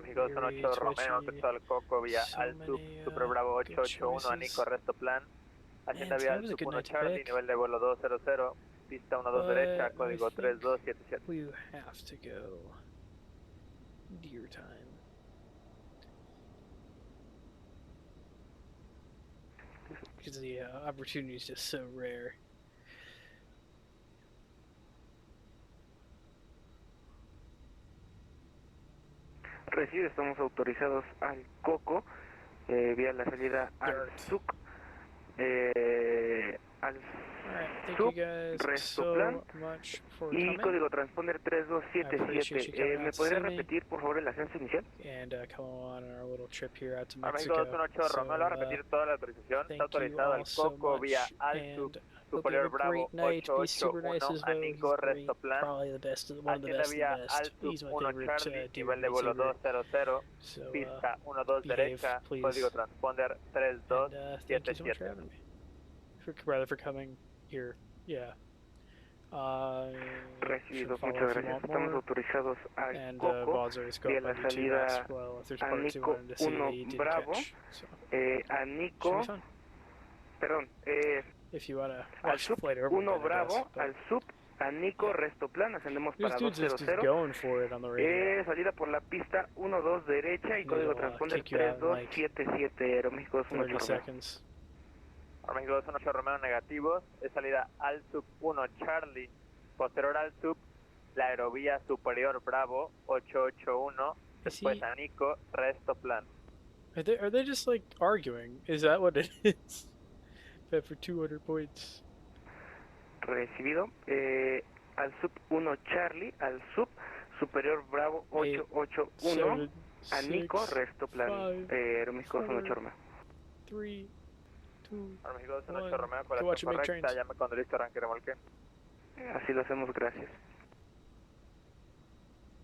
[SPEAKER 6] México 218 Romeo, afecto al Coco vía ALSUP, Super Bravo 881 a Nico, resto plan. Hacienda vía ALSUP 1 Charlie, nivel de vuelo 200, pista 12 derecha, código 3277.
[SPEAKER 1] We have to go deer time. Because the opportunity is just so rare.
[SPEAKER 8] Recibe, estamos autorizados al Coco, vía la salida al SUC, resto plan, y código transponder 3277. ¿Me podría repetir por favor el ascenso inicial?
[SPEAKER 1] And come on our little trip here out to
[SPEAKER 6] México 218 Romeo, lo va a repetir toda la autorización. Está autorizado al Coco vía ALSUP, Superior Bravo 881 a Nico, resto plan. Hacienda vía ALSUP 1 Charlie, nivel de vuelo 200, pista 12 derecha, código transponder 3277.
[SPEAKER 1] For coming here, yeah.
[SPEAKER 8] Recibidos, muchas gracias. Estamos autorizados al Coco, vía la salida a Nico 1 Bravo, a Nico, perdón,
[SPEAKER 1] if you wanna
[SPEAKER 8] al SUP 1 Bravo, al SUP, a Nico, resto plan, ascendemos
[SPEAKER 1] This
[SPEAKER 8] para
[SPEAKER 1] dude's just
[SPEAKER 8] 200.
[SPEAKER 1] going for it on the radio.
[SPEAKER 8] Salida por la pista 12 derecha y código transponder
[SPEAKER 1] kick you out in like
[SPEAKER 8] 3277, Aeroméxico
[SPEAKER 1] 30
[SPEAKER 8] 218 Romeo.
[SPEAKER 1] seconds.
[SPEAKER 6] Aeroméxico 218 Romeo negativos, es salida al sub 1 Charlie, posterior al sub, la aerovía superior Bravo 881, después a Nico, resto plan.
[SPEAKER 1] Are they just like arguing? Is that what it is? Bet for 200 points.
[SPEAKER 8] Recibido. Al sub 1 Charlie, al sub superior Bravo 881, a Nico, resto plan. Aeroméxico 218 Romeo.
[SPEAKER 1] 3, 2,
[SPEAKER 6] Aeroméxico 218 Romeo, colección correcta, llame cuando listo, arranque remolque.
[SPEAKER 8] Así lo hacemos, gracias.